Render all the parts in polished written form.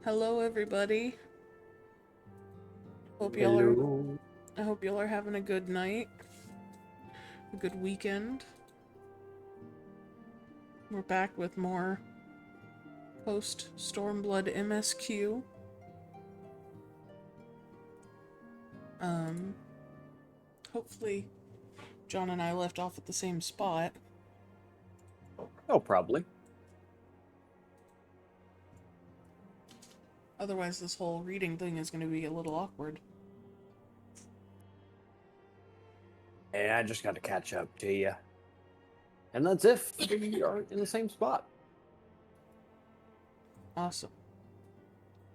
Hello, everybody. I hope y'all are having a good night, a good weekend. We're back with more Post-Stormblood MSQ. Hopefully John and I left off at the same spot. Oh, probably. Otherwise, this whole reading thing is going to be a little awkward. And I just got to catch up to you. And that's if we are in the same spot. Awesome.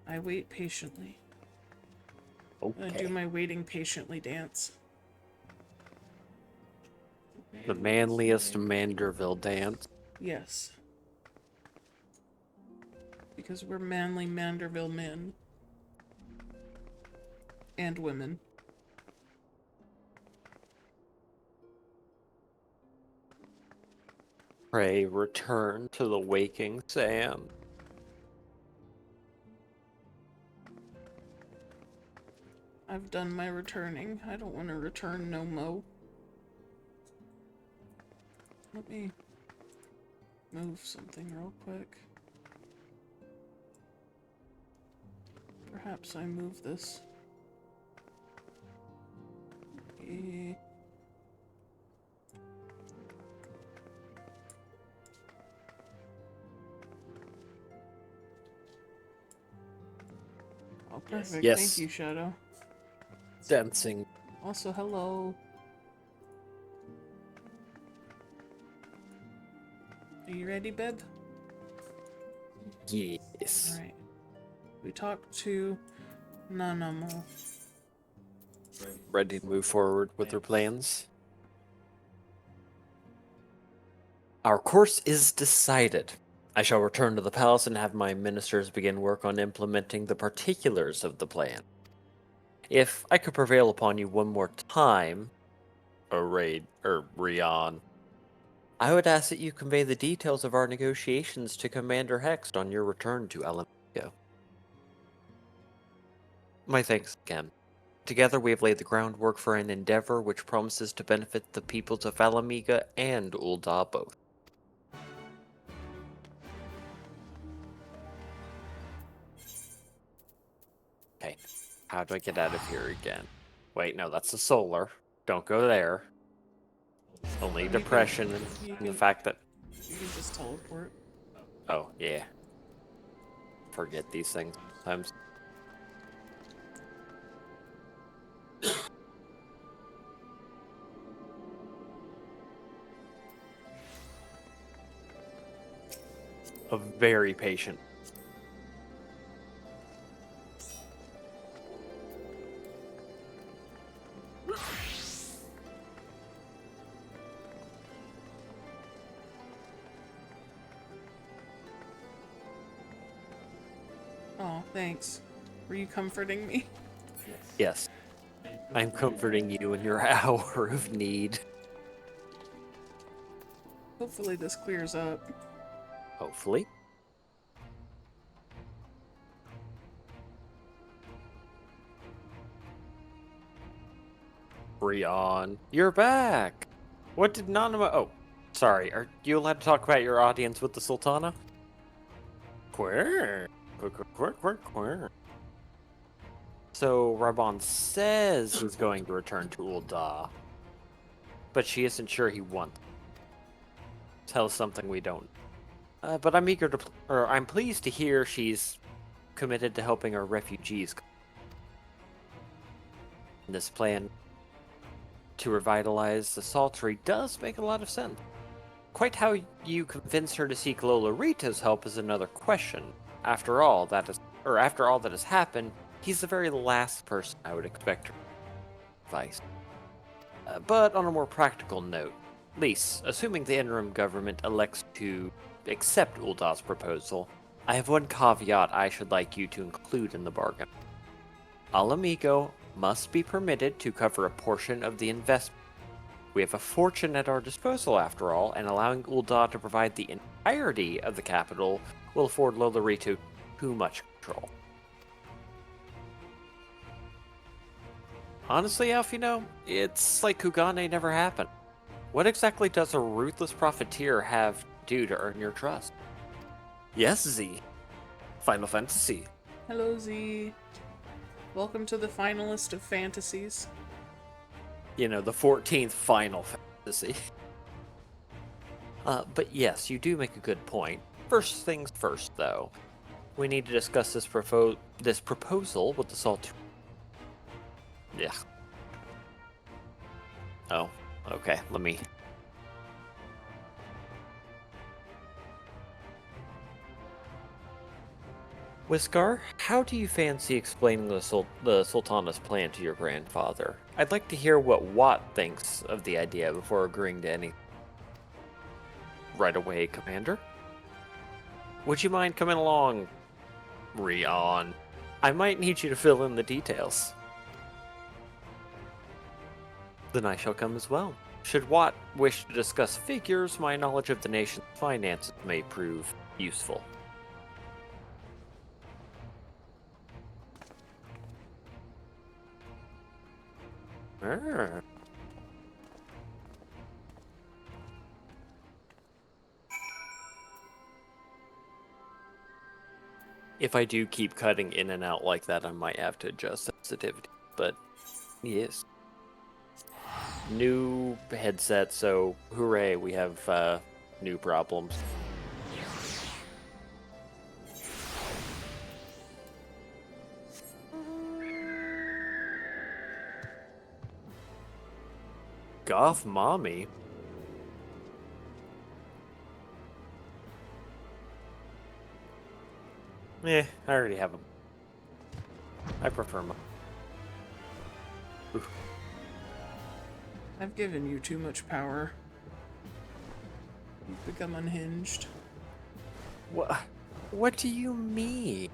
I wait patiently. Okay. I'm gonna do my waiting patiently dance. The manliest Manderville dance. Yes. Because we're manly Manderville men. And women. Pray return to the waking Sam. I've done my returning. I don't want to return no mo. Let me move something real quick. Perhaps I move this. Oh, perfect. Yes. Thank you, Shadow. Dancing. Also, hello. Are you ready, babe? Yes. Alright. We talked to Nanamo. Ready to move forward with her plans? Our course is decided. I shall return to the palace and have my ministers begin work on implementing the particulars of the plan. If I could prevail upon you one more time, Rion, I would ask that you convey the details of our negotiations to Commander Hext on your return to Alamigo. My thanks again. Together we have laid the groundwork for an endeavor which promises to benefit the peoples of Alamiga and Ul'dah both. Okay, how do I get out of here again? Wait, no, that's the solar. Don't go there. Only depression and the fact that... You can just teleport. Oh, yeah. Forget these things sometimes. A very patient. Oh, thanks. Were you comforting me? Yes. I'm comforting you in your hour of need. Hopefully this clears up. Hopefully. Rion, you're back! What did Nanama... Oh, sorry. Are you allowed to talk about your audience with the Sultana? Queer. Queer. So, Rabon says he's going to return to Ul'dah, but she isn't sure he wants. Tell us something we don't. But I'm eager to... I'm pleased to hear she's committed to helping our refugees. This plan to revitalize the Saltery does make a lot of sense. Quite how you convince her to seek Lola Rita's help is another question. After all that has happened, he's the very last person I would expect her advice. But on a more practical note, Lise, assuming the interim government elects to accept Ul'dah's proposal, I have one caveat I should like you to include in the bargain. Alamigo must be permitted to cover a portion of the investment. We have a fortune at our disposal after all, and allowing Ul'dah to provide the entirety of the capital will afford Lola Rita too much patrol. Honestly, Alf, it's like Kugane never happened. What exactly does a ruthless profiteer have to do to earn your trust? Yes, Z. Final Fantasy. Hello, Z. Welcome to the finalist of fantasies. The 14th Final Fantasy. But yes, you do make a good point. First things first, though. We need to discuss this proposal with the Salt. Yeah. Oh, okay, let me... Whiskar, how do you fancy explaining the Sultana's plan to your grandfather? I'd like to hear what Watt thinks of the idea before agreeing to anything. Right away, Commander. Would you mind coming along, Rion? I might need you to fill in the details. Then I shall come as well. Should Watt wish to discuss figures, my knowledge of the nation's finances may prove useful. If I do keep cutting in and out like that, I might have to adjust sensitivity. But yes. New headset, so hooray, we have new problems. Goth mommy? I already have them. I prefer mine. I've given you too much power. You've become unhinged. What do you mean?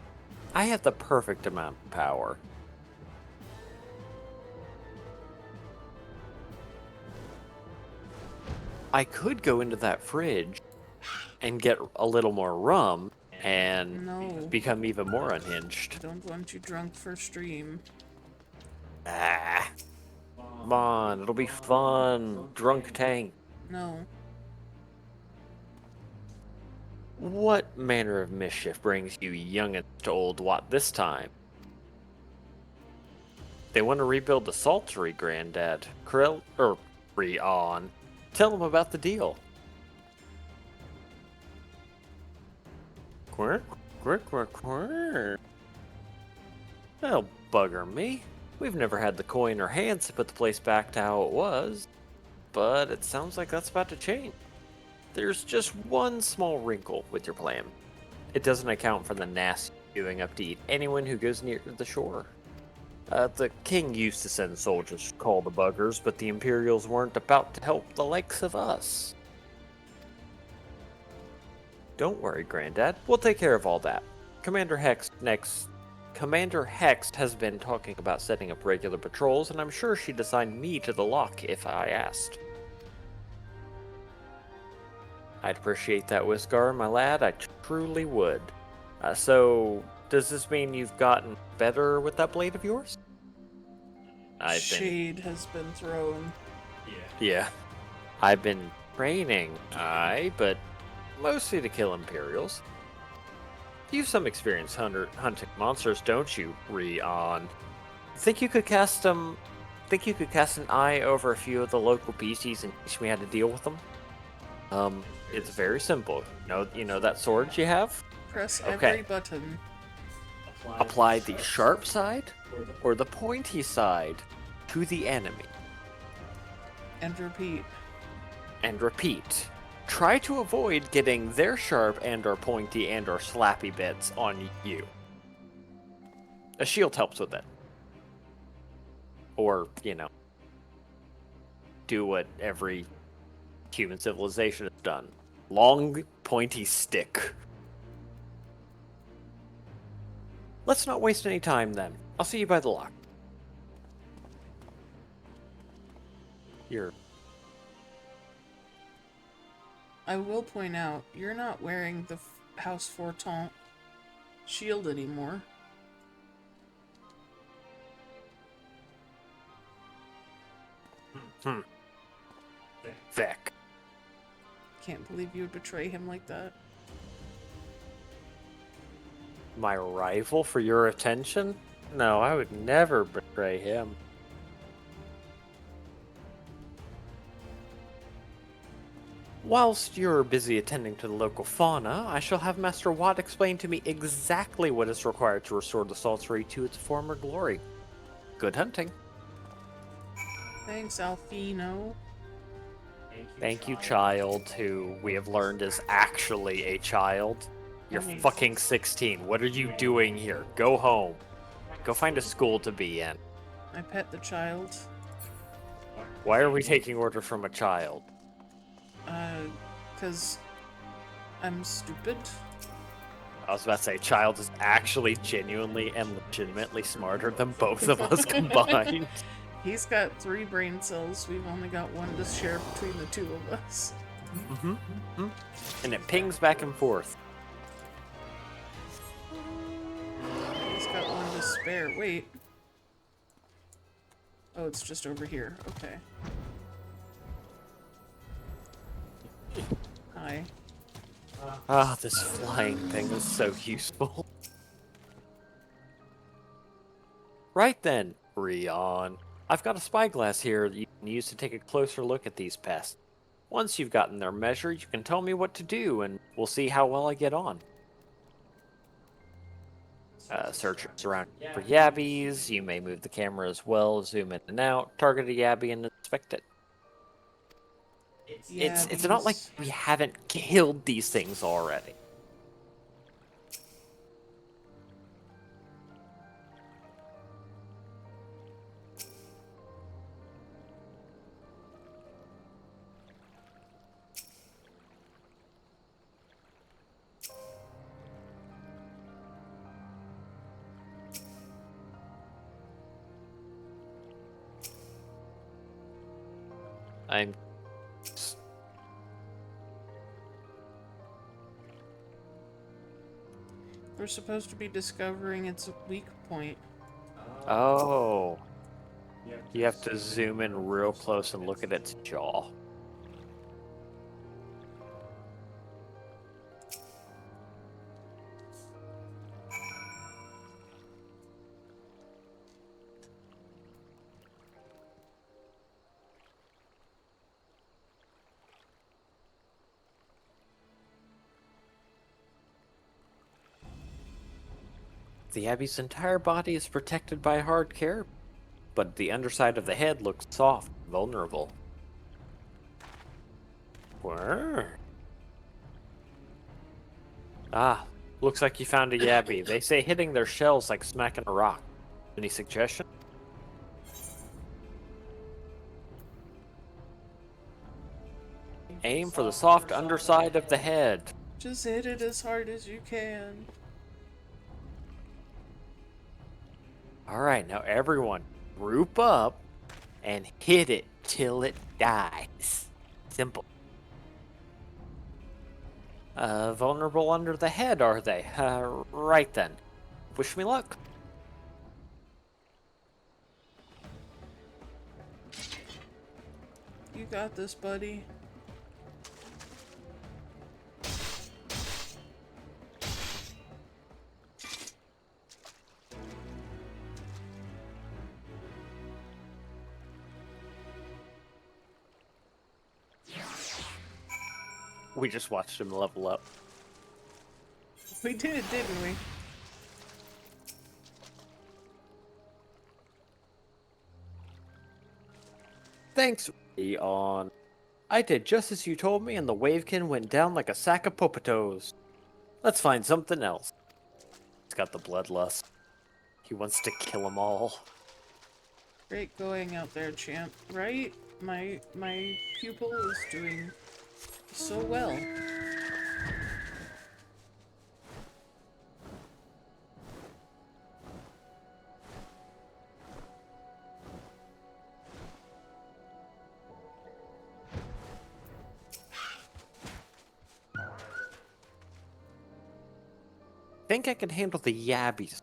I have the perfect amount of power. I could go into that fridge and get a little more rum and become even more unhinged. I don't want you drunk for stream. Come on, it'll be fun. Drunk tank. No. What manner of mischief brings you young'uns to old Watt this time? They want to rebuild the Saltery, Granddad. Rion. Tell them about the deal. Quirk, quirk, quirk, quirk. That'll bugger me. We've never had the coin or hands to put the place back to how it was. But it sounds like that's about to change. There's just one small wrinkle with your plan. It doesn't account for the nasty doing up to eat anyone who goes near the shore. The king used to send soldiers to call the buggers, but the Imperials weren't about to help the likes of us. Don't worry, Granddad. We'll take care of all that. Commander Hext has been talking about setting up regular patrols, and I'm sure she'd assign me to the lock if I asked. I'd appreciate that, Whiskar, my lad. I truly would. So, does this mean you've gotten better with that blade of yours? Shade has been thrown. Yeah. I've been training, but mostly to kill Imperials. You've some experience hunting monsters, don't you, Rion? Think you could cast an eye over a few of the local beasties and teach me how to deal with them? It's very simple. You know that sword you have? Press every button. Apply the sharp side or the pointy side to the enemy. And repeat. And repeat. Try to avoid getting their sharp and or pointy and or slappy bits on you. A shield helps with it. Or, do what every human civilization has done. Long, pointy stick. Let's not waste any time then. I'll see you by the lock. I will point out, you're not wearing the House Forton shield anymore. Vic. Can't believe you would betray him like that. My rival for your attention? No, I would never betray him. Whilst you're busy attending to the local fauna, I shall have Master Watt explain to me exactly what is required to restore the Saltery to its former glory. Good hunting. Thanks, Alfino. Thank you, child, who we have learned is actually a child. You're Amazing. fucking 16. What are you doing here? Go home. Go find a school to be in. I pet the child. Why are we taking order from a child? 'Cause I'm stupid. I was about to say, child is actually genuinely and legitimately smarter than both of us combined. He's got 3 brain cells. We've only got 1 to share between the 2 of us. And it pings back and forth. He's got 1 to spare. Wait. Oh, it's just over here. Okay. Hi. Ah, this flying thing is so useful. Right then, Rion. I've got a spyglass here that you can use to take a closer look at these pests. Once you've gotten their measure, you can tell me what to do, and we'll see how well I get on. Search around for yabbies. You may move the camera as well, zoom in and out, target a yabby, and inspect it. It's not like we haven't killed these things already. I'm... We're supposed to be discovering its weak point. Oh. You have to zoom in real close and look at its jaw. The Abbey's entire body is protected by hard care, but the underside of the head looks soft, vulnerable. Where? Ah, looks like you found a Yabby. They say hitting their shells like smacking a rock. Any suggestion? Aim for the soft underside of the head. Just hit it as hard as you can. Alright, now everyone, group up and hit it till it dies. Simple. Vulnerable under the head, are they? Right then. Wish me luck. You got this, buddy. We just watched him level up. We did, didn't we? Thanks, Leon. I did just as you told me, and the Wavekin went down like a sack of popatos. Let's find something else. He's got the bloodlust. He wants to kill them all. Great going out there, champ. Right? My pupil is doing so well. think I can handle the yabbies,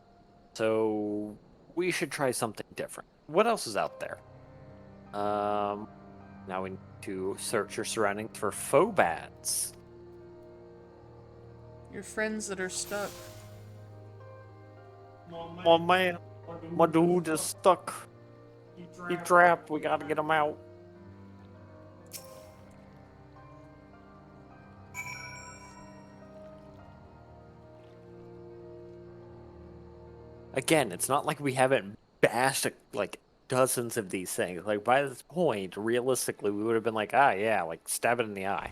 so we should try something different. What else is out there? Now we need to search your surroundings for phobats. Your friends that are stuck. Oh man, my dude is stuck. He's trapped. We gotta get him out. Again, it's not like we haven't bashed like dozens of these things. Like by this point, realistically, we would have been like, ah, yeah, like stab it in the eye.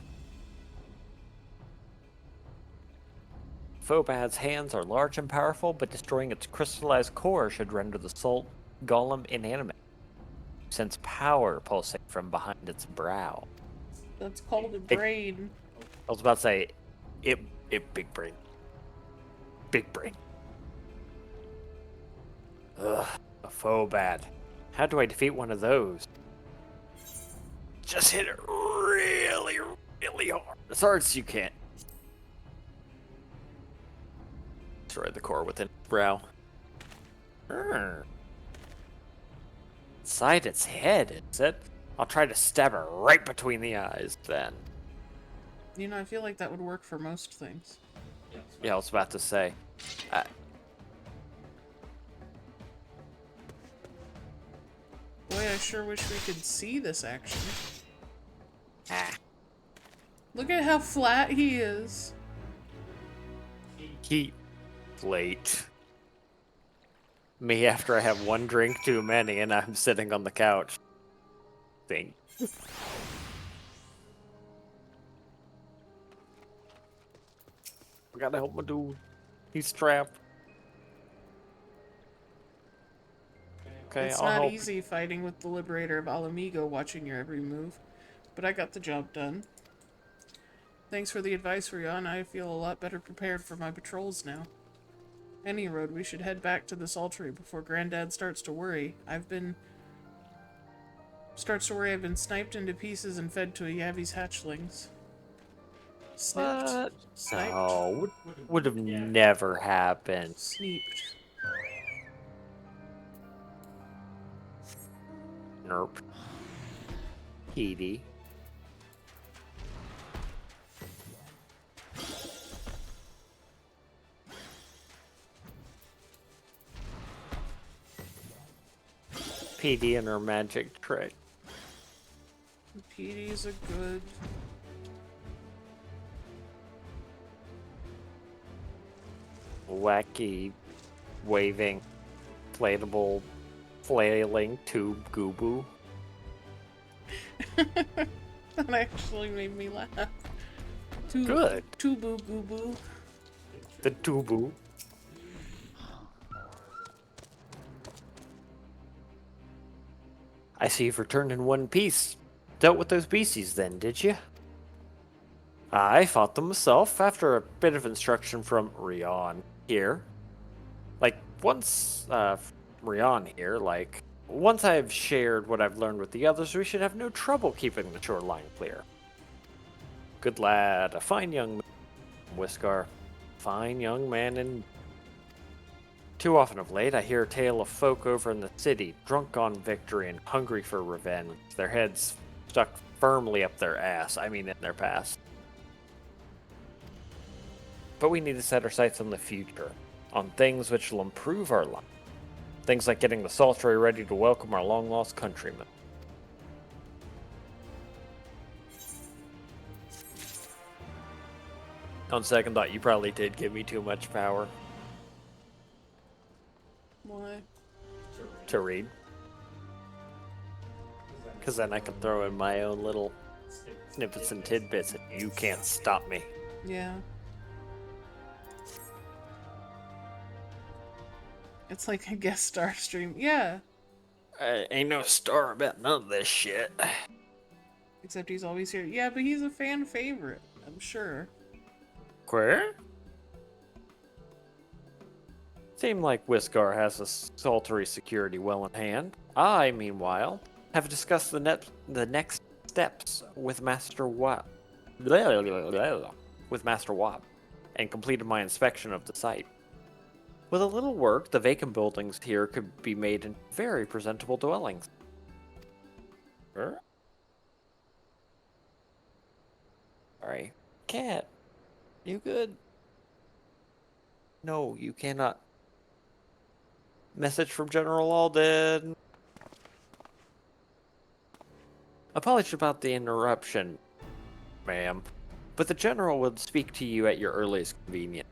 Phobad's hands are large and powerful, but destroying its crystallized core should render the salt golem inanimate. Sense power pulsing from behind its brow. That's called a brain. I was about to say, it big brain. Big brain. Ugh, a Phobad. How do I defeat one of those? Just hit it really, really hard. As hard as you can. Destroy the core within its brow. Inside its head, is it? I'll try to stab it right between the eyes, then. You know, I feel like that would work for most things. Yeah, I was about to say. Boy, I sure wish we could see this action. Look at how flat he is. Heat plate. Me after I have one drink too many and I'm sitting on the couch. Thing. I gotta help my dude. He's trapped. Okay, It's I'll not help. easy fighting with the Liberator of Alamigo watching your every move, but I got the job done. Thanks for the advice, Rion. I feel a lot better prepared for my patrols now. Any road, we should head back to the Saltery before Granddad starts to worry. I've been sniped into pieces and fed to a Yavi's hatchlings. Snipped? Sniped? No, would have never happened. Sneeped. Nerp. Petey. Petey and her magic trick. Petey's a good... Wacky, waving, inflatable, flailing tube gooboo. That actually made me laugh. Good. Tubu Goobu. The tubu. I see you've returned in one piece. Dealt with those beasties then, did you? I fought them myself after a bit of instruction from Rion here. Once I've shared what I've learned with the others, we should have no trouble keeping the shoreline clear. Good lad, a fine young man, Whiskar. Fine young man, and too often of late I hear a tale of folk over in the city, drunk on victory and hungry for revenge, their heads stuck firmly up their ass, in their past. But we need to set our sights on the future, on things which will improve our life. Things like getting the Saltery ready to welcome our long-lost countrymen. On second thought, you probably did give me too much power Why? to read. Because then I can throw in my own little snippets and tidbits and you can't stop me. Yeah. It's like a guest star stream. Yeah. Ain't no star about none of this shit. Except he's always here. Yeah, but he's a fan favorite, I'm sure. Where? Seem like Whiskar has a Saltery security well in hand. I, meanwhile, have discussed the next steps with Master Wap. And completed my inspection of the site. With a little work, the vacant buildings here could be made into very presentable dwellings. Sorry. Cat, you good? No, you cannot. Message from General Alden. Apologies about the interruption, ma'am, but the General will speak to you at your earliest convenience.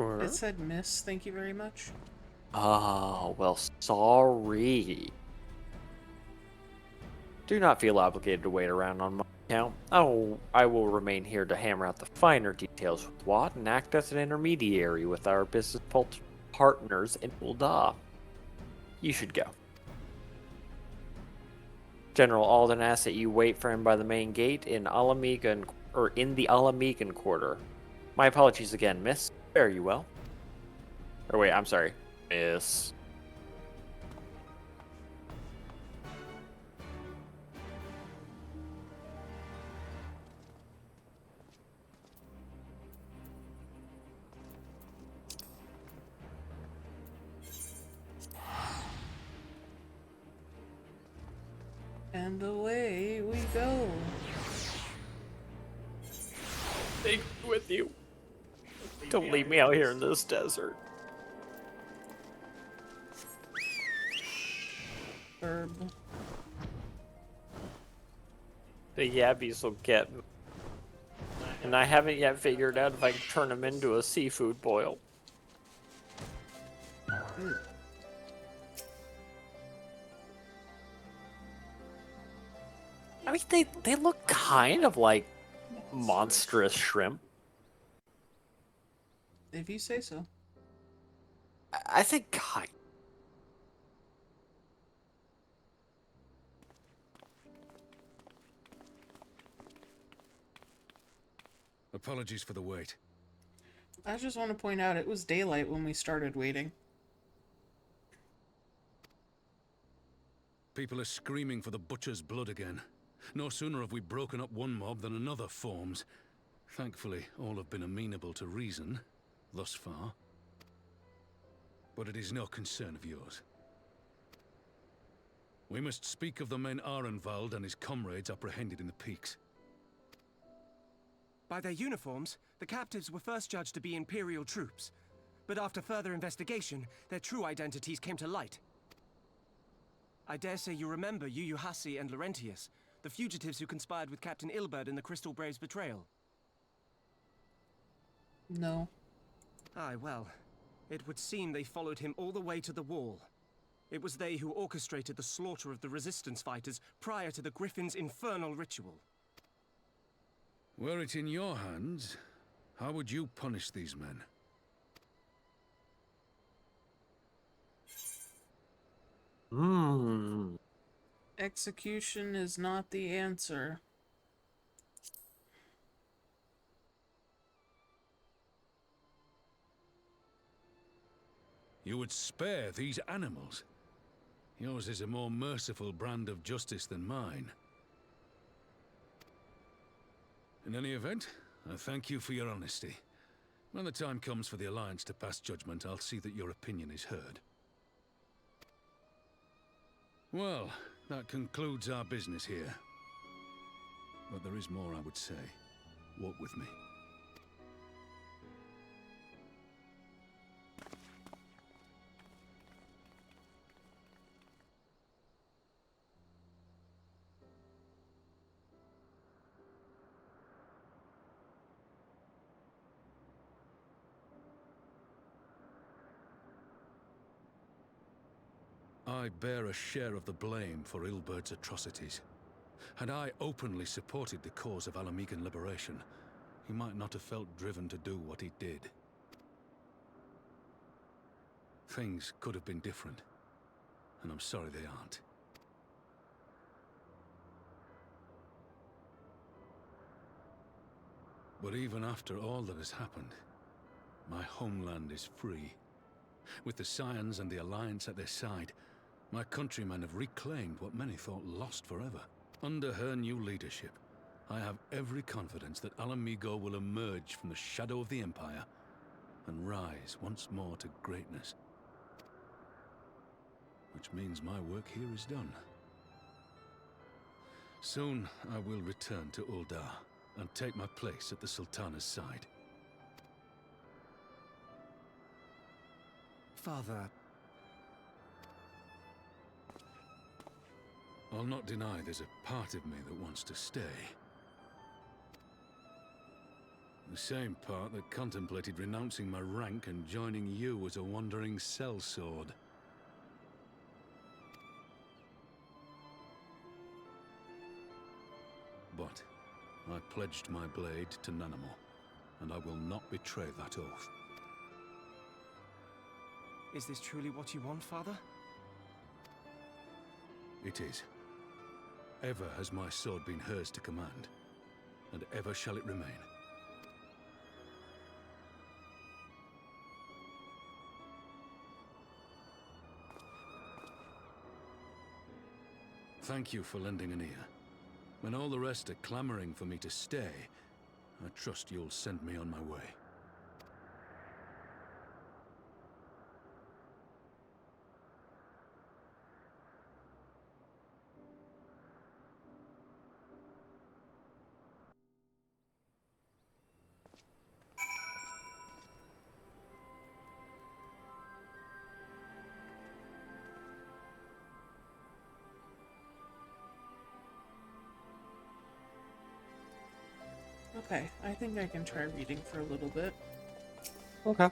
It said miss, thank you very much. Oh, well, sorry. Do not feel obligated to wait around on my account. Oh, I will remain here to hammer out the finer details with Watt and act as an intermediary with our business partners in Ul'dah. You should go. General Alden asks that you wait for him by the main gate in the Alamegan quarter. My apologies again, miss. Fare you well. Or wait, I'm sorry. Miss. And away we go. Take me with you. Don't leave me out here in this desert. Herb. The yabbies will get me. And I haven't yet figured out if I can turn them into a seafood boil. I mean, they look kind of like monstrous shrimp. If you say so. I think kind. Apologies for the wait. I just want to point out it was daylight when we started waiting. People are screaming for the butcher's blood again. No sooner have we broken up one mob than another forms. Thankfully, all have been amenable to reason, thus far. But it is no concern of yours. We must speak of the men Arenvald and his comrades apprehended in the peaks. By their uniforms, the captives were first judged to be Imperial troops. But after further investigation, their true identities came to light. I dare say you remember Yuyuhasi and Laurentius, the fugitives who conspired with Captain Ilberd in the Crystal Brave's betrayal. No. Aye, well, it would seem they followed him all the way to the wall. It was they who orchestrated the slaughter of the resistance fighters prior to the Griffin's infernal ritual. Were it in your hands, how would you punish these men? Execution is not the answer. You would spare these animals? Yours is a more merciful brand of justice than mine. In any event, I thank you for your honesty. When the time comes for the Alliance to pass judgment, I'll see that your opinion is heard. Well, that concludes our business here. But there is more I would say. Walk with me. I bear a share of the blame for Ilberd's atrocities. Had I openly supported the cause of Alamegan liberation, he might not have felt driven to do what he did. Things could have been different, and I'm sorry they aren't. But even after all that has happened, my homeland is free. With the Scions and the Alliance at their side, my countrymen have reclaimed what many thought lost forever. Under her new leadership, I have every confidence that Alamigo will emerge from the shadow of the Empire and rise once more to greatness. Which means my work here is done. Soon I will return to Uldar and take my place at the Sultana's side. Father, I'll not deny there's a part of me that wants to stay. The same part that contemplated renouncing my rank and joining you as a wandering sellsword. But I pledged my blade to Nanamo, and I will not betray that oath. is this truly what you want, Father? It is. Ever has my sword been hers to command, and ever shall it remain. Thank you for lending an ear. When all the rest are clamoring for me to stay, I trust you'll send me on my way. Okay, I think I can try reading for a little bit. Okay.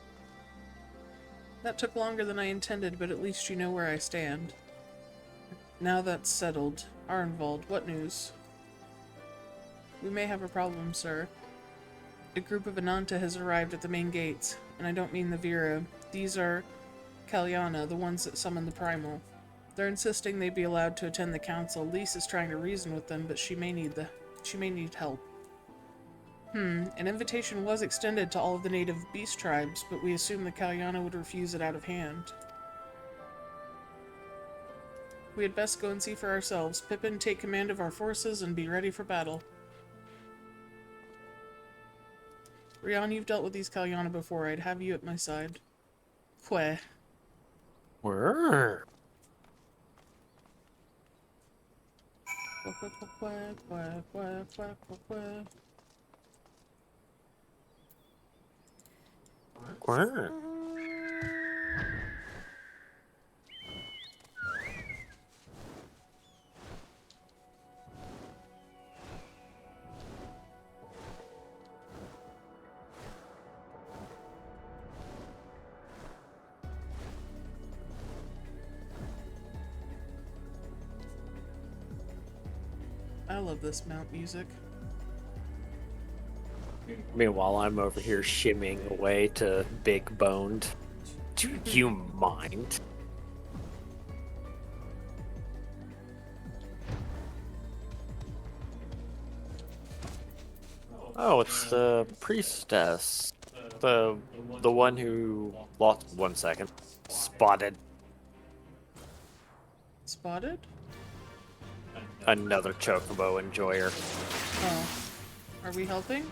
That took longer than I intended, but at least you know where I stand. Now that's settled. Arnvald, what news? We may have a problem, sir. A group of Ananta has arrived at the main gates, and I don't mean the Vera. These are Kalyana, the ones that summoned the Primal. They're insisting they be allowed to attend the council. Lise is trying to reason with them, but she may need help. An invitation was extended to all of the native beast tribes, but we assumed the Kalyana would refuse it out of hand. We had best go and see for ourselves. Pippin, take command of our forces and be ready for battle. Rian, you've dealt with these Kalyana before. I'd have you at my side. Queh. Where? Queh, queh, queh, queh, queh, queh, queh. Where? I love this mount music. Meanwhile, I'm over here shimmying away to Big Boned. Do you mind? Oh, it's the priestess. The one who lost 1 second. Spotted. Spotted? Another chocobo enjoyer. Oh. Are we helping?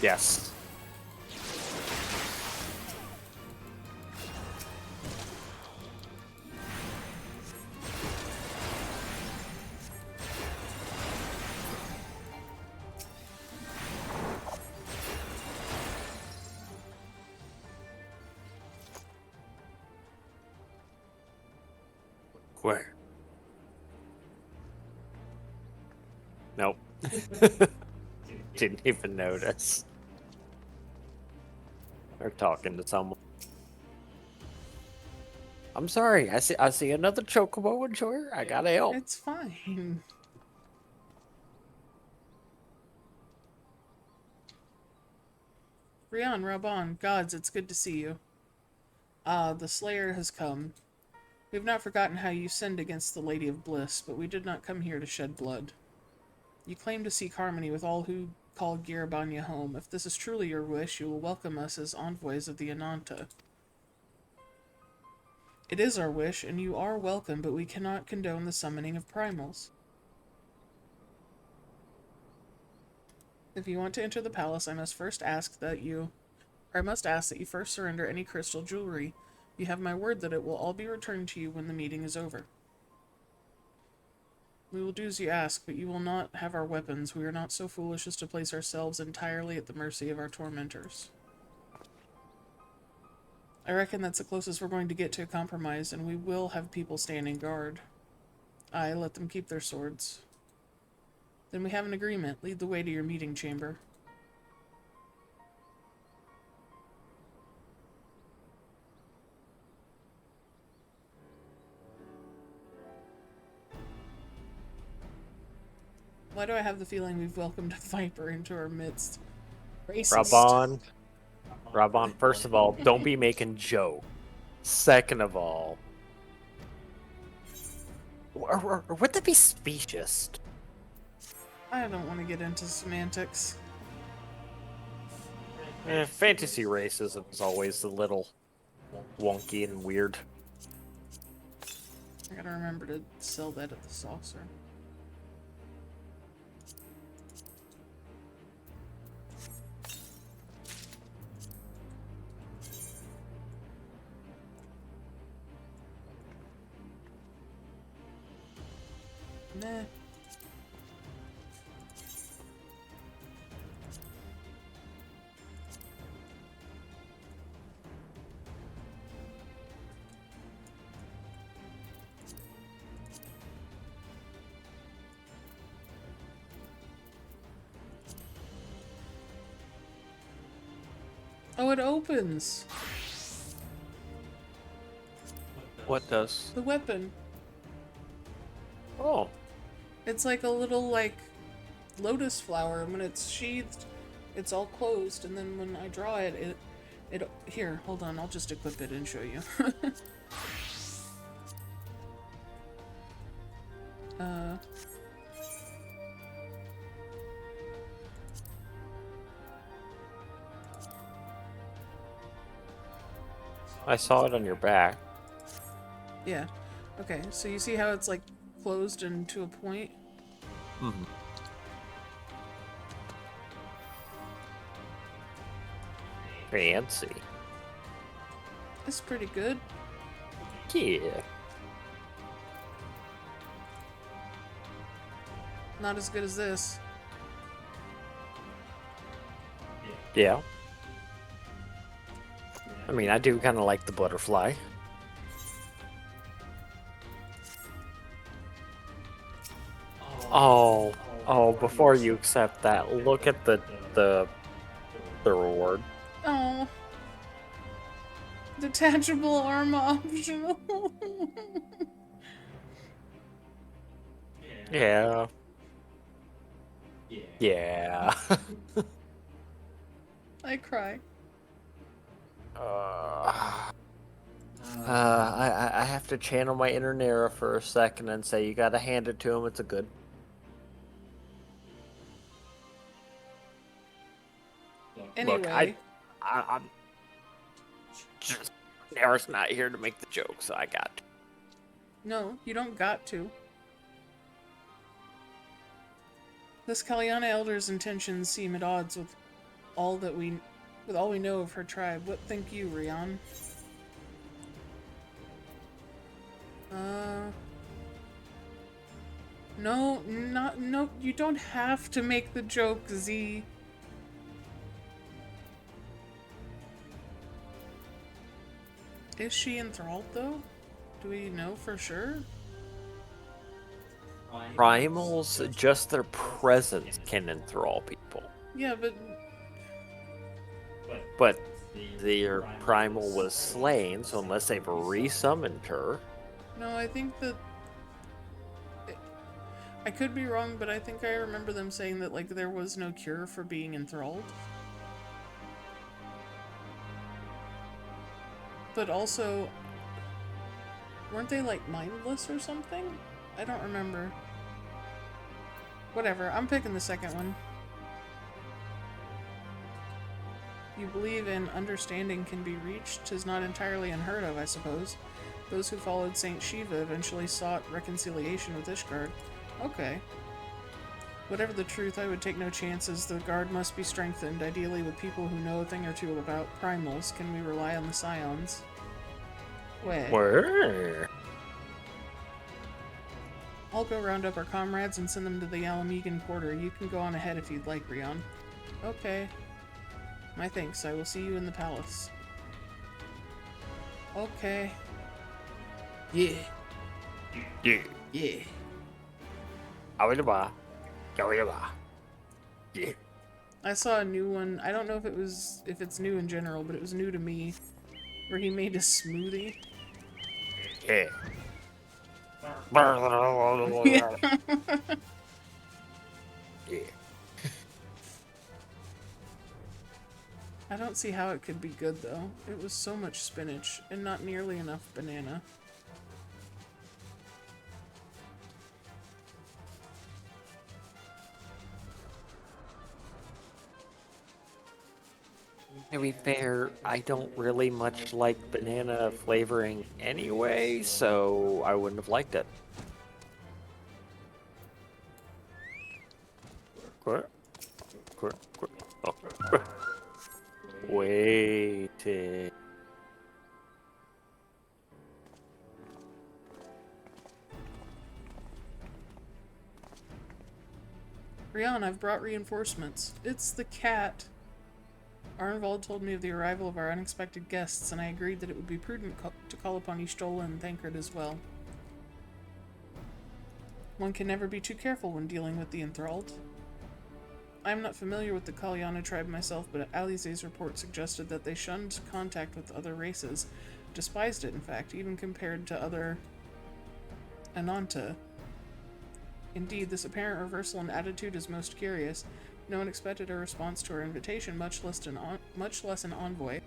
Yes. Where? Nope. Didn't even notice. They're talking to someone. I'm sorry. I see another chocobo enjoyer. I gotta help. It's fine. Rian, Raban, gods, it's good to see you. Ah, the Slayer has come. We have not forgotten how you sinned against the Lady of Bliss, but we did not come here to shed blood. You claim to seek harmony with all who call Girabanya home. If this is truly your wish, you will welcome us as envoys of the Ananta. It is our wish, and you are welcome, but we cannot condone the summoning of primals. If you want to enter the palace, I must first ask that you I must ask that you first surrender any crystal jewelry. You have my word that it will all be returned to you when the meeting is over. We will do as you ask, but you will not have our weapons. We are not so foolish as to place ourselves entirely at the mercy of our tormentors. I reckon that's the closest we're going to get to a compromise, and we will have people standing guard. Aye, let them keep their swords. Then we have an agreement. Lead the way to your meeting chamber. Why do I have the feeling we've welcomed a viper into our midst? Racist. Rabon, first of all, don't be making jokes. Second of all, or would that be specious? I don't want to get into semantics. Fantasy racism is always a little wonky and weird. I gotta remember to sell that at the saucer. Nah. Oh, it opens. What does? The weapon. Oh. It's like a little, like, lotus flower. When it's sheathed, it's all closed, and then when I draw it, it... Here, hold on, I'll just equip it and show you. I saw it on your back. Yeah. Okay, so you see how it's, like, closed and to a point? Mm-hmm. Fancy. It's pretty good. Yeah. Not as good as this. Yeah. I mean, I do kind of like the butterfly. Oh, before you accept that, look at the reward. Oh. Detachable arm optional. Yeah. Yeah. I cry. I have to channel my inner Nera for a second and say you gotta hand it to him. It's a good. Anyway. Look, I'm just Nera's not here to make the joke, so I got to. No, you don't got to. This Kalyana Elder's intentions seem at odds with all we know of her tribe. What think you, Rion? No, you don't have to make the joke, Z. Is she enthralled, though? Do we know for sure? Primals, just their presence can enthrall people. Yeah, But their primal was slain, so unless they've resummoned her... No, I think that... I could be wrong, but I think I remember them saying that, like, there was no cure for being enthralled. But also... Weren't they, like, mindless or something? I don't remember. Whatever, I'm picking the second one. You believe in understanding can be reached? 'Tis not entirely unheard of, I suppose. Those who followed Saint Shiva eventually sought reconciliation with Ishgard. Okay. Whatever the truth, I would take no chances. The guard must be strengthened, ideally with people who know a thing or two about primals. Can we rely on the scions? Where? I'll go round up our comrades and send them to the Alamegan quarter. You can go on ahead if you'd like, Rion. Okay. My thanks. I will see you in the palace. Okay. Yeah. Yeah. Yeah. Yeah. I saw a new one. I don't know if it's new in general, but it was new to me. Where he made a smoothie. Yeah. Yeah. Yeah. I don't see how it could be good though. It was so much spinach and not nearly enough banana. To be fair, I don't really much like banana flavoring anyway, so I wouldn't have liked it. Oh. Wait. Rion, I've brought reinforcements. It's the cat. Arnvald told me of the arrival of our unexpected guests, and I agreed that it would be prudent to call upon Y'shtola and Thancred as well. One can never be too careful when dealing with the enthralled. I am not familiar with the Kalyana tribe myself, but Alize's report suggested that they shunned contact with other races, despised it in fact, even compared to other Ananta. Indeed, this apparent reversal in attitude is most curious. No one expected a response to our invitation, much less an envoy.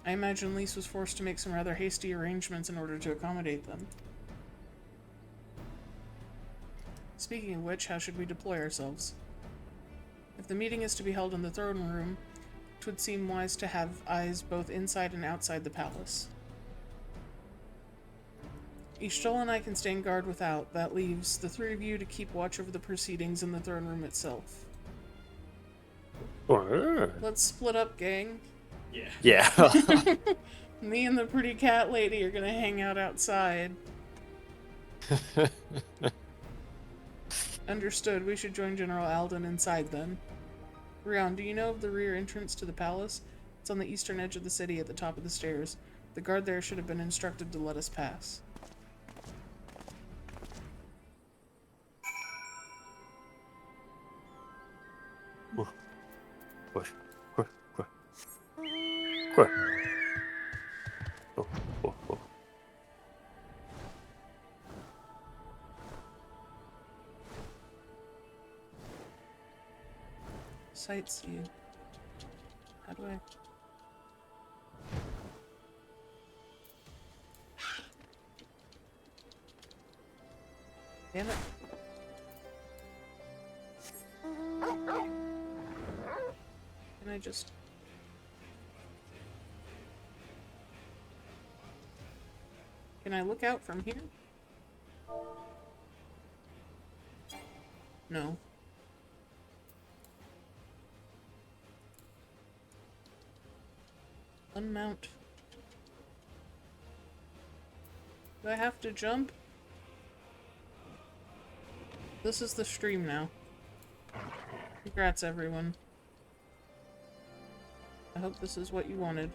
I imagine Lise was forced to make some rather hasty arrangements in order to accommodate them. Speaking of which, how should we deploy ourselves? If the meeting is to be held in the throne room, it would seem wise to have eyes both inside and outside the palace. Y'shtola and I can stand guard without. That leaves the three of you to keep watch over the proceedings in the throne room itself. Let's split up, gang. Yeah. Me and the pretty cat lady are gonna hang out outside. Understood. We should join General Alden inside then. Rion, do you know of the rear entrance to the palace? It's on the eastern edge of the city at the top of the stairs. The guard there should have been instructed to let us pass. Sightsee. How do I... Damn it. Can I just... Can I look out from here? No. Unmount. Do I have to jump? This is the stream now. Congrats, everyone. I hope this is what you wanted.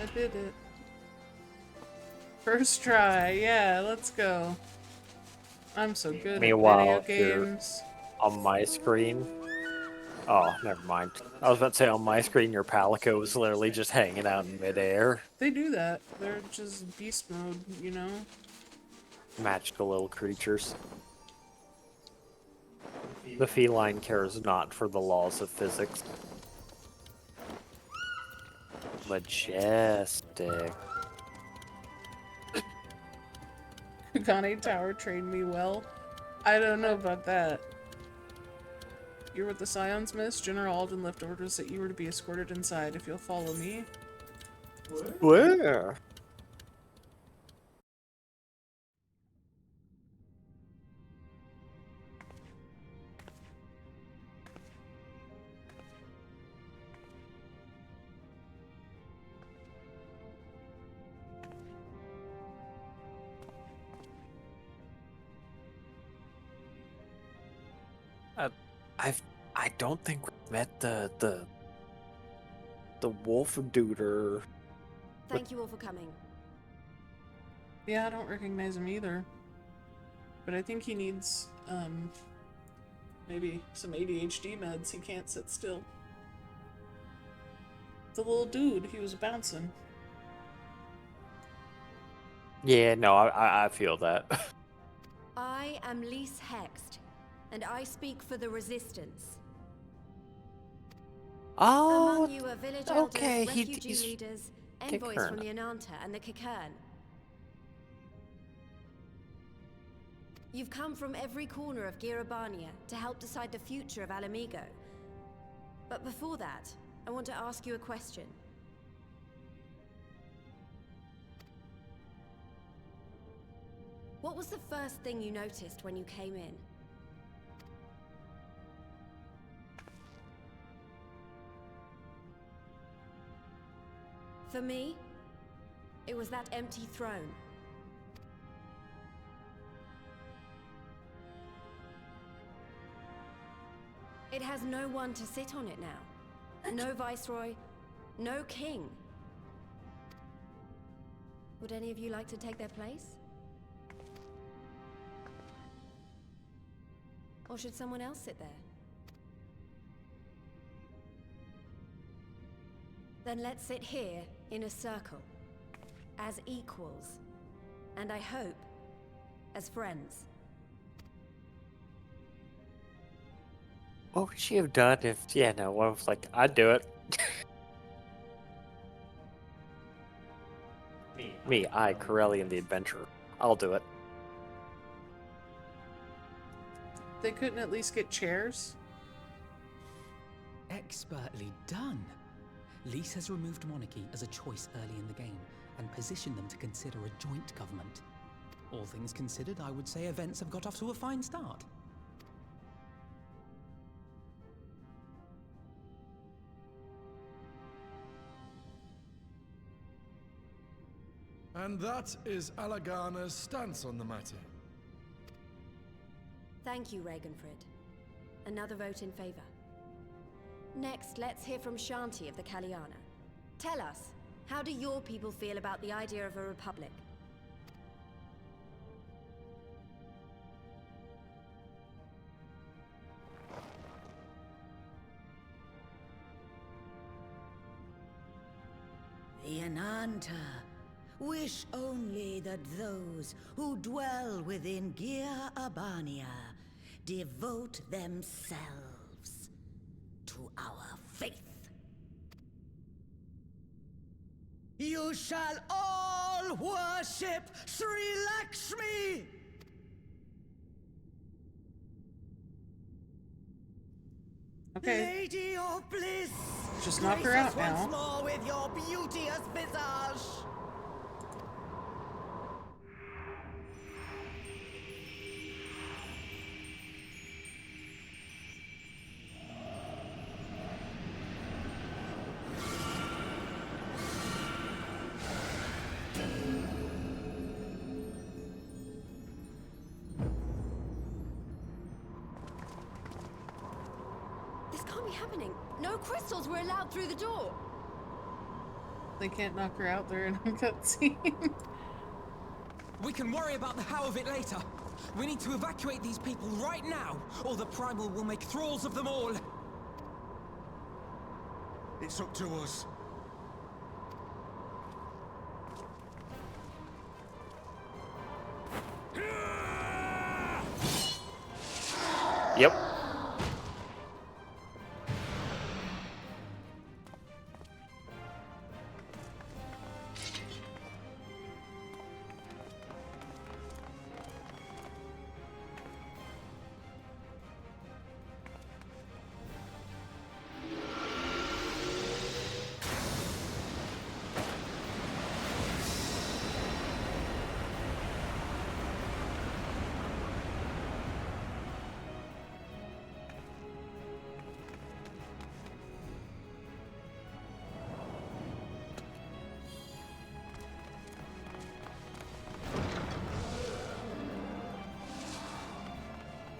I did it. First try, yeah, let's go. I'm so good Meanwhile, at video games. On my screen. Oh, never mind. I was about to say on my screen your Palico was literally just hanging out in midair. They do that. They're just beast mode, you know? Magical little creatures. The feline cares not for the laws of physics. Majestic. Kugane Tower trained me well. I don't know about that. You're with the Scions, miss? General Alden left orders that you were to be escorted inside. If you'll follow me. Where? I don't think we met the wolf dude or. Thank you all for coming. Yeah, I don't recognize him either. But I think he needs, maybe some ADHD meds. He can't sit still. The little dude, he was bouncing. Yeah, no, I feel that. I am Lise Hext, and I speak for the Resistance. Oh, Among you are village okay, elders, refugee he's leaders, envoys Kikern. from the Ananta and the Kikern. You've come from every corner of Girabania to help decide the future of Alamigo. But before that, I want to ask you a question. What was the first thing you noticed when you came in? For me, it was that empty throne. It has no one to sit on it now. No viceroy, no king. Would any of you like to take their place? Or should someone else sit there? Then let's sit here in a circle, as equals, and I hope, as friends. What would she have done if, yeah, no, one was like, I'd do it. Me, Corellian the Adventurer. I'll do it. They couldn't at least get chairs? Expertly done. Lise has removed monarchy as a choice early in the game, and positioned them to consider a joint government. All things considered, I would say events have got off to a fine start. And that is Alagana's stance on the matter. Thank you, Ragenfrid. Another vote in favor. Next, let's hear from Shanti of the Kaliana. Tell us, how do your people feel about the idea of a republic? The Ananta wish only that those who dwell within Gir Abania devote themselves to our faith. You shall all worship Sri Lakshmi! Okay. Lady of bliss! Just knock her grace us out now. once more with your beauteous visage! This can't be happening. No crystals were allowed through the door. They can't knock her out there in a cutscene. We can worry about the how of it later. We need to evacuate these people right now, or the Primal will make thralls of them all. It's up to us. Yep.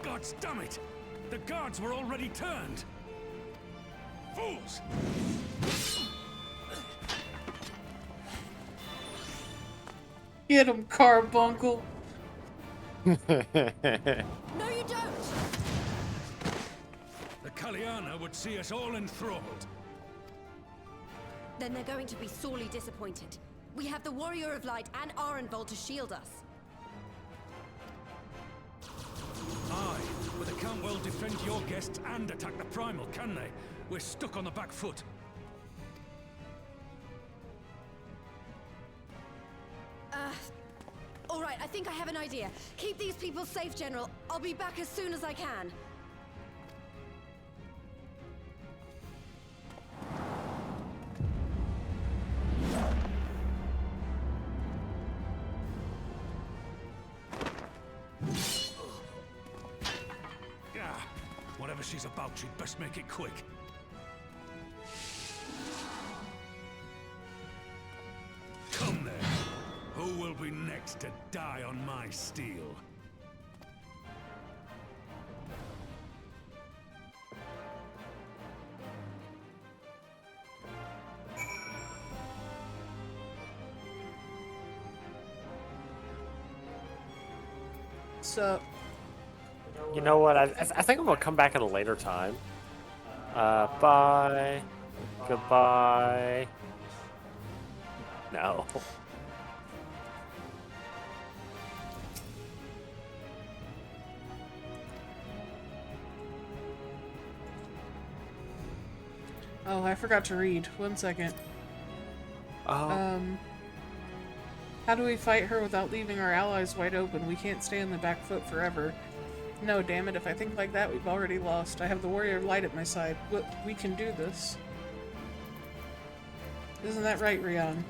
God damn it! The guards were already turned! Fools! Get him, Carbuncle! No, you don't! The Kaliana would see us all enthralled. Then they're going to be sorely disappointed. We have the Warrior of Light and Arenvold to shield us. Aye, but they can't well defend your guests and attack the Primal, can they? We're stuck on the back foot. All right, I think I have an idea. Keep these people safe, General. I'll be back as soon as I can. Ah, whatever she's about, she'd best make it quick. Come then. Who will be next to die on my steel? So, You know what? I think I'm gonna come back at a later time. Bye. Goodbye. No. oh, I forgot to read. 1 second. Oh. How do we fight her without leaving our allies wide open? We can't stay on the back foot forever. No, damn it, if I think like that, we've already lost. I have the Warrior of Light at my side. We can do this. Isn't that right, Rion?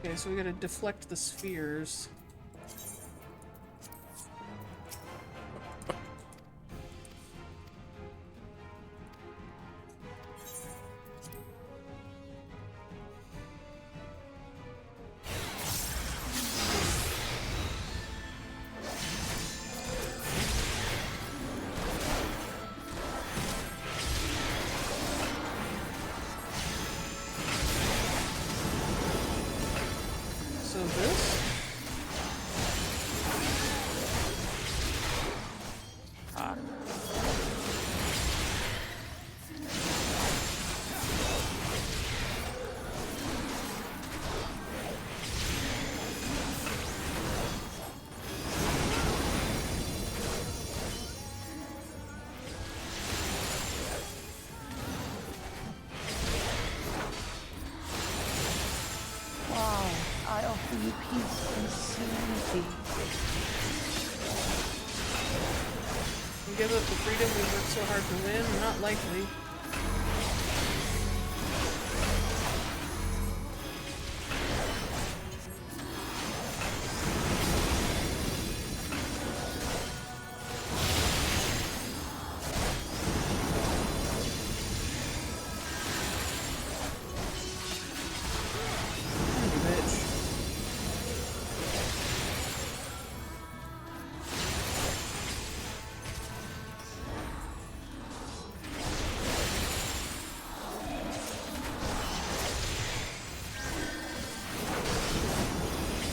Okay, so we gotta deflect the spheres. So this? Wow, I offer you peace and serenity. We give up the freedom we worked so hard to win? Not likely.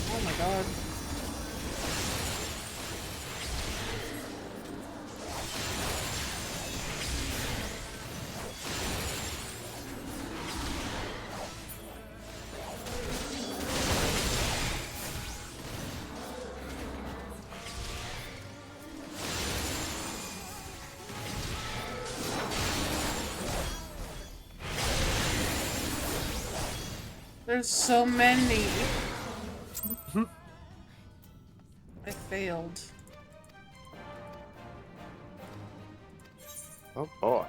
Oh my god. There's so many. I failed. Oh boy.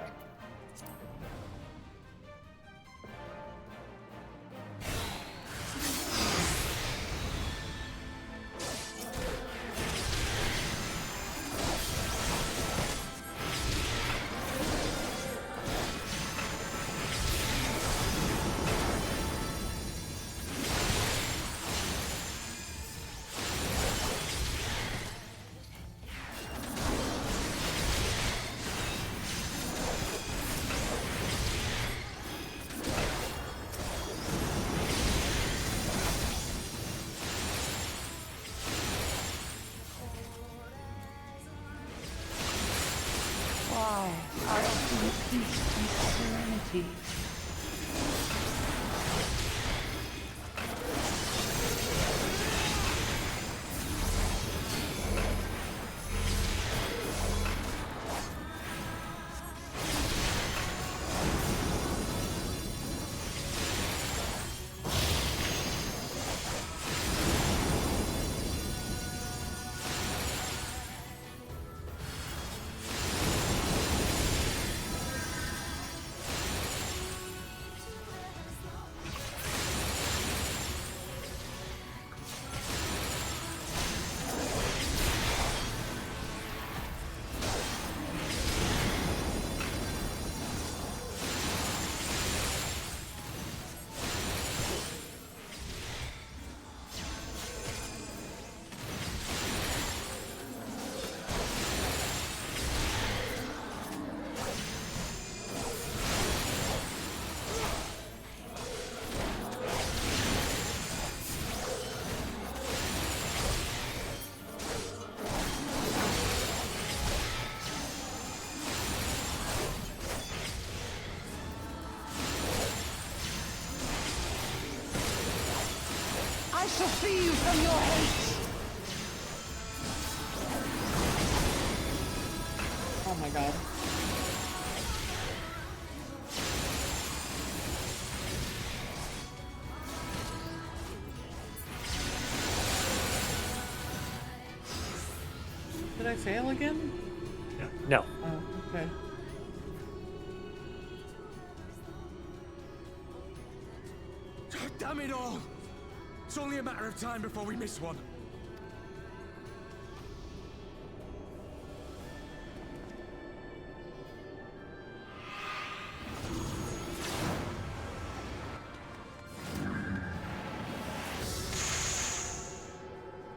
and serenity. I shall free you from your hate! Oh my god. Did I fail again? No. Oh, okay. Damn it all! It's only a matter of time before we miss one.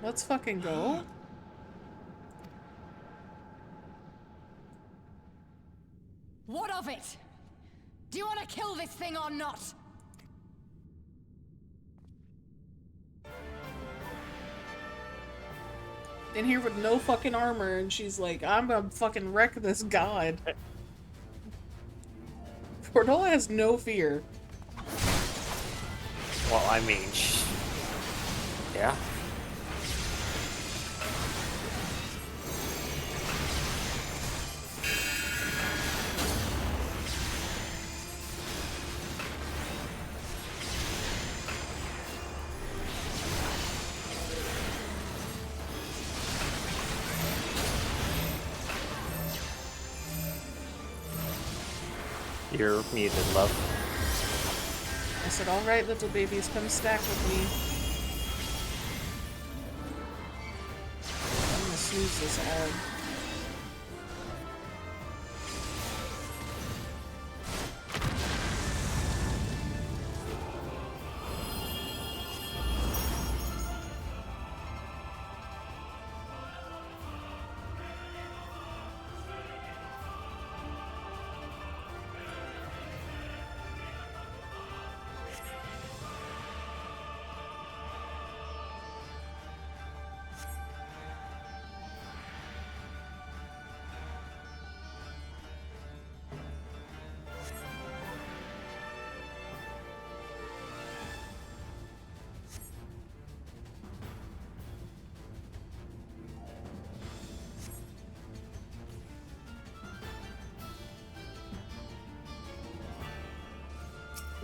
Let's fucking go. What of it? Do you want to kill this thing or not? In here with no fucking armor, and she's like, I'm gonna fucking wreck this god. Portola has no fear. Well, I mean, yeah. You're muted, love. I said, alright, little babies, come stack with me. I'm gonna snooze this ad.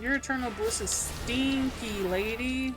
Your eternal bliss is stinky, lady.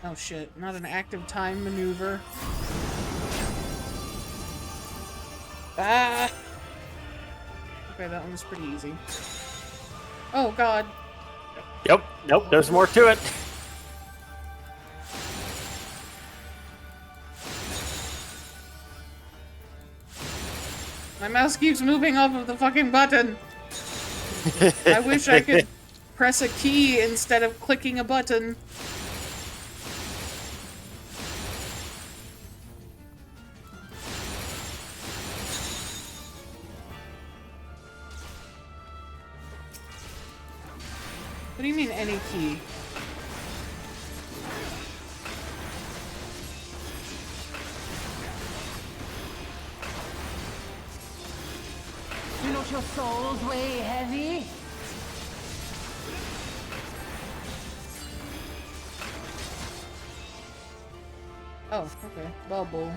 Oh shit, not an active time maneuver. Ah! Okay, that one was pretty easy. Oh god. Yep, nope, there's more to it. My mouse keeps moving off of the fucking button. I wish I could press a key instead of clicking a button. What do you mean, any key? Do not your souls weigh heavy? Oh, okay. Bubble.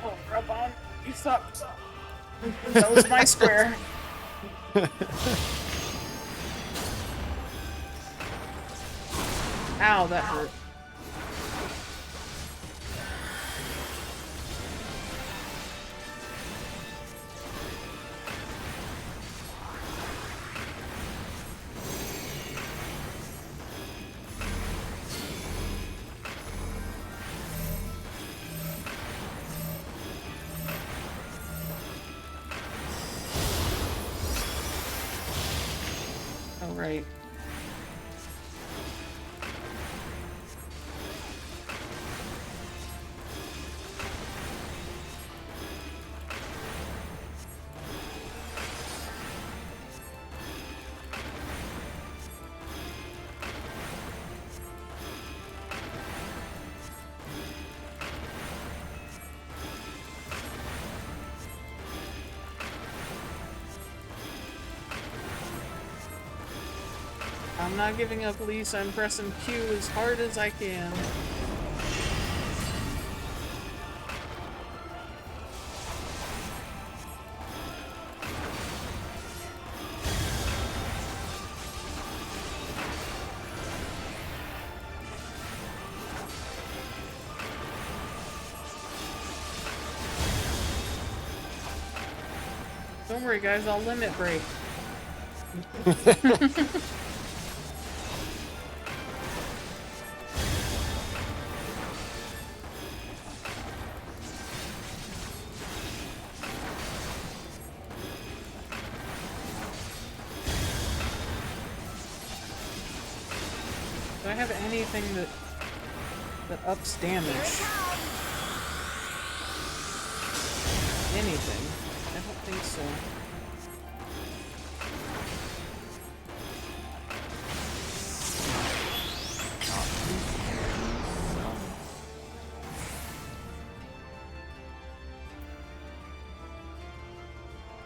Oh, rub on. You sucked. That was my square. Ow, that hurt. Oh, right. I'm not giving up, Lise. I'm pressing Q as hard as I can. Don't worry, guys. I'll limit break. Do I have anything that ups damage? Anything? I don't think so.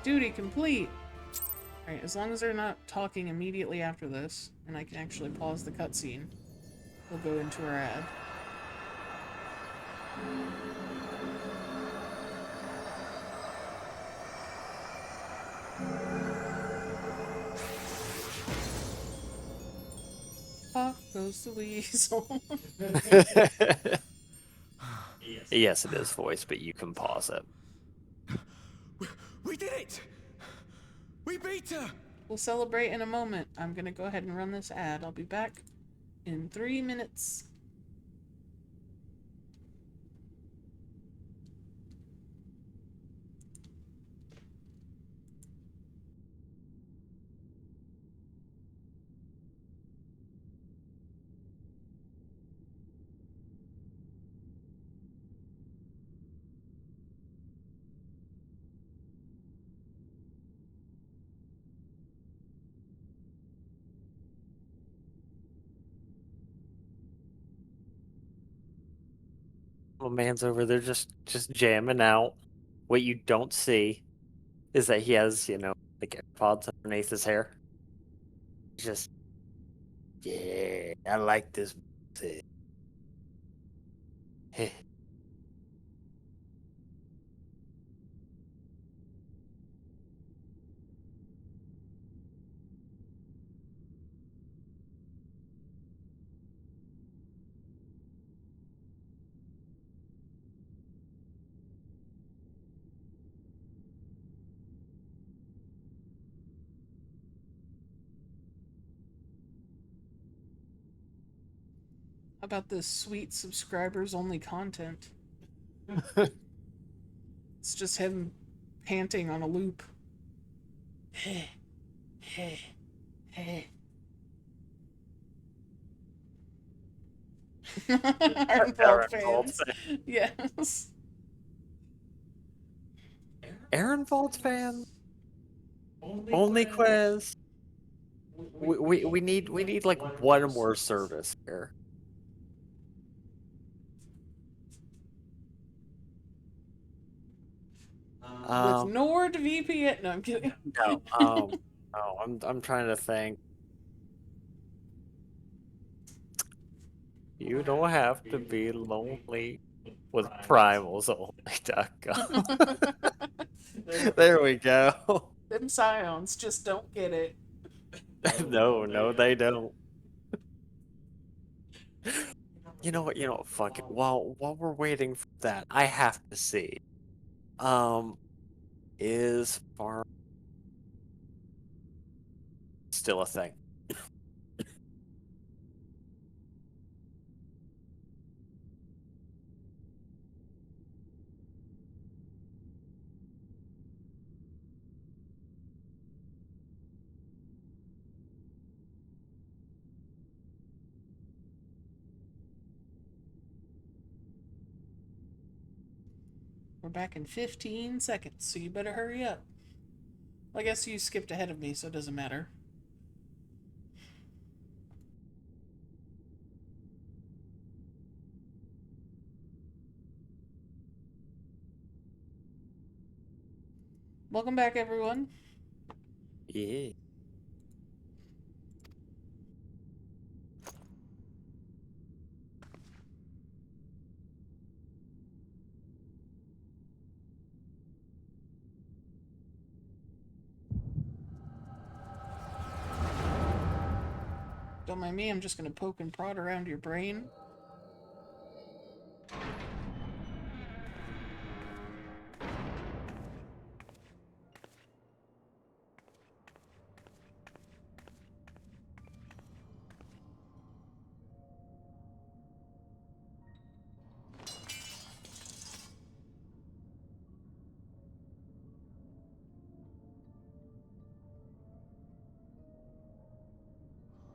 Duty complete! Alright, as long as they're not talking immediately after this, and I can actually pause the cutscene, we'll go into our ad. Pop goes the weasel. Yes, it is voice, but you can pause it. We did it! We beat her! We'll celebrate in a moment. I'm gonna go ahead and run this ad. I'll be back in 3 minutes. Little man's over there just jamming out. What you don't see is that he has, like AirPods underneath his hair. Just, yeah, I like this music. Heh. How about this sweet subscribers only content? It's just him panting on a loop. Ironvolt fans. Yes. Aaron Vault fan? Only quiz? We need like one more service here. With Um, NordVPN. No, I'm kidding. no, no, I'm trying to think. You don't have to be lonely with primals.com. There we go. Them scions just don't get it. No, they don't. You know what? Fuck it. While we're waiting for that, I have to see. Is farm still a thing? We're back in 15 seconds, so you better hurry up. Well, I guess you skipped ahead of me, so it doesn't matter. Welcome back, everyone. Yeah. Don't mind me, I'm just gonna poke and prod around your brain.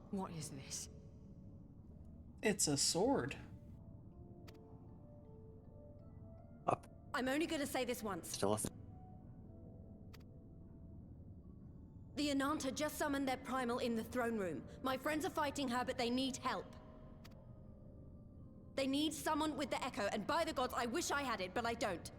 What is this? It's a sword. I'm only gonna say this once. Still a thing. The Ananta just summoned their primal in the throne room. My friends are fighting her, but they need help. They need someone with the Echo, and by the gods, I wish I had it, but I don't.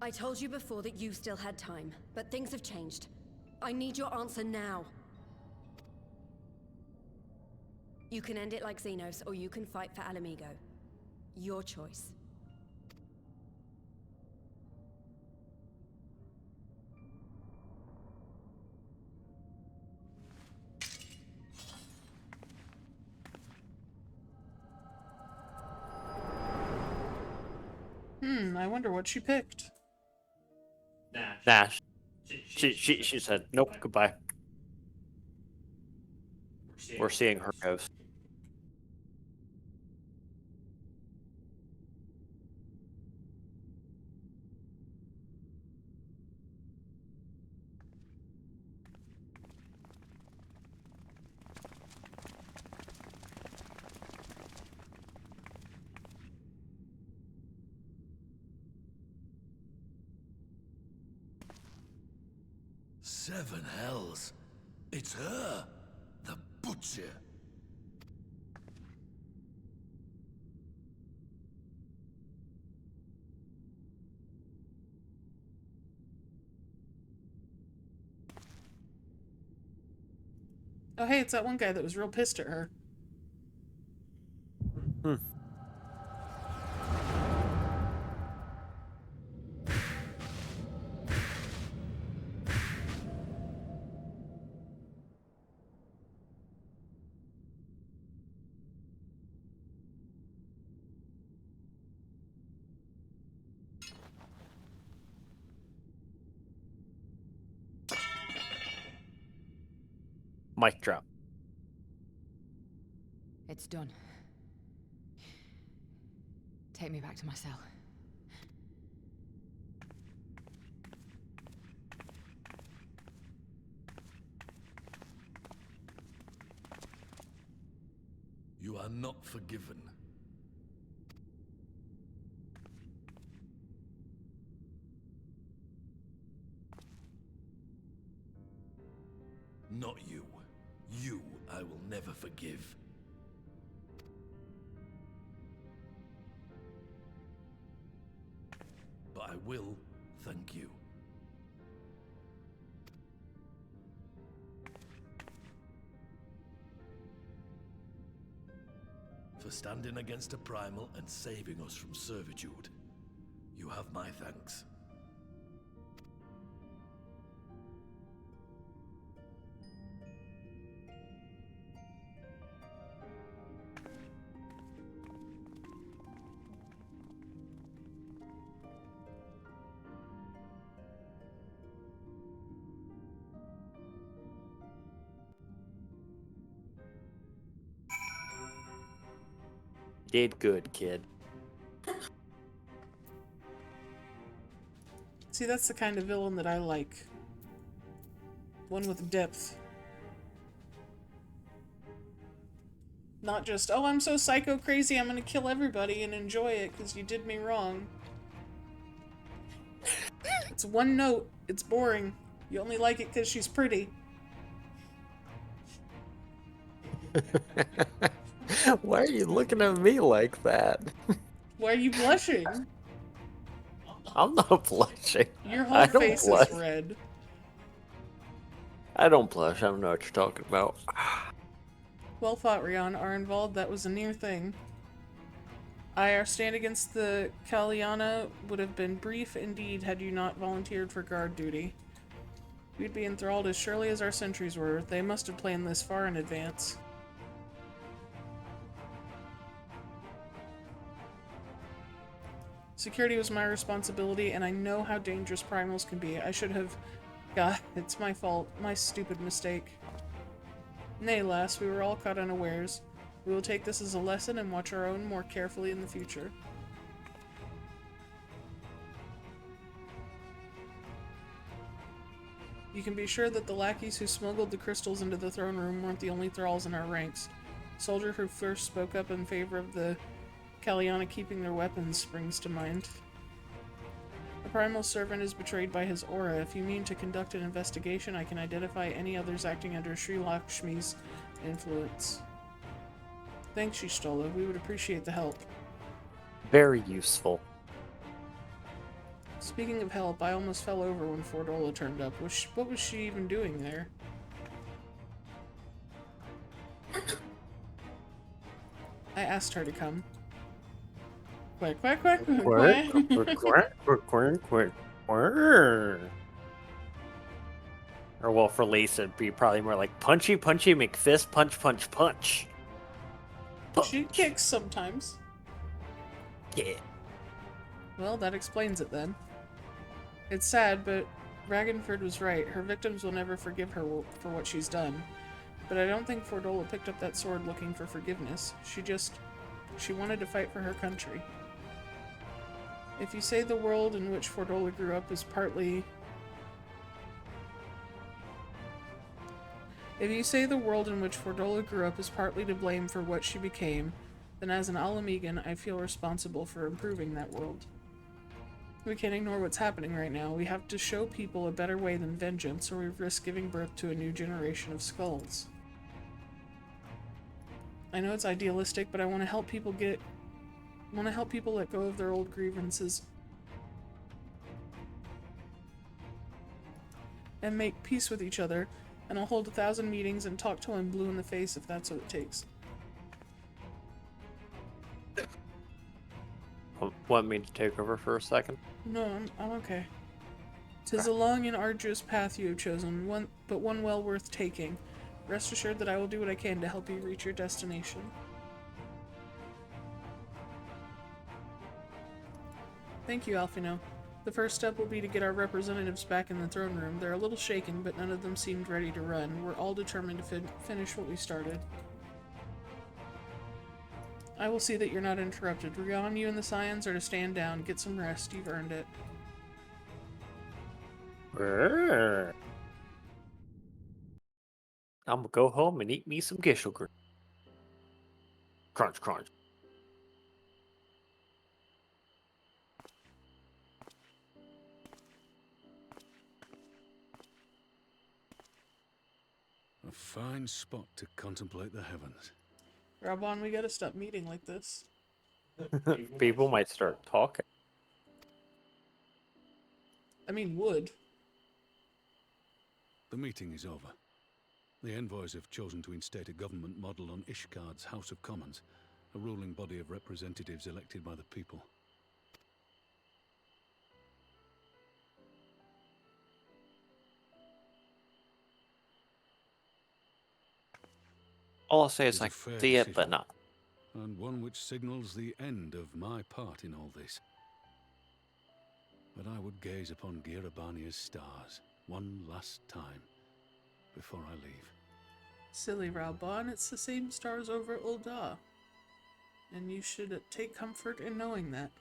I told you before that you still had time, but things have changed. I need your answer now. You can end it like Xenos, or you can fight for Alamigo. Your choice. I wonder what she picked. Nah. She said nope, goodbye. We're seeing her ghost. Seven hells. It's her. The Butcher. Oh, hey, it's that one guy that was real pissed at her. Mic drop. It's done. Take me back to my cell. You are not forgiven. Not you. You I will never forgive. But I will thank you. For standing against a primal and saving us from servitude. You have my thanks. Did good, kid. See, that's the kind of villain that I like. One with depth. Not just, oh, I'm so psycho crazy, I'm gonna kill everybody and enjoy it because you did me wrong. It's one note. It's boring. You only like it because she's pretty. Why are you looking at me like that? Why are you blushing? I'm not blushing. Your I whole don't face blush. is red. I don't blush. I don't know what you're talking about. Well fought, Rion. Are involved. That was a near thing. Our stand against the Kaliana would have been brief indeed had you not volunteered for guard duty. We'd be enthralled as surely as our sentries were. They must have planned this far in advance. Security was my responsibility, and I know how dangerous primals can be. I should have... God, it's my fault. My stupid mistake. Nay, lass, we were all caught unawares. We will take this as a lesson and watch our own more carefully in the future. You can be sure that the lackeys who smuggled the crystals into the throne room weren't the only thralls in our ranks. The soldier who first spoke up in favor of the Kaliana keeping their weapons springs to mind. A primal servant is betrayed by his aura. If you mean to conduct an investigation, I can identify any others acting under Sri Lakshmi's influence. Thanks, Y'shtola. We would appreciate the help. Very useful. Speaking of help, I almost fell over when Fordola turned up. What was she even doing there? I asked her to come. Quack, quack, quack, quack, quack. Or well, for Lisa, it'd be probably more like punchy, punchy, McFist, punch, punch, punch. She kicks sometimes. Yeah. Well, that explains it then. It's sad, but Ragnford was right. Her victims will never forgive her for what she's done. But I don't think Fordola picked up that sword looking for forgiveness. She wanted to fight for her country. If you say the world in which Fordola grew up is partly... If you say the world in which Fordola grew up is partly to blame for what she became, then as an Alamegan, I feel responsible for improving that world. We can't ignore what's happening right now. We have to show people a better way than vengeance, or we risk giving birth to a new generation of skulls. I know it's idealistic, but I want to help people let go of their old grievances and make peace with each other And I'll hold 1,000 meetings and talk till I'm blue in the face if that's what it takes. Want me to take over for a second? No, I'm okay. 'Tis a long and arduous path you have chosen, but one well worth taking. Rest assured that I will do what I can to help you reach your destination. Thank you, Alfino. The first step will be to get our representatives back in the throne room. They're a little shaken, but none of them seemed ready to run. We're all determined to finish what we started. I will see that you're not interrupted. Rion, you and the Scions are to stand down. Get some rest. You've earned it. I'm gonna go home and eat me some Gishelgrim. Crunch, crunch. A fine spot to contemplate the heavens. Rabon, we gotta stop meeting like this. People might start talking. I mean, would. The meeting is over. The envoys have chosen to instate a government model on Ishgard's House of Commons, a ruling body of representatives elected by the people. All I'll say is It's a I fair see it, decision, but not. and one which signals the end of my part in all this. But I would gaze upon Girabania's stars one last time before I leave. Silly Rabon, it's the same stars over at Ul'dah. And you should take comfort in knowing that.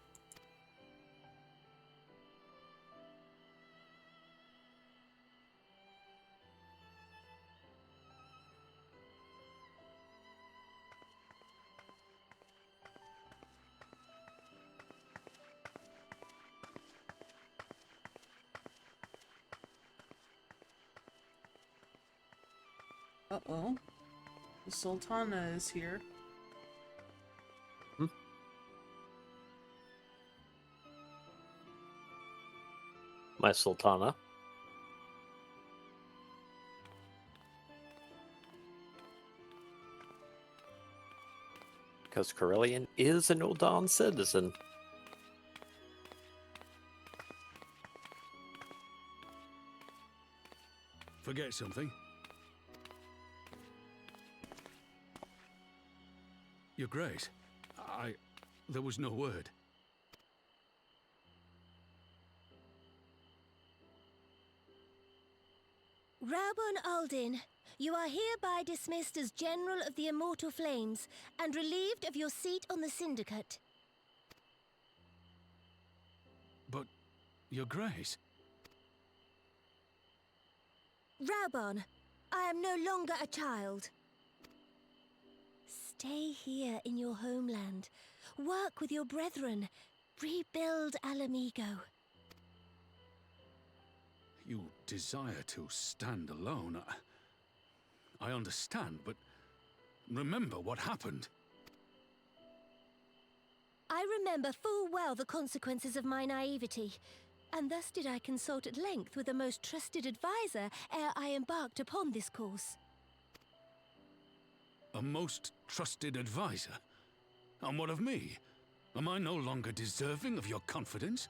Uh-oh. The Sultana is here. My Sultana. Because Corellian is an Ul'dah citizen. Forget something? Your Grace, there was no word. Rabon Aldin, you are hereby dismissed as General of the Immortal Flames and relieved of your seat on the Syndicate. But, Your Grace... Rabon, I am no longer a child. Stay here in your homeland. Work with your brethren. Rebuild Alamigo. You desire to stand alone. I understand, but remember what happened. I remember full well the consequences of my naivety, and thus did I consult at length with the most trusted advisor ere I embarked upon this course. A most trusted advisor? And what of me? Am I no longer deserving of your confidence?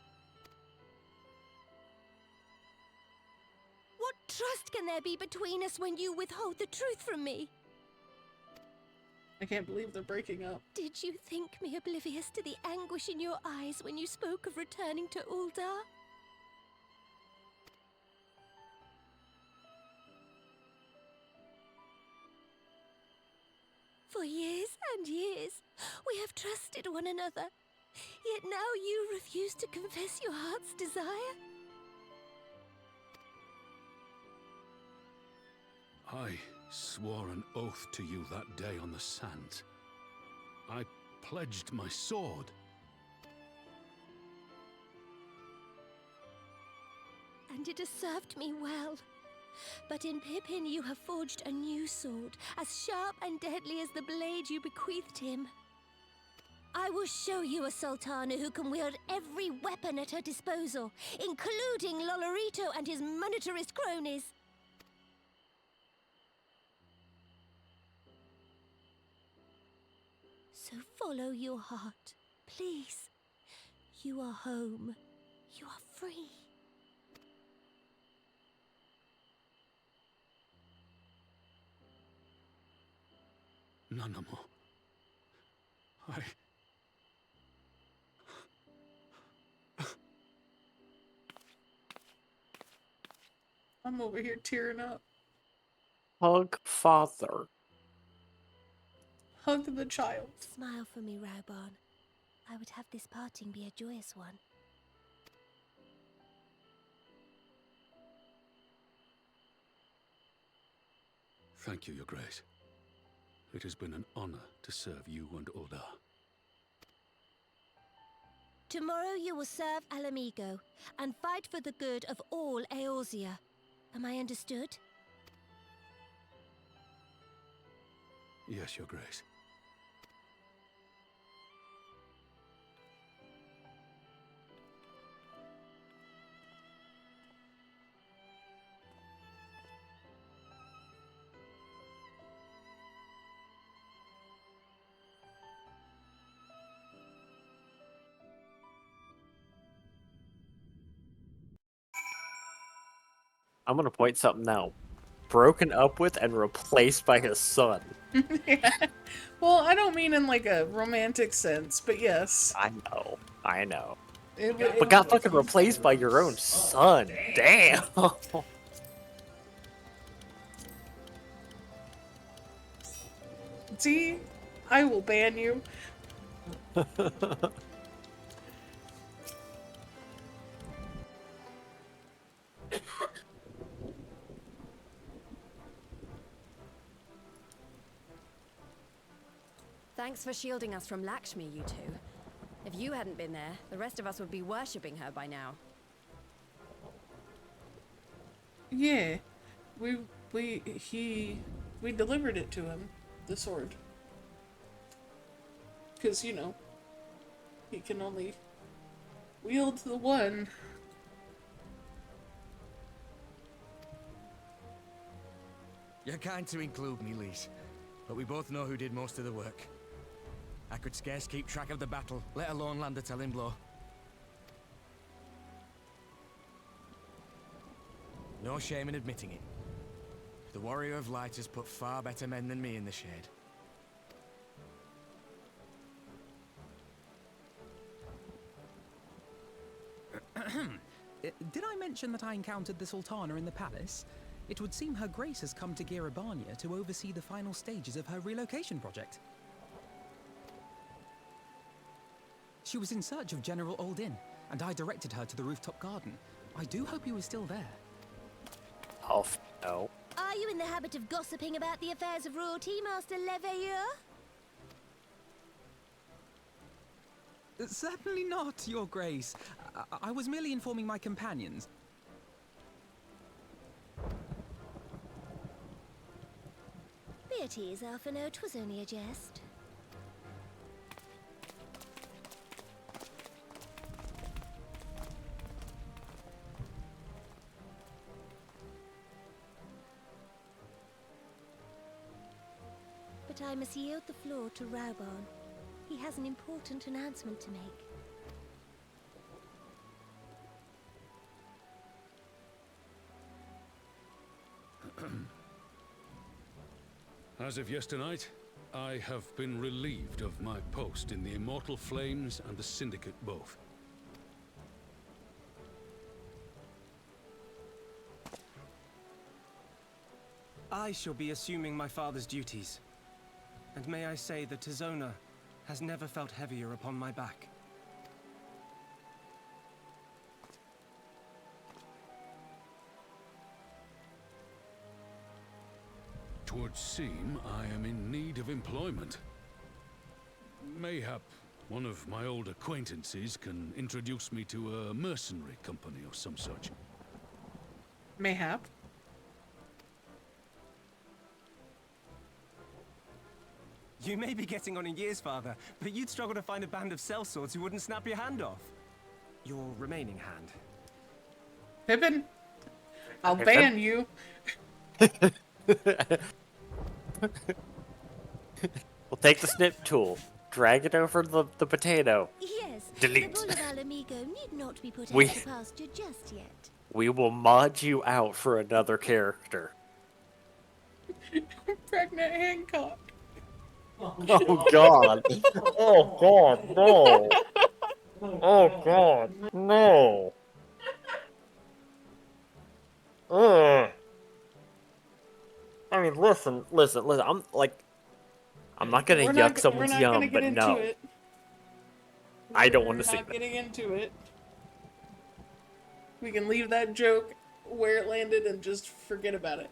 What trust can there be between us when you withhold the truth from me? I can't believe they're breaking up. Did you think me oblivious to the anguish in your eyes when you spoke of returning to Ul'dah? For years and years, we have trusted one another. Yet now you refuse to confess your heart's desire? I swore an oath to you that day on the sands. I pledged my sword. And it has served me well. But in Pippin you have forged a new sword, as sharp and deadly as the blade you bequeathed him. I will show you a Sultana who can wield every weapon at her disposal, including Lolorito and his monetarist cronies. So follow your heart, please. You are home. You are free. Nanamo. I'm over here tearing up. Hug father. Hug the child. Smile for me, Raubarn. I would have this parting be a joyous one. Thank you, Your Grace. It has been an honor to serve you and Oda. Tomorrow you will serve Alamigo and fight for the good of all Eorzea. Am I understood? Yes, Your Grace. I'm gonna point something out. Broken up with and replaced by his son. Yeah. Well, I don't mean in like a romantic sense, but yes. I know. It But got fucking replaced by your own son. Damn. See? I will ban you. Thanks for shielding us from Lakshmi, you two. If you hadn't been there, the rest of us would be worshipping her by now. Yeah. We delivered it to him, the sword. Because, you know, he can only wield the one. You're kind to include me, Lise, but we both know who did most of the work. I could scarce keep track of the battle, let alone land a telling blow. No shame in admitting it. The Warrior of Light has put far better men than me in the shade. Did I mention that I encountered the Sultana in the palace? It would seem Her Grace has come to Girabania to oversee the final stages of her relocation project. She was in search of General Oldin, and I directed her to the rooftop garden. I do hope he was still there. Oh, no. Are you in the habit of gossiping about the affairs of royalty, Master Leveilleur? Certainly not, Your Grace. I was merely informing my companions. Be at ease, Alphino. 'Twas only a jest. But I must yield the floor to Raubarn. He has an important announcement to make. As of yesternight, I have been relieved of my post in the Immortal Flames and the Syndicate both. I shall be assuming my father's duties. And may I say that Tizona has never felt heavier upon my back. Twould seem I am in need of employment. Mayhap one of my old acquaintances can introduce me to a mercenary company or some such. Mayhap. You may be getting on in years, father, but you'd struggle to find a band of sellswords who wouldn't snap your hand off. Your remaining hand. Pippin, I'll ban you. We'll take the snip tool. drag it over the potato. Yes, Delete. the bull of Alamigo need not be put We- out to pasture just yet. We will mod you out for another character. Pregnant Hancock. Oh god. Oh god, no. Oh god, no. Ugh. I mean, listen. I'm not gonna yuck someone's we're not gonna yum, get but into no. it. I don't want to We're see not that. getting into it. We can leave that joke where it landed and just forget about it.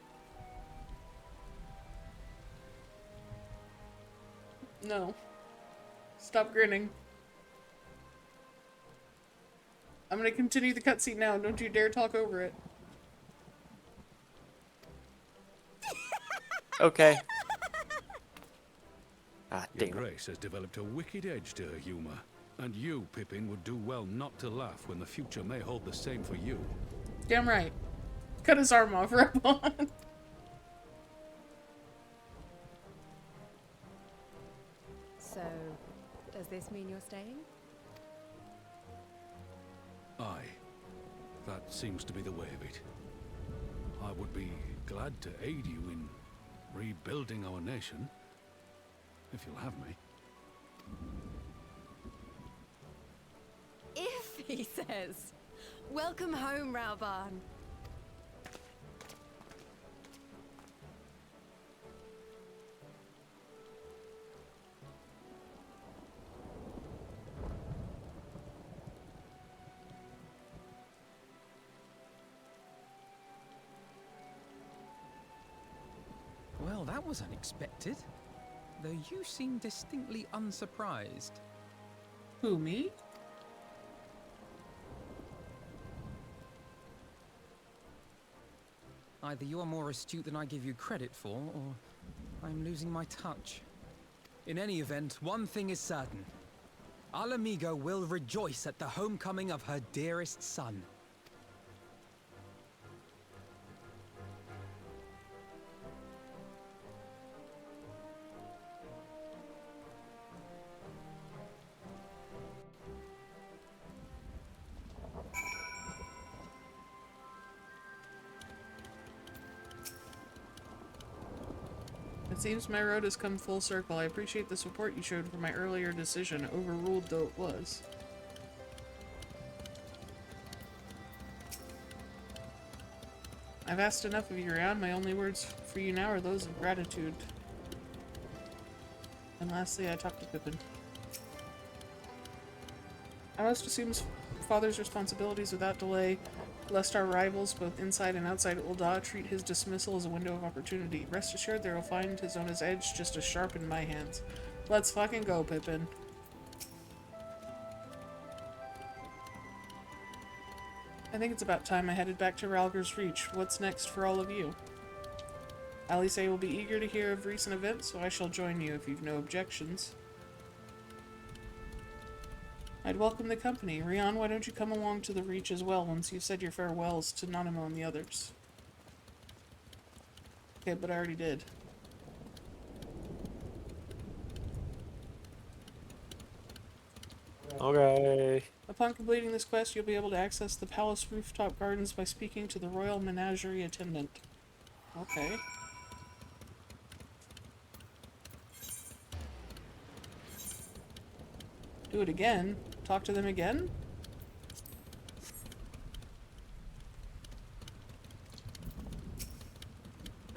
No. Stop grinning. I'm gonna continue the cutscene now. Don't you dare talk over it. Okay. Ah, Your damn it. Grace has developed a wicked edge to her humor. And you, Pippin, would do well not to laugh when the future may hold the same for you. Damn right. Cut his arm off, Rebon. So, does this mean you're staying? Aye. That seems to be the way of it. I would be glad to aid you in rebuilding our nation, if you'll have me. If, he says. Welcome home, Rauban. Well, that was unexpected. Though you seem distinctly unsurprised. Who, me? Either you are more astute than I give you credit for, or I'm losing my touch. In any event, one thing is certain. Alamigo will rejoice at the homecoming of her dearest son. It seems my road has come full circle. I appreciate the support you showed for my earlier decision, overruled though it was. I've asked enough of you, Ryan. My only words for you now are those of gratitude. And lastly, I talked to Pippin. I must assume father's responsibilities without delay, lest our rivals, both inside and outside Ul'dah, treat his dismissal as a window of opportunity. Rest assured they will find his own edge just as sharp in my hands. Let's fucking go, Pippin. I think it's about time I headed back to Ralger's Reach. What's next for all of you? Alice will be eager to hear of recent events, so I shall join you if you've no objections. I'd welcome the company. Rian, why don't you come along to the Reach as well once you've said your farewells to Nanamo and the others? Okay, but I already did. Okay. Upon completing this quest, you'll be able to access the palace rooftop gardens by speaking to the royal menagerie attendant. Okay. Do it again? Talk to them again?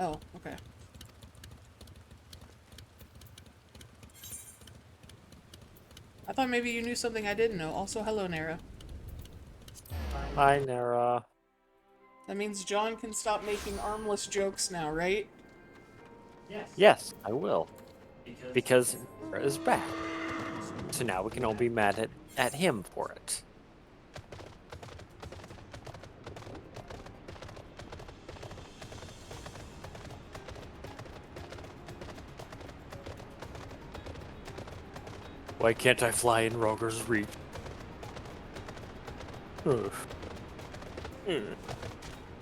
Oh, okay. I thought maybe you knew something I didn't know. Also, hello, Nara. Hi, Nara. That means John can stop making armless jokes now, right? Yes, I will. Because Nara is back. So now we can all be mad at him for it. Why can't I fly in Roger's Reach?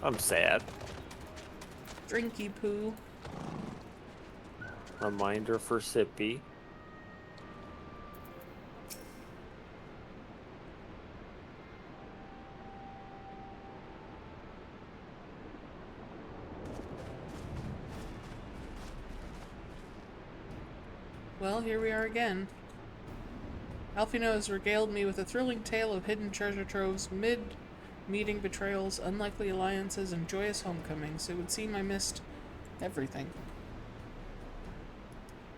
I'm sad. Drinky poo. Reminder for Sippy. Well, here we are again. Alfino has regaled me with a thrilling tale of hidden treasure troves, mid-meeting betrayals, unlikely alliances, and joyous homecomings. It would seem I missed everything.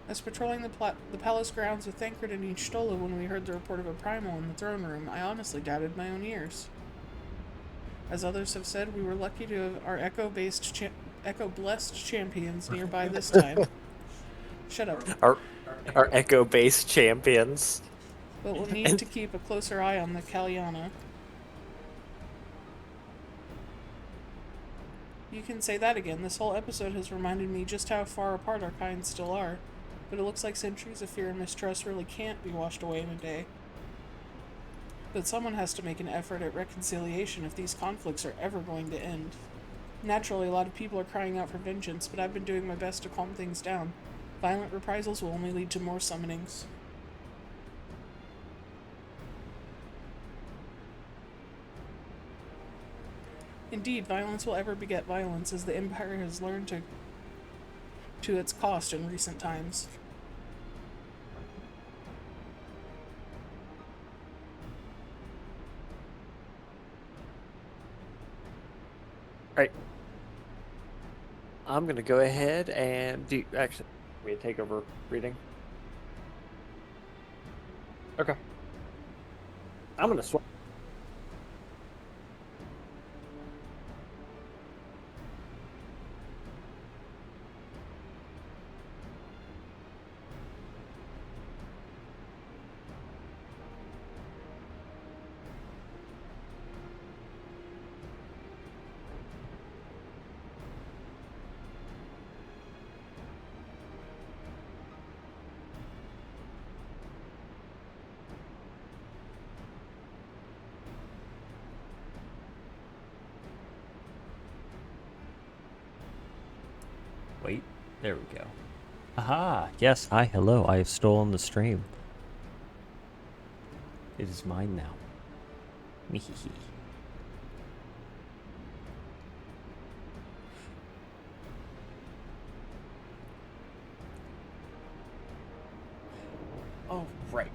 As patrolling the palace grounds with Thancred and Y'shtola when we heard the report of a primal in the throne room, I honestly doubted my own ears. As others have said, we were lucky to have our echo-blessed champions nearby this time. Shut up. Our echo-based champions. But we'll need to keep a closer eye on the Caliana. You can say that again. This whole episode has reminded me just how far apart our kinds still are. But it looks like centuries of fear and mistrust really can't be washed away in a day. But someone has to make an effort at reconciliation if these conflicts are ever going to end. Naturally, a lot of people are crying out for vengeance, but I've been doing my best to calm things down. Violent reprisals will only lead to more summonings. Indeed, violence will ever beget violence, as the Empire has learned to its cost in recent times. Alright. I'm gonna go ahead and do... Actually, we take over reading. Okay. I'm gonna swap. Wait, there we go. Aha! Yes, hi, hello, I have stolen the stream. It is mine now. Mehehe. Oh, right.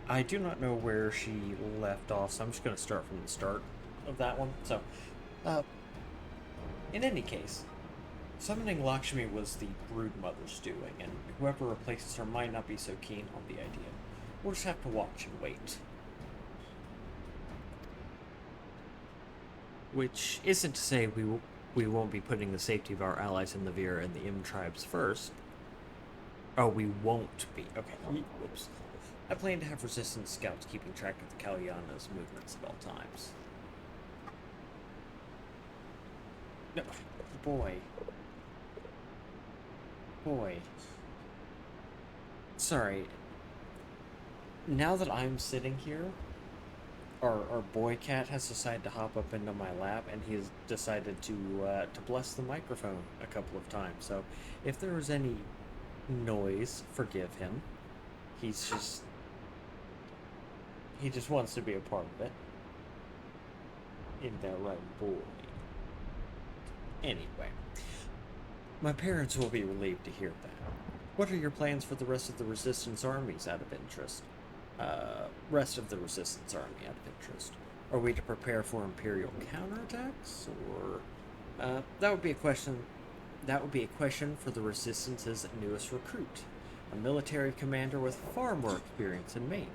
I do not know where she left off, so I'm just going to start from the start of that one. So, in any case, summoning Lakshmi was the Broodmother's doing, and whoever replaces her might not be so keen on the idea. We'll just have to watch and wait. Which isn't to say we won't be putting the safety of our allies in the Vir and the Im tribes first. Oh, we won't be. Okay, whoops. I plan to have resistance scouts keeping track of the Caliana's movements at all times. No, boy. Sorry. Now that I'm sitting here, our boy cat has decided to hop up into my lap, and he's decided to bless the microphone a couple of times. So, if there was any noise, forgive him. He just wants to be a part of it. Isn't that right, boy? Anyway, my parents will be relieved to hear that. What are your plans for the rest of the Resistance armies out of interest? Rest of the Resistance army out of interest. Are we to prepare for Imperial counterattacks, or that would be a question for the Resistance's newest recruit, a military commander with far more experience than me.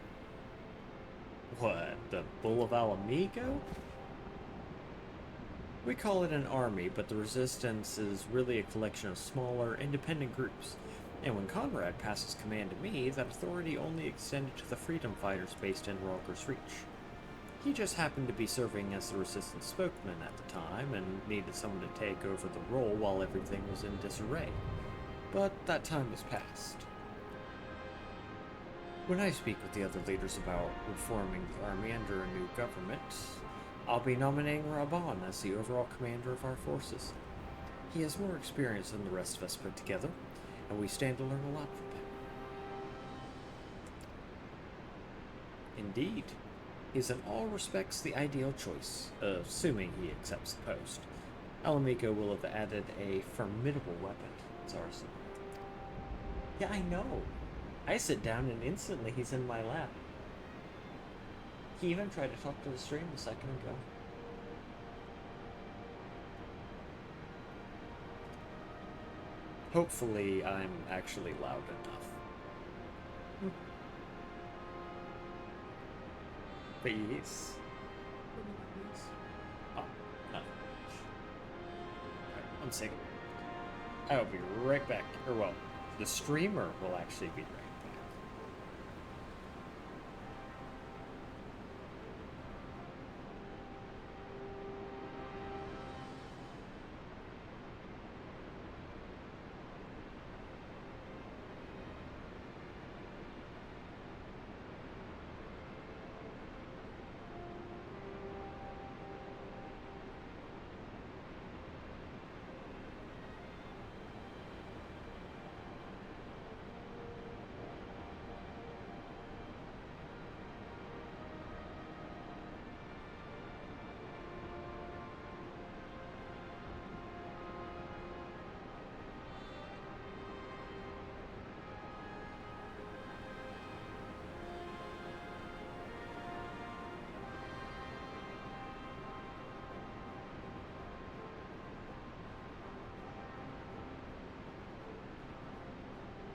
What, the Bull of Alamigo? We call it an army, but the Resistance is really a collection of smaller, independent groups. And when Conrad passes command to me, that authority only extended to the freedom fighters based in Rogger's Reach. He just happened to be serving as the Resistance spokesman at the time, and needed someone to take over the role while everything was in disarray. But that time is past. When I speak with the other leaders about reforming the army under a new government, I'll be nominating Raban as the overall commander of our forces. He has more experience than the rest of us put together, and we stand to learn a lot from him. Indeed, he is in all respects the ideal choice, assuming he accepts the post. Alamigo will have added a formidable weapon to its arsenal. Yeah, I know. I sit down and instantly he's in my lap. He even tried to talk to the stream a second ago. Hopefully I'm actually loud enough. But yes. Oh, no. Alright, one second. I'll be right back. Or well, the streamer will actually be right back.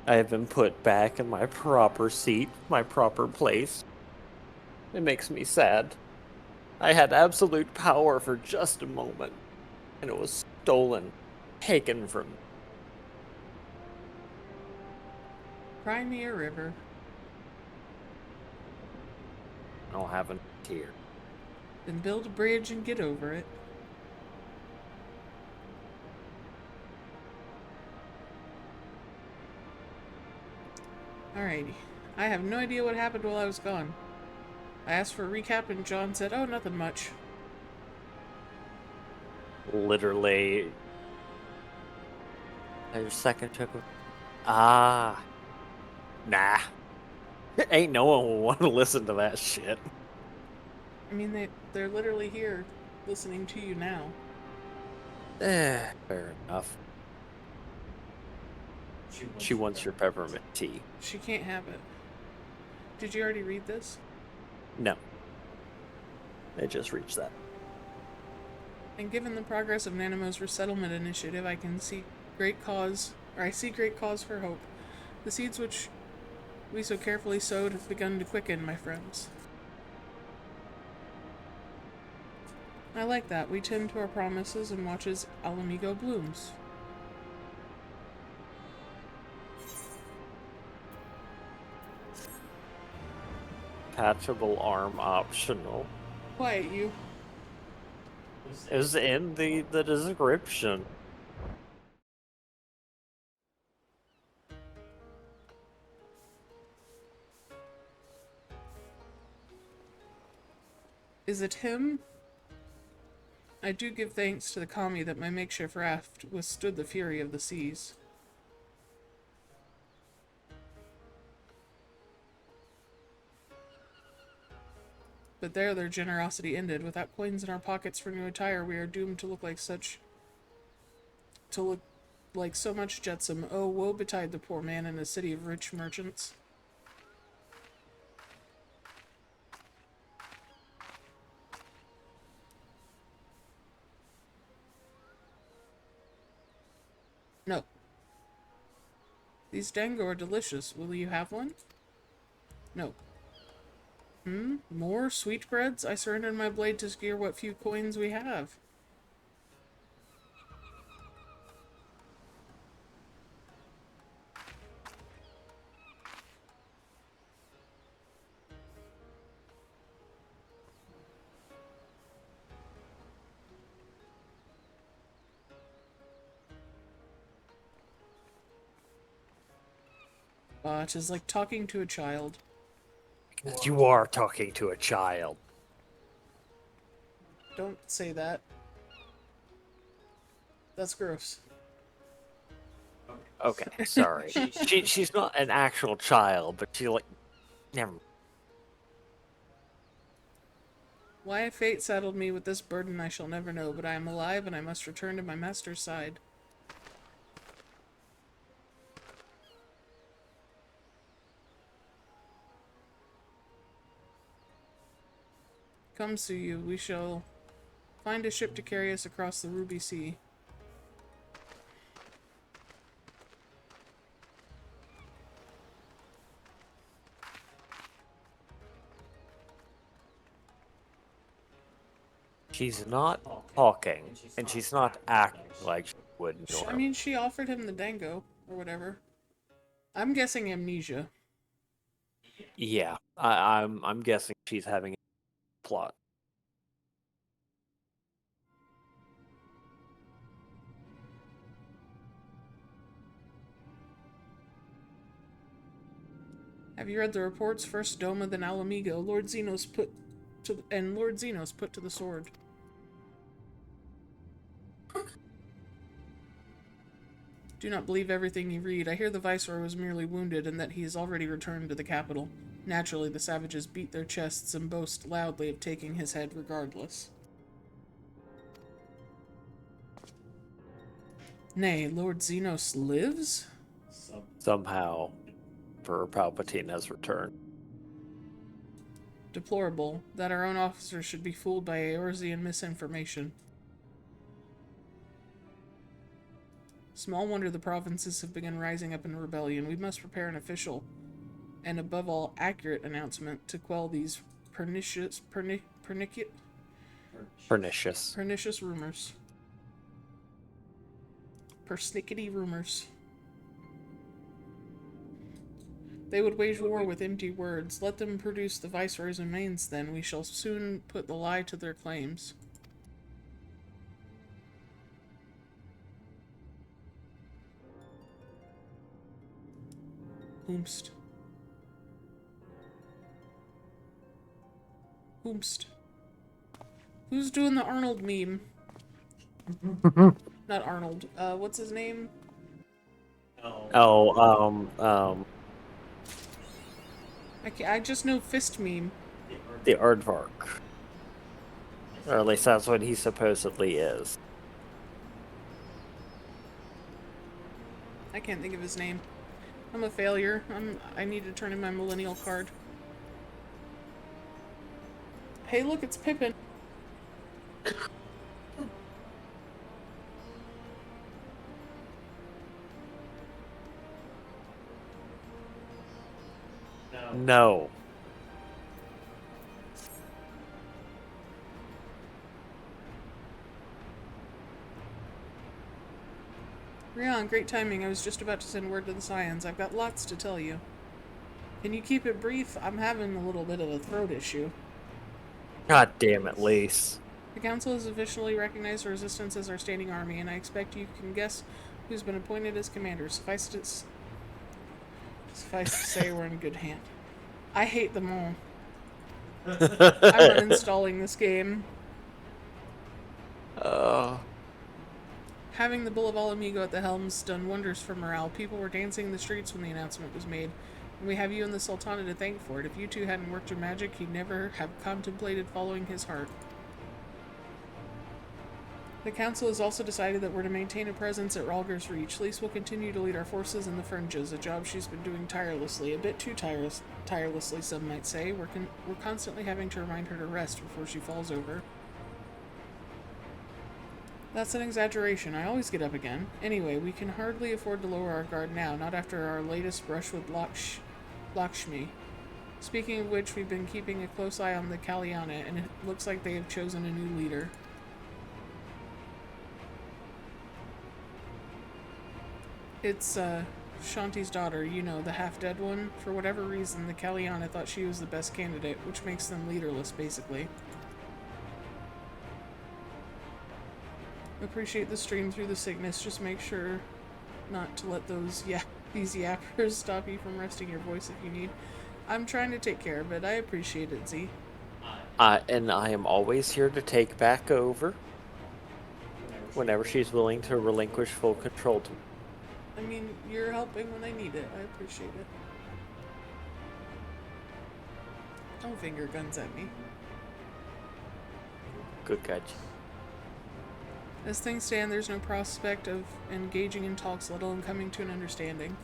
I have been put back in my proper seat, my proper place. It makes me sad. I had absolute power for just a moment, and it was stolen, taken from me. Cry me a river. I'll have a tear. Then build a bridge and get over it. Alrighty. I have no idea what happened while I was gone. I asked for a recap and John said, oh, nothing much. Literally. A second took. Ah. Nah. Ain't no one will want to listen to that shit. I mean, they're literally here listening to you now. Fair enough. She wants your peppermint tea. She can't have it. Did you already read this? No. I just reached that. And given the progress of Nanamo's resettlement initiative, I see great cause for hope. The seeds which we so carefully sowed have begun to quicken, my friends. I like that. We tend to our promises and watch as Alamigo blooms. Patchable arm optional. Quiet, you. Is in the description. Is it him? I do give thanks to the kami that my makeshift raft withstood the fury of the seas. But there their generosity ended. Without coins in our pockets for new attire, we are doomed to look like so much jetsam. Oh, woe betide the poor man in a city of rich merchants. No. These dango are delicious. Will you have one? No. More sweetbreads? I surrendered my blade to secure what few coins we have. It is like talking to a child. You are talking to a child. Don't say that. That's gross. Okay, sorry. She's not an actual child, but she never. Why fate saddled me with this burden I shall never know, but I am alive and I must return to my master's side. comes to you, we shall find a ship to carry us across the Ruby Sea. She's not talking, and she's not acting like she would I normally. mean, she offered him the dango, or whatever. I'm guessing amnesia. Yeah, I'm guessing she's having a plot. Have you read the reports? First Doma, then Alamigo. Lord Xenos put to the sword. Do not believe everything you read. I hear the Viceroy was merely wounded and that he has already returned to the capital. Naturally, the savages beat their chests and boast loudly of taking his head regardless. Nay, Lord Xenos lives? Somehow, Emperor Palpatine has returned. Deplorable that our own officers should be fooled by Eorzean misinformation. Small wonder the provinces have begun rising up in rebellion. We must prepare an official, and above all, accurate announcement to quell these pernicious rumors. Persnickety rumors. They would wage war with empty words. Let them produce the Viceroy's remains, then. We shall soon put the lie to their claims. Whomst. Who's doing the Arnold meme? Not Arnold. What's his name? I just know fist meme. The Aardvark. Or at least that's what he supposedly is. I can't think of his name. I'm a failure. I need to turn in my millennial card. Hey, look, it's Pippin. No. Rion, great timing. I was just about to send word to the Scions. I've got lots to tell you. Can you keep it brief? I'm having a little bit of a throat issue. God damn it, Lise. The Council has officially recognized the Resistance as our standing army, and I expect you can guess who's been appointed as commander. Suffice to say we're in good hand. I hate them all. I'm uninstalling this game. Having the Bull of Alamigo at the helm's done wonders for morale. People were dancing in the streets when the announcement was made. And we have you and the Sultana to thank for it. If you two hadn't worked your magic, he'd never have contemplated following his heart. The Council has also decided that we're to maintain a presence at Ralger's Reach. Lise will continue to lead our forces in the fringes, a job she's been doing tirelessly. A bit too tirelessly, some might say. We're constantly having to remind her to rest before she falls over. That's an exaggeration. I always get up again. Anyway, we can hardly afford to lower our guard now, not after our latest brush with Lakshmi. Speaking of which, we've been keeping a close eye on the Kalyana, and it looks like they have chosen a new leader. It's, Shanti's daughter, you know, the half-dead one. For whatever reason, the Kalyana thought she was the best candidate, which makes them leaderless, basically. Appreciate the stream through the sickness. Just make sure not to let these yappers stop you from resting your voice if you need. I'm trying to take care of it. I appreciate it, Z. And I am always here to take back over whenever she's willing to relinquish full control to me. I mean, you're helping when I need it. I appreciate it. Don't finger guns at me. Good catch. As things stand, there's no prospect of engaging in talks, let alone coming to an understanding.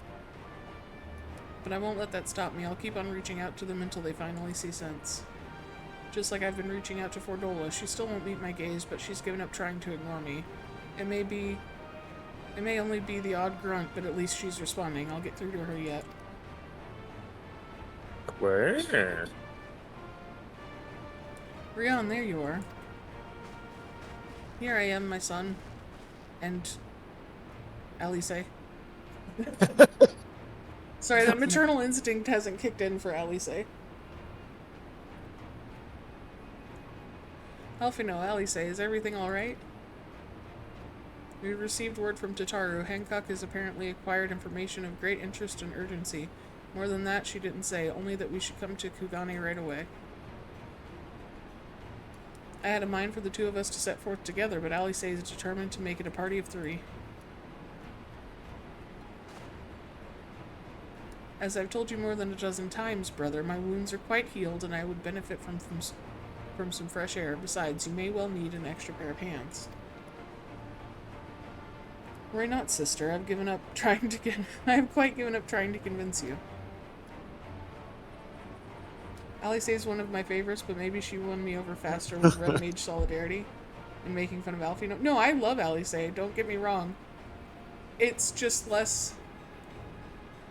But I won't let that stop me. I'll keep on reaching out to them until they finally see sense. Just like I've been reaching out to Fordola. She still won't meet my gaze, but she's given up trying to ignore me. It may only be the odd grunt, but at least she's responding. I'll get through to her yet. Where? Rion, there you are. Here I am, my son. And Alice. Sorry, that maternal instinct hasn't kicked in for Alice. Alfino, Alice, is everything alright? We received word from Tataru. Hancock has apparently acquired information of great interest and urgency. More than that, she didn't say, only that we should come to Kugane right away. I had a mind for the two of us to set forth together, but Alice is determined to make it a party of 3. As I've told you more than a dozen times, brother, my wounds are quite healed and I would benefit from some fresh air. Besides, you may well need an extra pair of hands. Worry not, sister. I have quite given up trying to convince you. Alice is one of my favorites, but maybe she won me over faster with Red Mage Solidarity and making fun of Alfino. No, I love Alice, don't get me wrong. It's just less...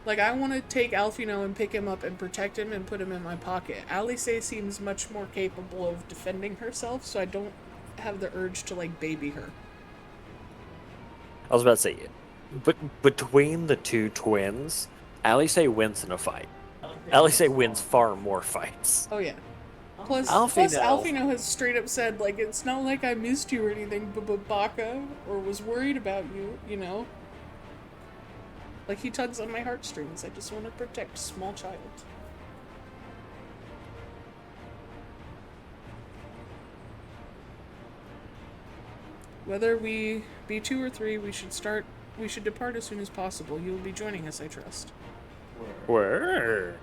Like, I want to take Alfino and pick him up and protect him and put him in my pocket. Alice seems much more capable of defending herself, so I don't have the urge to, like, baby her. I was about to say, but between the two twins, Alice wins in a fight. Alice wins far more fights. Oh, yeah. Plus Alfino has straight up said, like, it's not like I missed you or anything, but Baka, or was worried about you, you know? Like, he tugs on my heartstrings. I just want to protect a small child. Whether we be 2 or 3, we should depart as soon as possible. You will be joining us, I trust. Where?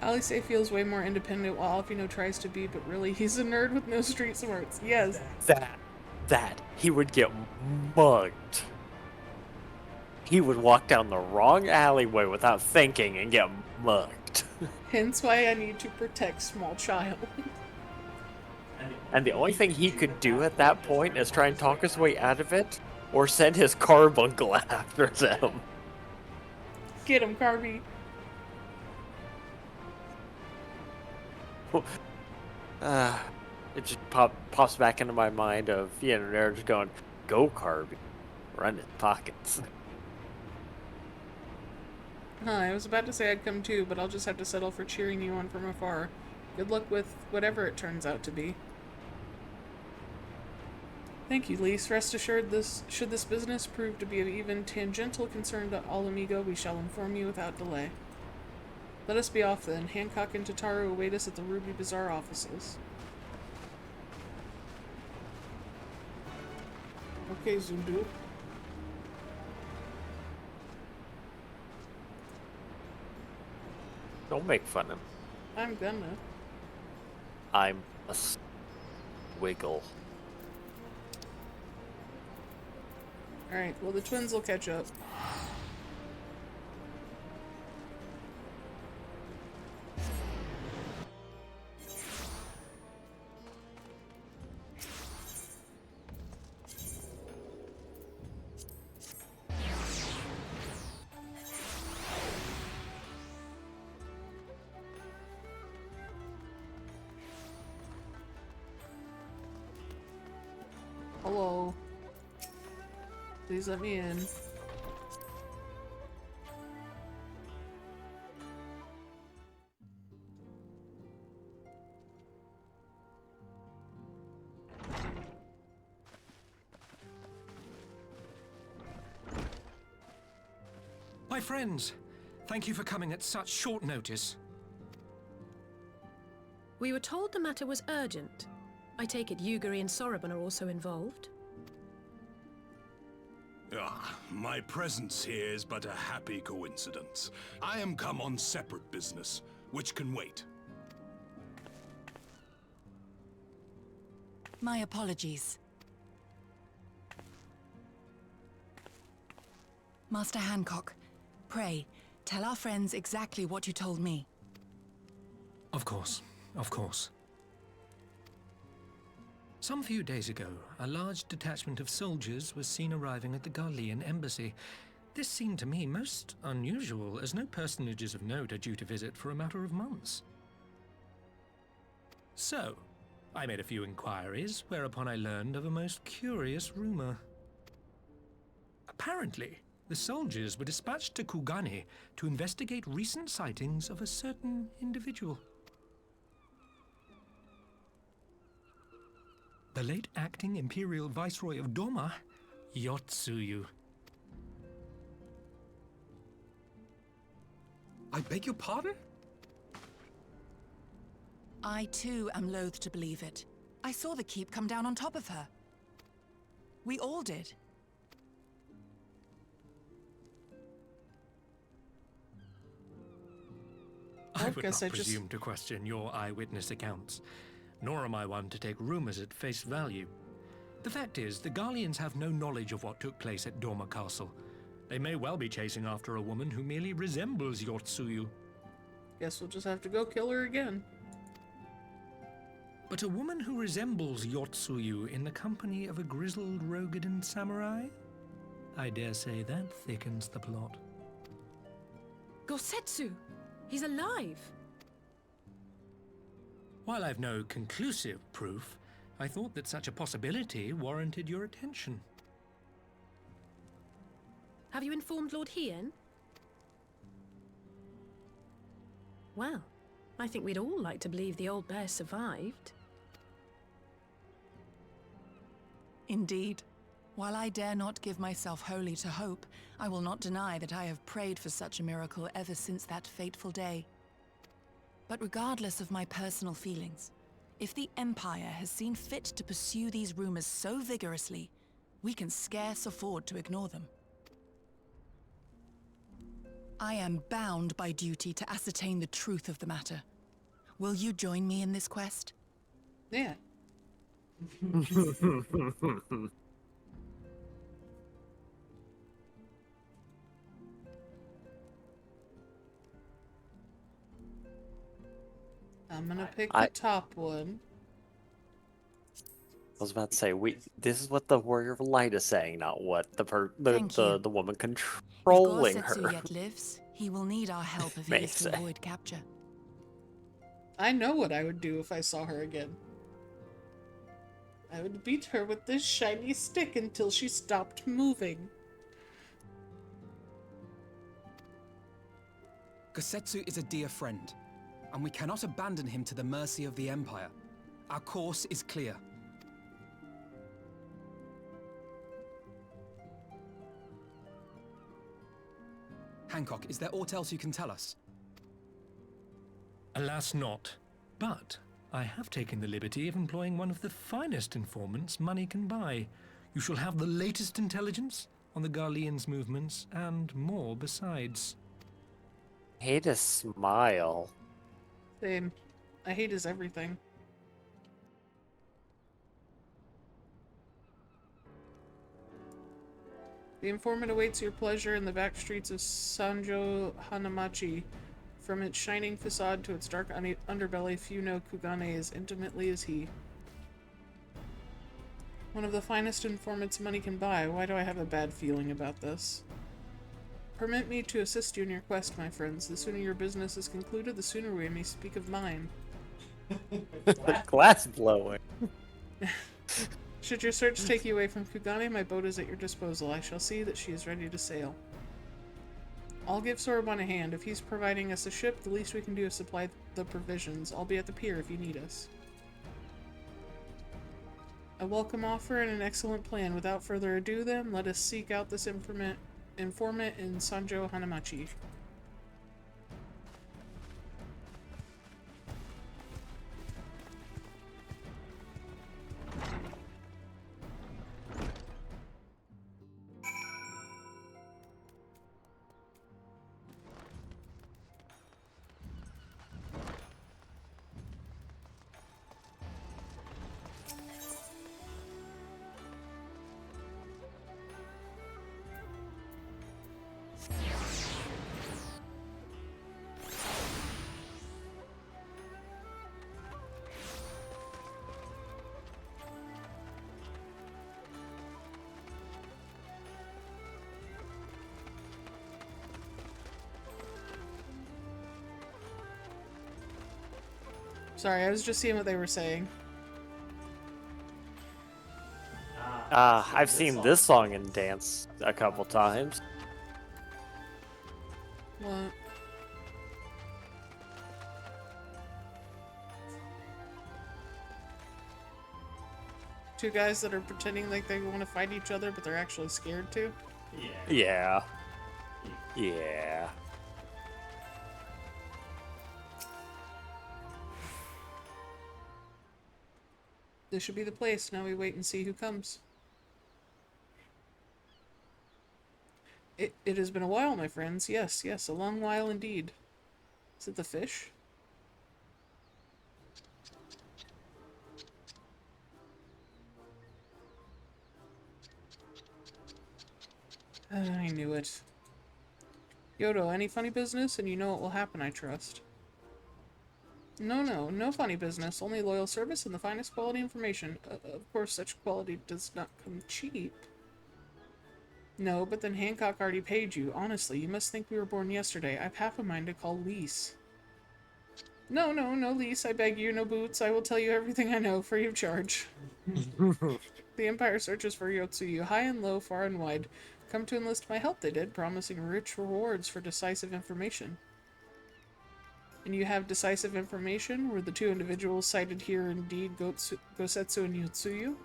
Alice feels way more independent while Alfino tries to be, but really, he's a nerd with no street smarts. Yes. That. He would get mugged. He would walk down the wrong alleyway without thinking and get mugged. Hence why I need to protect small child. And the only thing he could do at that point is try and talk his way out of it, or send his carbuncle after them. Get him, Carby. It just pops back into my mind of, they're just going, go Carby, run his pockets. I was about to say I'd come too, but I'll just have to settle for cheering you on from afar. Good luck with whatever it turns out to be. Thank you, Lise. Rest assured, should this business prove to be of even tangential concern to All Amigo, we shall inform you without delay. Let us be off then. Hancock and Tataru await us at the Ruby Bazaar offices. Okay, Zundu. Don't make fun of him. I'm gonna. I'm a wiggle. Alright, well the twins will catch up. Hello. Please let me in. My friends, thank you for coming at such short notice. We were told the matter was urgent. I take it Yugiri and Soroban are also involved? My presence here is but a happy coincidence. I am come on separate business, which can wait. My apologies. Master Hancock, pray, Tell our friends exactly what you told me. Of course, of course. Some few days ago, a large detachment of soldiers was seen arriving at the Garlean embassy. This seemed to me most unusual, as no personages of note are due to visit for a matter of months. So, I made a few inquiries, whereupon I learned of a most curious rumor. Apparently, the soldiers were dispatched to Kugane to investigate recent sightings of a certain individual. The late acting Imperial Viceroy of Doma, Yotsuyu. I beg your pardon? I too am loath to believe it. I saw the keep come down on top of her. We all did. I would not presume to question your eyewitness accounts, nor am I one to take rumors at face value. The fact is, the Garleans have no knowledge of what took place at Doma Castle. They may well be chasing after a woman who merely resembles Yotsuyu. Guess we'll just have to go kill her again. But a woman who resembles Yotsuyu in the company of a grizzled Rogadan samurai? I dare say that thickens the plot. Gosetsu! He's alive! While I've no conclusive proof, I thought that such a possibility warranted your attention. Have you informed Lord Hien? Well, I think we'd all like to believe the old bear survived. Indeed. While I dare not give myself wholly to hope, I will not deny that I have prayed for such a miracle ever since that fateful day. But regardless of my personal feelings, if the Empire has seen fit to pursue these rumors so vigorously, we can scarce afford to ignore them. I am bound by duty to ascertain the truth of the matter. Will you join me in this quest? Yeah. I'm gonna pick the top one. I was about to say, this is what the Warrior of Light is saying, not what the woman controlling if her. Gosetsu yet lives, he will need our help if he is to avoid capture. I know what I would do if I saw her again. I would beat her with this shiny stick until she stopped moving. Gosetsu is a dear friend, and we cannot abandon him to the mercy of the Empire. Our course is clear. Hancock, is there aught else you can tell us? Alas not, but I have taken the liberty of employing one of the finest informants money can buy. You shall have the latest intelligence on the Garleans' movements, and more besides. I hate his smile. Same. I hate his everything. The informant awaits your pleasure in the back streets of Sanjo Hanamachi. From its shining facade to its dark underbelly, few know Kugane as intimately as he. One of the finest informants money can buy. Why do I have a bad feeling about this? Permit me to assist you in your quest, my friends. The sooner your business is concluded, the sooner we may speak of mine. Glass blowing. Should your search take you away from Kugane, my boat is at your disposal. I shall see that she is ready to sail. I'll give Soraban a hand. If he's providing us a ship, the least we can do is supply the provisions. I'll be at the pier if you need us. A welcome offer and an excellent plan. Without further ado, then, let us seek out this informant in Sanjo Hanamachi. Sorry, I was just seeing what they were saying. I've seen this song and dance a couple times. What? Two guys that are pretending like they want to fight each other, but they're actually scared to? Yeah. Yeah. This should be the place. Now we wait and see who comes. It has been a while, my friends. Yes, yes, a long while indeed. Is it the fish? I knew it. Yodo, any funny business? And you know what will happen, I trust. No funny business. Only loyal service and the finest quality information. Of course, such quality does not come cheap. No, but then Hancock already paid you. Honestly, you must think we were born yesterday. I've half a mind to call lease. No lease. I beg you, no boots. I will tell you everything I know, free of charge. The Empire searches for Yotsuyu, high and low, far and wide. Come to enlist my help, they did, promising rich rewards for decisive information. And you have decisive information? Were the two individuals cited here indeed Gosetsu and Yotsuyu?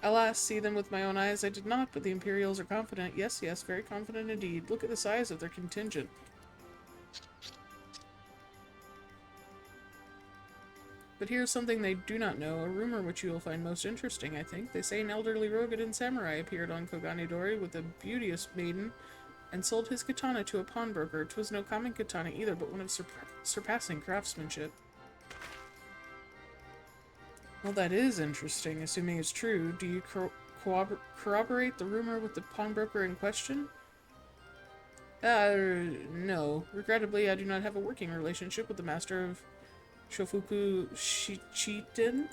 Alas, see them with my own eyes I did not, but the Imperials are confident. Yes, very confident indeed. Look at the size of their contingent. But here's something they do not know, a rumor which you will find most interesting, I think. They say an elderly Rogadin samurai appeared on Koganedori with a beauteous maiden and sold his katana to a pawnbroker. 'Twas no common katana either, but one of surpassing craftsmanship. Well, that is interesting, assuming it's true. Do you corroborate the rumor with the pawnbroker in question? No. Regrettably, I do not have a working relationship with the master of Shofuku Shichiten?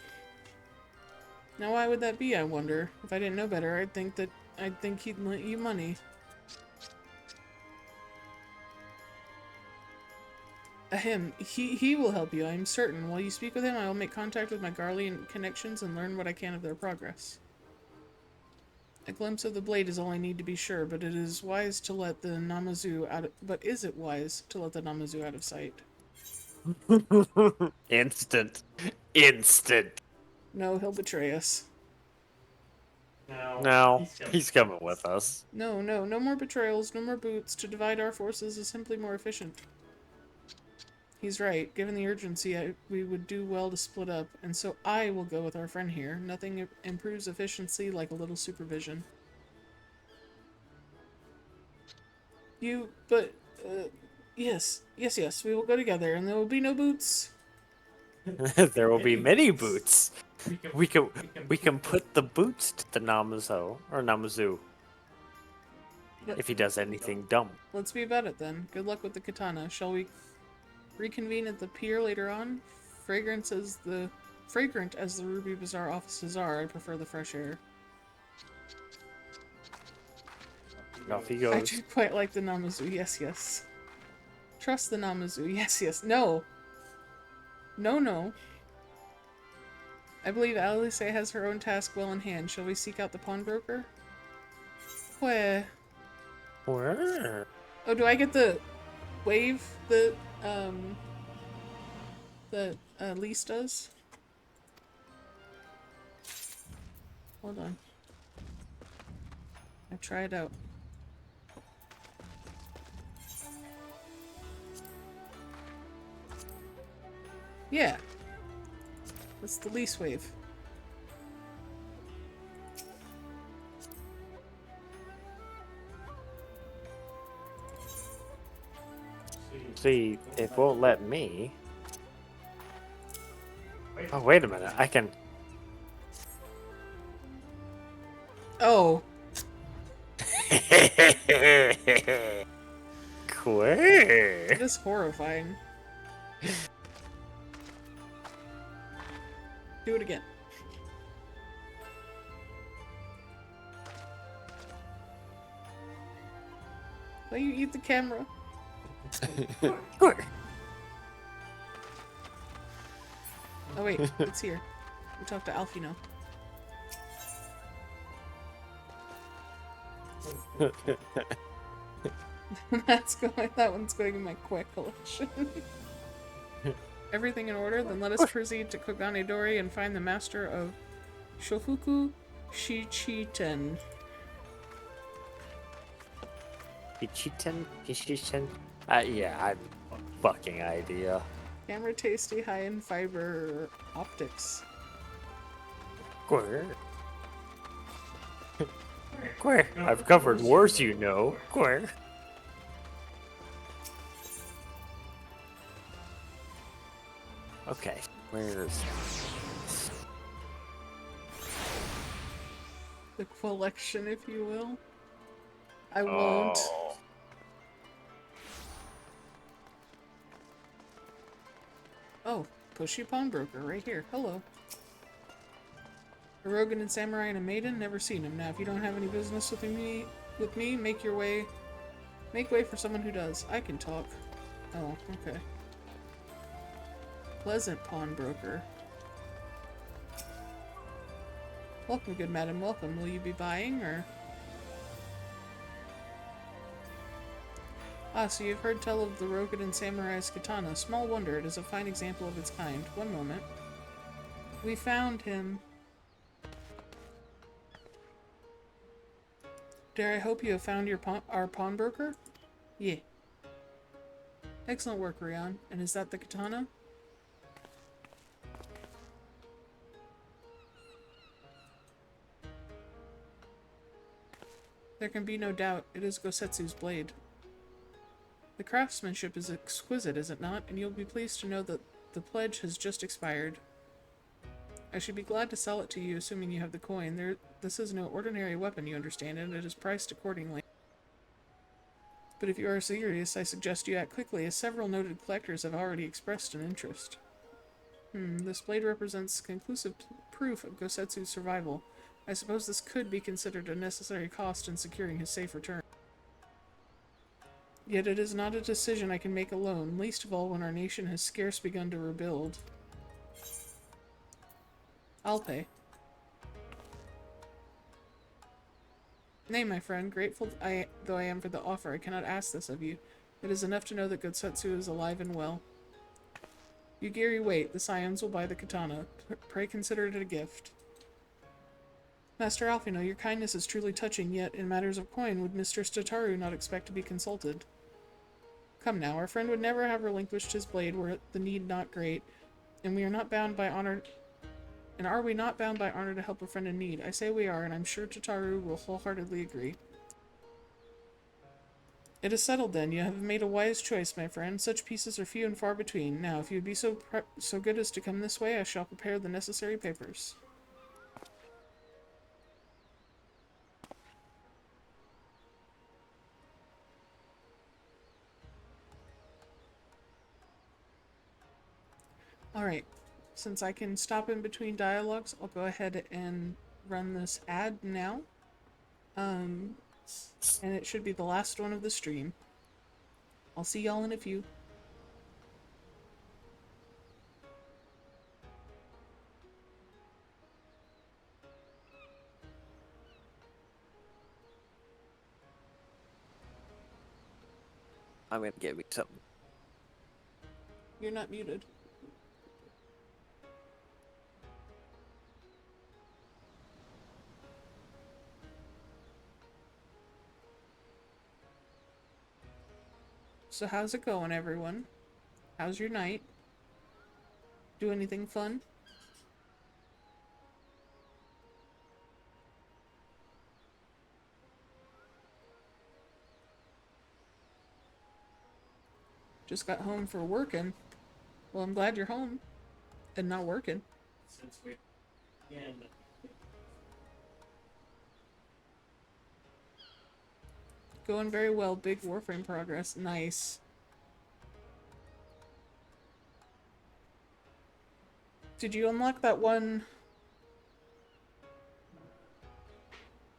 Now, why would that be, I wonder? If I didn't know better, I'd think he'd lend you money. He will help you, I am certain. While you speak with him, I will make contact with my Garlean connections and learn what I can of their progress. A glimpse of the blade is all I need to be sure, but it is wise to let the Namazu out of... But is it wise to let the Namazu out of sight? Instant. No, he'll betray us. No, he's coming with us. No more betrayals, no more boots. To divide our forces is simply more efficient. He's right. Given the urgency, we would do well to split up, and so I will go with our friend here. Nothing improves efficiency like a little supervision. Yes, we will go together, and there will be no boots. There will be many boots. We can put the boots to the Namazu. If he does anything dumb. Let's be about it then. Good luck with the katana. Shall we reconvene at the pier later on? Fragrant as the Ruby Bazaar offices are, I prefer the fresh air. Off he goes. I do quite like the Namazu, yes. Trust the Namazu, yes. No. I believe Alice has her own task well in hand. Shall we seek out the pawnbroker? Where? Oh, do I get the wave that Lise does? Hold on. I try it out. Yeah. That's the Lise wave. See, it won't let me. Oh, wait a minute. I can... Oh. Queer. It is horrifying. Do it again. Why you eat the camera? Oh wait, it's here. We talked to Alfie now. That one's going in my quick collection. Everything in order? Then let us proceed to Kogane Dori and find the master of Shofuku Shichiten. Shichiten? Yeah, I have no fucking idea. Camera tasty, high-end fiber optics. Queer. Queer. I've covered wars, you know. Queer. Okay, where's the collection, if you will? I won't. Oh, pushy pawnbroker right here. Hello. A Rogan and Samurai and a maiden? Never seen him. Now, if you don't have any business with me, make way for someone who does. I can talk. Oh, okay. Pleasant pawnbroker. Welcome, good madam, welcome. Will you be buying, or...? Ah, so you've heard tell of the Rogan and Samurai's katana. Small wonder, it is a fine example of its kind. One moment. We found him. Dare I hope you have found our pawnbroker? Yeah. Excellent work, Rion. And is that the katana? There can be no doubt, it is Gosetsu's blade. The craftsmanship is exquisite, is it not? And you'll be pleased to know that the pledge has just expired. I should be glad to sell it to you, assuming you have the coin. This is no ordinary weapon, you understand, and it is priced accordingly. But if you are serious, I suggest you act quickly, as several noted collectors have already expressed an interest. This blade represents conclusive proof of Gosetsu's survival. I suppose this could be considered a necessary cost in securing his safe return. Yet it is not a decision I can make alone, least of all when our nation has scarce begun to rebuild. I'll pay. Nay, my friend, grateful though I am for the offer, I cannot ask this of you. It is enough to know that Gosetsu is alive and well. Yugiri, wait. The Scions will buy the katana. Pray consider it a gift. Master Alfino, your kindness is truly touching, yet in matters of coin, would Mistress Tataru not expect to be consulted? Come now, our friend would never have relinquished his blade were the need not great, and we are not bound by honor... And are we not bound by honor to help a friend in need? I say we are, and I'm sure Tataru will wholeheartedly agree. It is settled then. You have made a wise choice, my friend. Such pieces are few and far between. Now, if you would be so good as to come this way, I shall prepare the necessary papers. Alright, since I can stop in between dialogues, I'll go ahead and run this ad now. And it should be the last one of the stream. I'll see y'all in a few. I'm gonna get me something. You're not muted. So how's it going, everyone? How's your night? Do anything fun? Just got home for working. Well, I'm glad you're home and not working. Since we can. Going very well. Big Warframe progress. Nice. Did you unlock that one?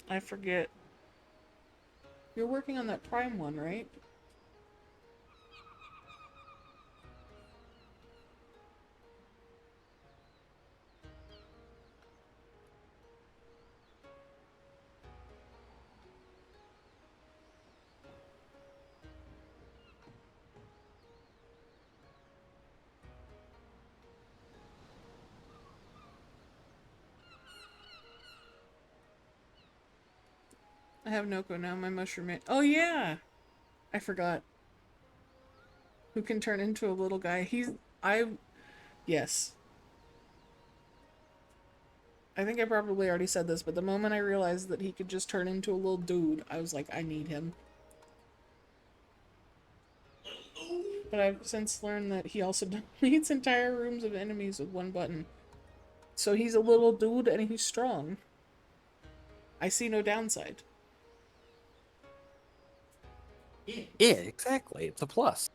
I forget. You're working on that Prime one, right? I have Noko now, my mushroom mate. Oh yeah! I forgot. Who can turn into a little guy. Yes. I think I probably already said this, but the moment I realized that he could just turn into a little dude, I was like, I need him. But I've since learned that he also deletes entire rooms of enemies with one button. So he's a little dude and he's strong. I see no downside. Yeah, exactly. It's a plus.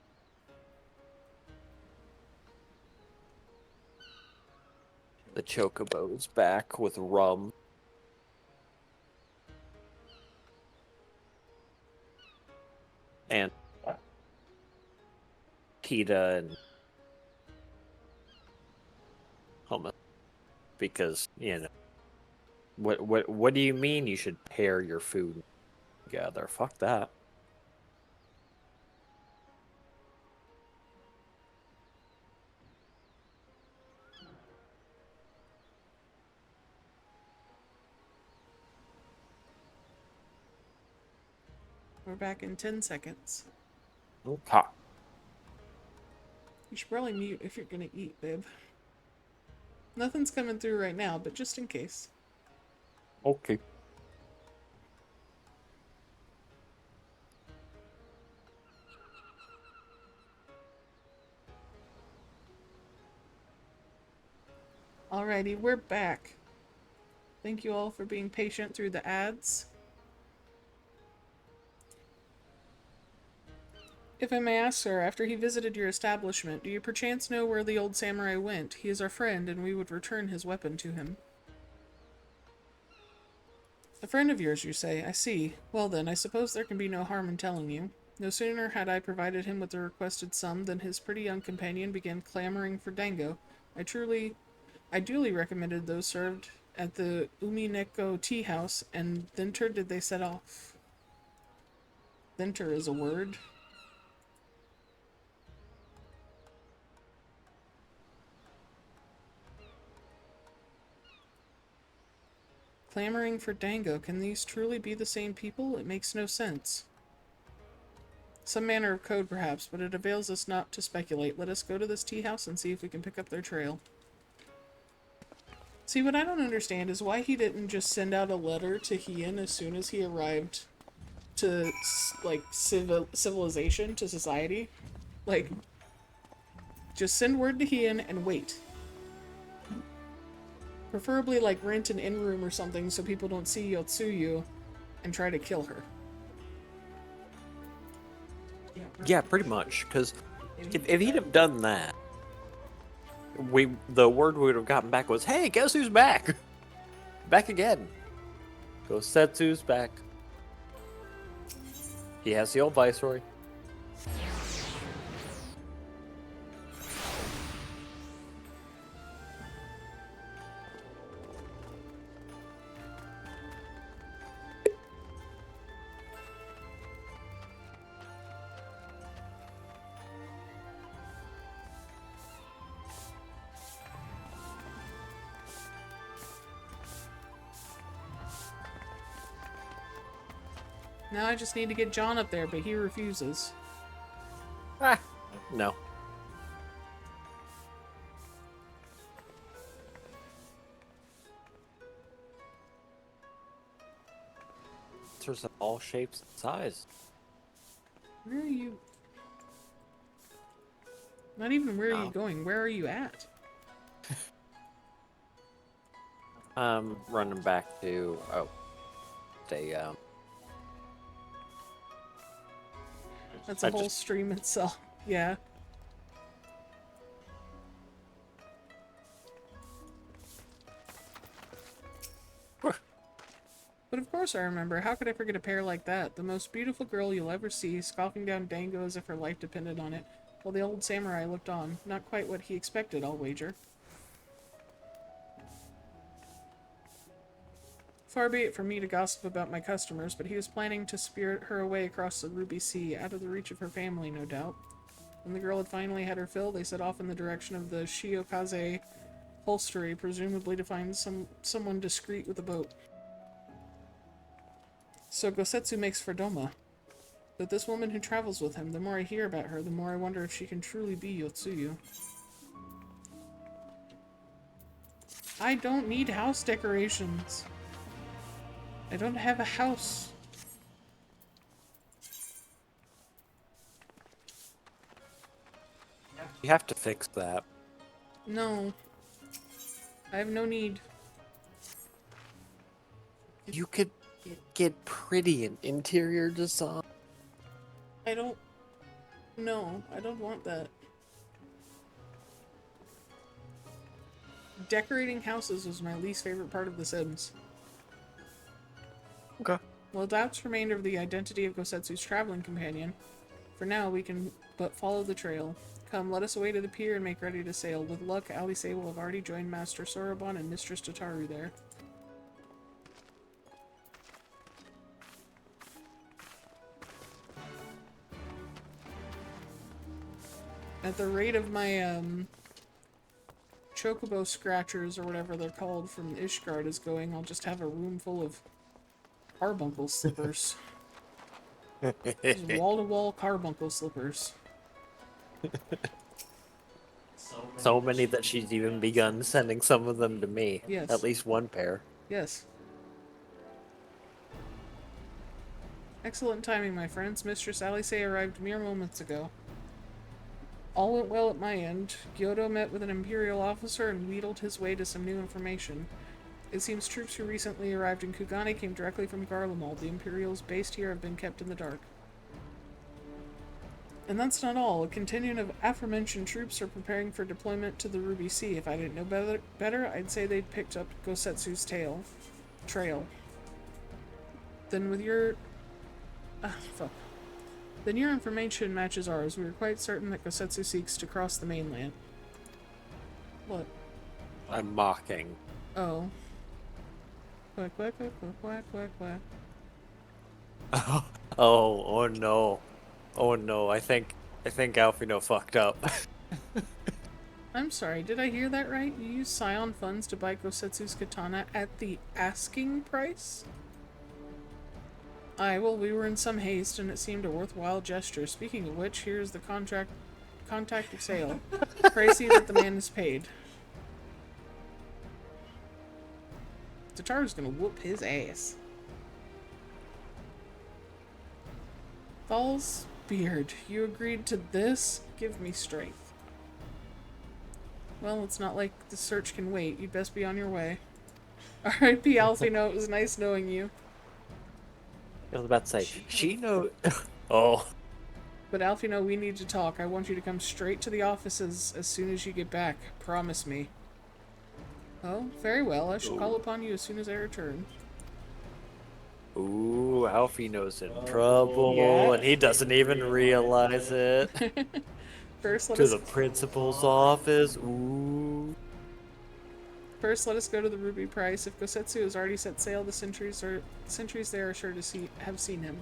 The chocobo's back with rum. And pita and hummus. Because, you know, what do you mean you should pair your food together? Fuck that. We're back in 10 seconds. Okay. You should probably mute if you're gonna eat, babe. Nothing's coming through right now, but just in case. Okay. Alrighty, we're back. Thank you all for being patient through the ads. If I may ask, sir, after he visited your establishment, do you perchance know where the old samurai went? He is our friend, and we would return his weapon to him. A friend of yours, you say? I see. Well then, I suppose there can be no harm in telling you. No sooner had I provided him with the requested sum than his pretty young companion began clamoring for dango. I duly recommended those served at the Umineko tea house, and thither did they set off. Thither is a word. Clamoring for dango. Can these truly be the same people? It makes no sense. Some manner of code, perhaps, but it avails us not to speculate. Let us go to this tea house and see if we can pick up their trail. See, what I don't understand is why he didn't just send out a letter to Hien as soon as he arrived to, like, civilization, to society. Like, just send word to Hien and wait. Preferably, like, rent an inn room or something so people don't see Yotsuyu and try to kill her. Yeah, pretty much. Because if he'd have done that, the word we would have gotten back was, "Hey, guess who's back? Back again. Gosetsu's back. He has the old viceroy." Now I just need to get John up there, but he refuses. No. There's all shapes and sizes. Where are you? Not even where are you going? Where are you at? Running back to That's a whole stream itself. Yeah. But of course I remember. How could I forget a pair like that? The most beautiful girl you'll ever see, scoffing down dango as if her life depended on it, while the old samurai looked on. Not quite what he expected, I'll wager. Far be it from me to gossip about my customers, but he was planning to spirit her away across the Ruby Sea, out of the reach of her family, no doubt. When the girl had finally had her fill, they set off in the direction of the Shiokaze holstery, presumably to find someone discreet with a boat. So Gosetsu makes for Doma. But this woman who travels with him, the more I hear about her, the more I wonder if she can truly be Yotsuyu. I don't need house decorations. I don't have a house. You have to fix that. No. I have no need. You could get pretty in interior design. I don't... No, I don't want that. Decorating houses was my least favorite part of The Sims. Okay. While doubts remained over the identity of Gosetsu's traveling companion, for now we can but follow the trail. Come, let us away to the pier and make ready to sail. With luck, Alice will have already joined Master Soroban and Mistress Tataru there. At the rate of my, chocobo scratchers, or whatever they're called, from Ishgard is going, I'll just have a room full of carbuncle slippers. Just wall-to-wall carbuncle slippers. So many that she's even begun sending some of them to me. Yes. At least one pair. Yes. Excellent timing, my friends. Mistress Alice arrived mere moments ago. All went well at my end. Jodaeo met with an Imperial officer and wheedled his way to some new information. It seems troops who recently arrived in Kugane came directly from Garlemald. The Imperials based here have been kept in the dark. And that's not all. A contingent of aforementioned troops are preparing for deployment to the Ruby Sea. If I didn't know better, I'd say they'd picked up Gosetsu's trail. Then with your... Then your information matches ours. We are quite certain that Gosetsu seeks to cross the mainland. What? I'm mocking. Oh. Quack, quack, quack, quack, quack, quack. Oh no. Oh no, I think Alfino fucked up. I'm sorry, did I hear that right? You used Scion funds to buy Gosetsu's katana at the asking price? Aye, well, we were in some haste, and it seemed a worthwhile gesture. Speaking of which, here's the contact of sale. Pray see that the man is paid. Tataru's gonna whoop his ass. Thal's beard, you agreed to this? Give me strength. Well, it's not like the search can wait. You'd best be on your way. R.I.P. Alfino, it was nice knowing you. I was about to say, she knows. Oh. But Alfino, we need to talk. I want you to come straight to the offices as soon as you get back. Promise me. Oh, very well. I shall call upon you as soon as I return. Ooh, Alfino's in trouble, and he doesn't even realize it. First, to the principal's office. Ooh. First, let us go to the Ruby Price. If Gosetsu has already set sail, the sentries there are sure to have seen him.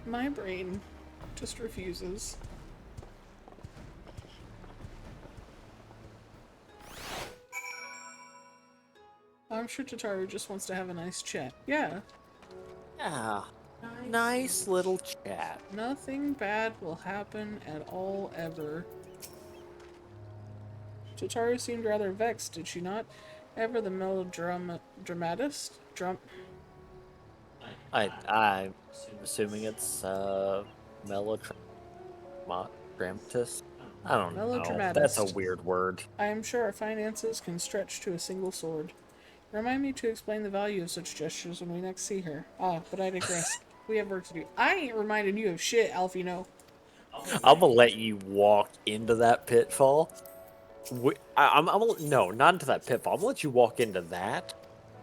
My brain just refuses. I'm sure Tataru just wants to have a nice chat. Yeah. Yeah. Nice little chat. Nothing bad will happen at all, ever. Tataru seemed rather vexed, did she not? Ever the melodramatist? I'm assuming it's melodramatist. I don't know. That's a weird word. I am sure our finances can stretch to a single sword. Remind me to explain the value of such gestures when we next see her. Ah, but I digress. We have work to do. I ain't reminding you of shit, Alfino. I'm gonna let you walk into that pitfall. No, not into that pitfall. I'm gonna let you walk into that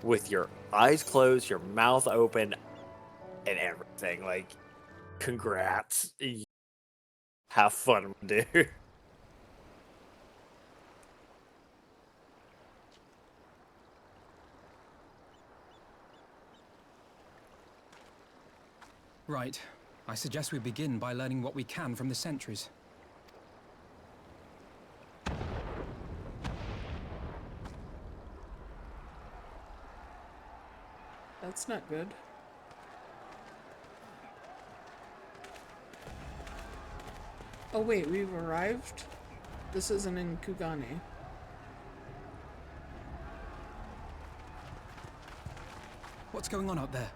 with your eyes closed, your mouth open, and everything. Like, congrats. Have fun, dude. Right. I suggest we begin by learning what we can from the sentries. That's not good. Oh wait, we've arrived? This isn't in Kugane. What's going on out there?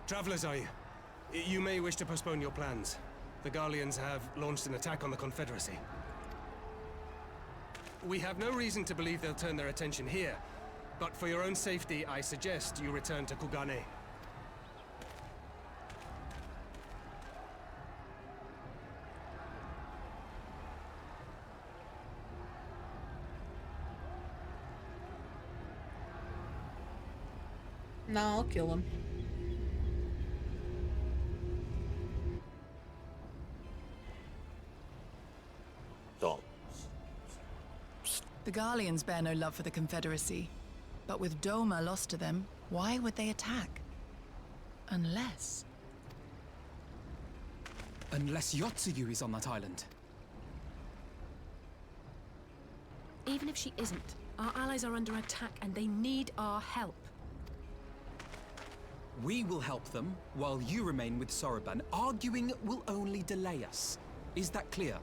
Travelers, are you? You may wish to postpone your plans. The Garleans have launched an attack on the Confederacy. We have no reason to believe they'll turn their attention here, but for your own safety, I suggest you return to Kugane. Nah, I'll kill him. Don't. The Garleans bear no love for the Confederacy. But with Doma lost to them, why would they attack? Unless... Unless Yotsuyu is on that island. Even if she isn't, our allies are under attack and they need our help. We will help them, while you remain with Soroban. Arguing will only delay us. Is that clear?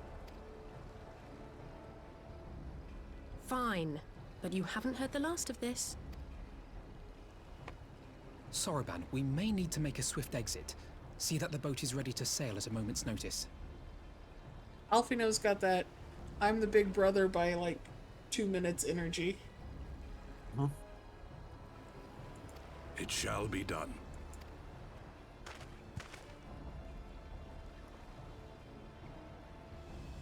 Fine, but you haven't heard the last of this. Soroban, we may need to make a swift exit. See that the boat is ready to sail at a moment's notice. Alfino's got that I'm the big brother by like 2 minutes energy. Huh? It shall be done.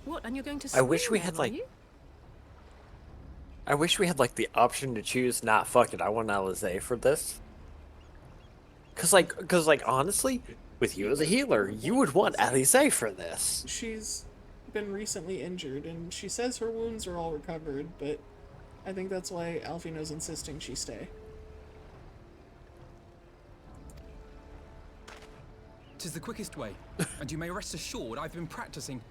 What, and you're going to I wish swim we now, had are like you? I wish we had like the option to choose not fuck it, I want Alizé for this. Cause like honestly, with you as a healer, you would want Alizé for this. She's been recently injured and she says her wounds are all recovered, but I think that's why Alfino's insisting she stay. 'Tis the quickest way, and you may rest assured I've been practicing.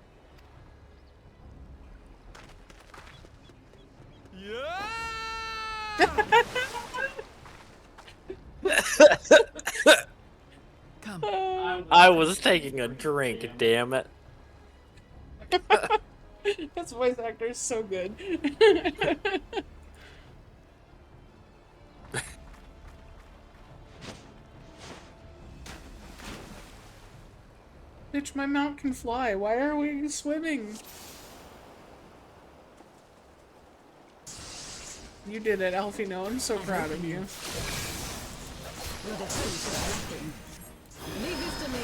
Come. I was taking a drink, damn it. This voice actor is so good. Bitch, my mount can fly. Why are we swimming? You did it, Alfino. I'm so proud of you. Leave this to me.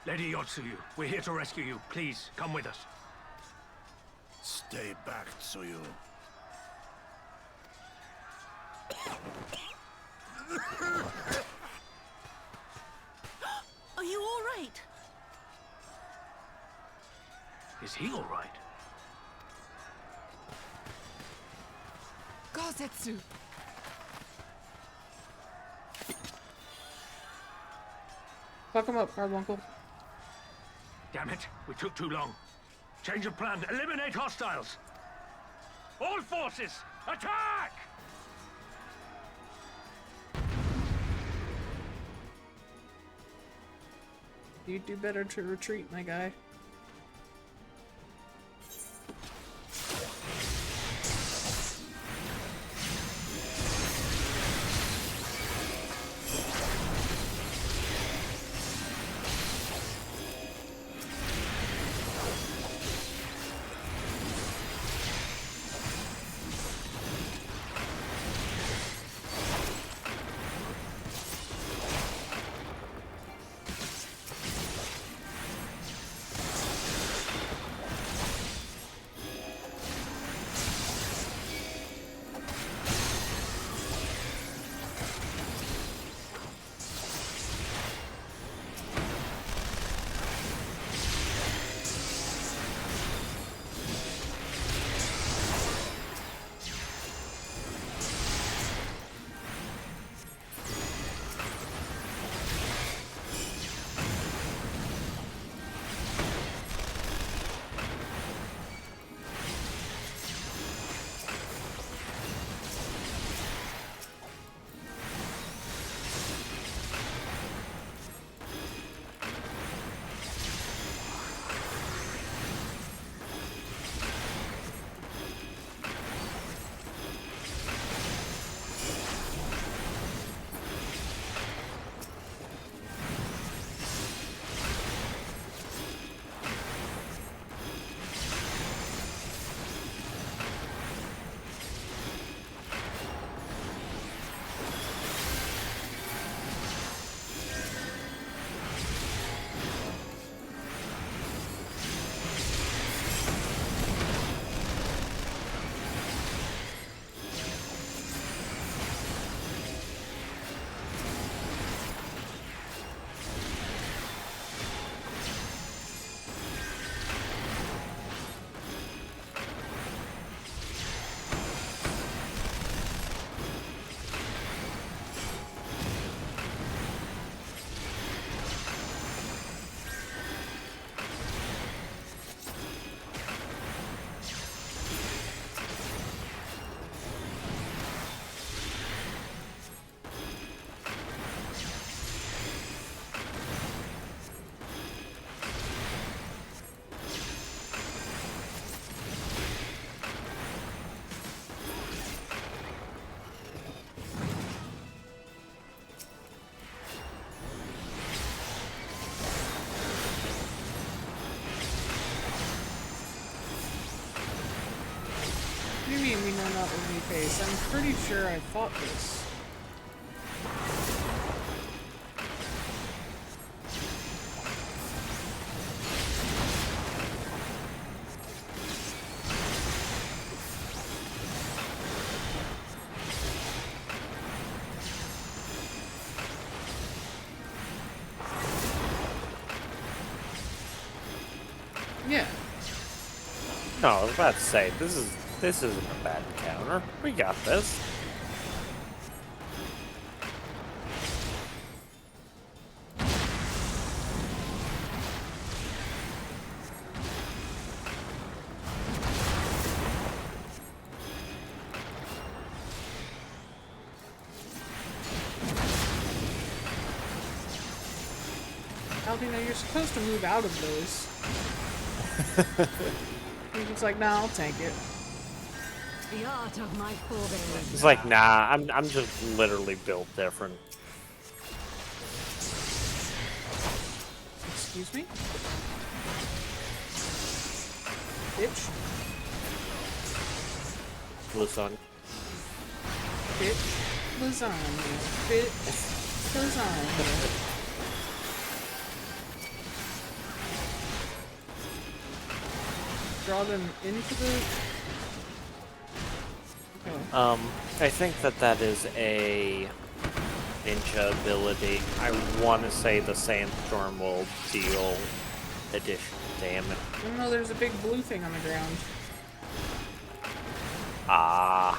Lady Yotsuyu, we're here to rescue you. Please, come with us. Stay back, Tsuyu. Are you all right? Is he all right? Gozetsu! Fuck him up, Carbuncle. Damn it, we took too long. Change of plan. Eliminate hostiles. All forces, attack! You'd do better to retreat, my guy. What do you mean we know not what we face? I'm pretty sure I fought this. Yeah. No, I was about to say, this isn't a bad encounter. We got this. Albino, you're supposed to move out of those. He's like, nah, I'll tank it. The art of my forebears. It's like, nah, I'm just literally built different. Excuse me? Bitch. Lasagna. Bitch. Lasagna. Bitch. Lasagna. Draw them into the... Okay. I think that is a ninja ability. I want to say the Sandstorm will deal additional damage. Oh no, there's a big blue thing on the ground. Ah.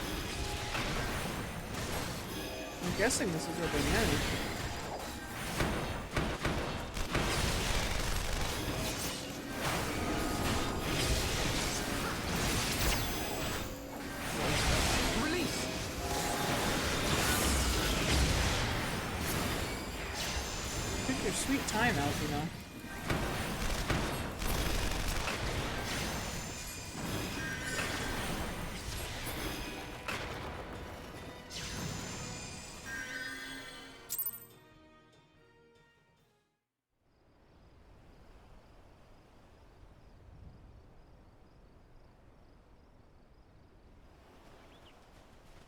I'm guessing this is where they end. Your sweet time, Alvino.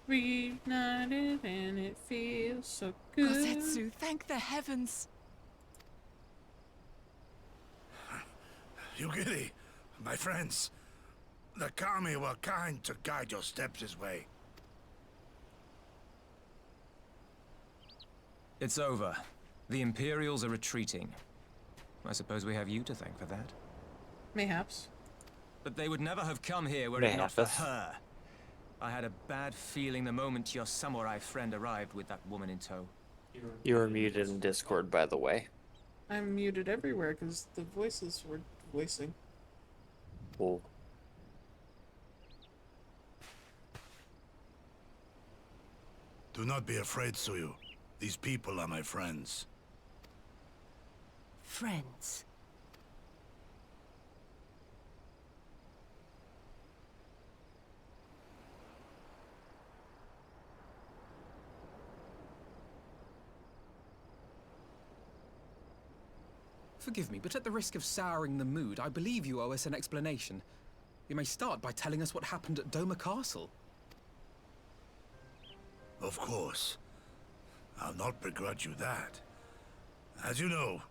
Reunited and it feels so good. Kosetsu, thank the heavens. Yugiri, my friends, the Kami were kind to guide your steps this way. It's over. The Imperials are retreating. I suppose we have you to thank for that. Mayhaps. But they would never have come here were it not for Mayhaps. her. I had a bad feeling the moment your samurai friend arrived with that woman in tow. You were muted in Discord, by the way. I'm muted everywhere because the voices were voicing. Cool. Do not be afraid, Suyu. These people are my friends. Friends. Forgive me, but at the risk of souring the mood, I believe you owe us an explanation. You may start by telling us what happened at Doma Castle. Of course. I'll not begrudge you that. As you know,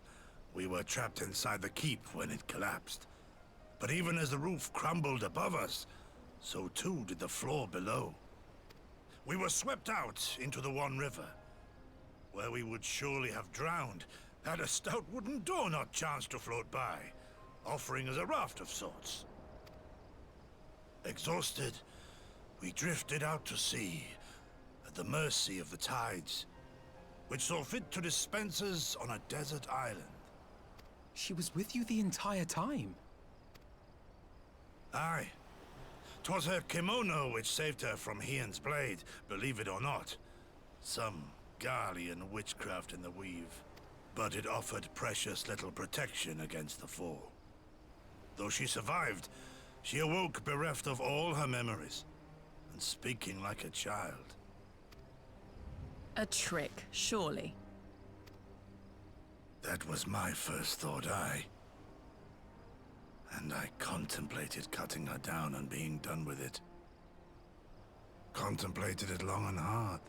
we were trapped inside the keep when it collapsed. But even as the roof crumbled above us, so too did the floor below. We were swept out into the One River, where we would surely have drowned had a stout wooden door not chanced to float by, offering us a raft of sorts. Exhausted, we drifted out to sea, at the mercy of the tides, which saw fit to dispense us on a desert island. She was with you the entire time? Aye. 'Twas her kimono which saved her from Hien's blade, believe it or not. Some Garlean witchcraft in the weave. But it offered precious little protection against the fall. Though she survived, she awoke bereft of all her memories, and speaking like a child. A trick, surely. That was my first thought, aye. And I contemplated cutting her down and being done with it. Contemplated it long and hard.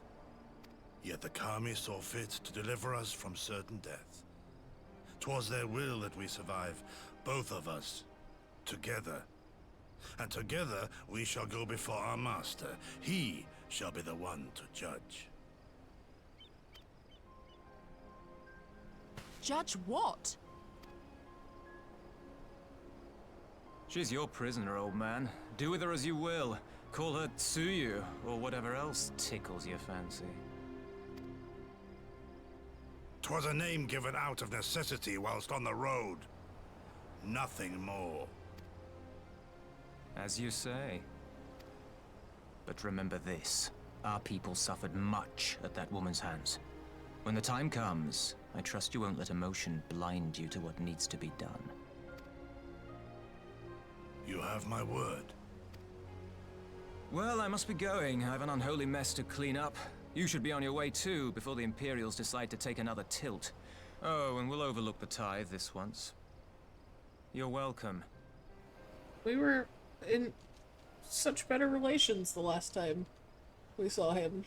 Yet the Kami saw fit to deliver us from certain death. 'Twas their will that we survive, both of us, together. And together we shall go before our master. He shall be the one to judge. Judge what? She's your prisoner, old man. Do with her as you will. Call her Tsuyu, or whatever else tickles your fancy. 'Twas a name given out of necessity whilst on the road. Nothing more. As you say. But remember this. Our people suffered much at that woman's hands. When the time comes, I trust you won't let emotion blind you to what needs to be done. You have my word. Well, I must be going. I have an unholy mess to clean up. You should be on your way too, before the Imperials decide to take another tilt. Oh, and we'll overlook the tithe this once. You're welcome. We were in such better relations the last time we saw him.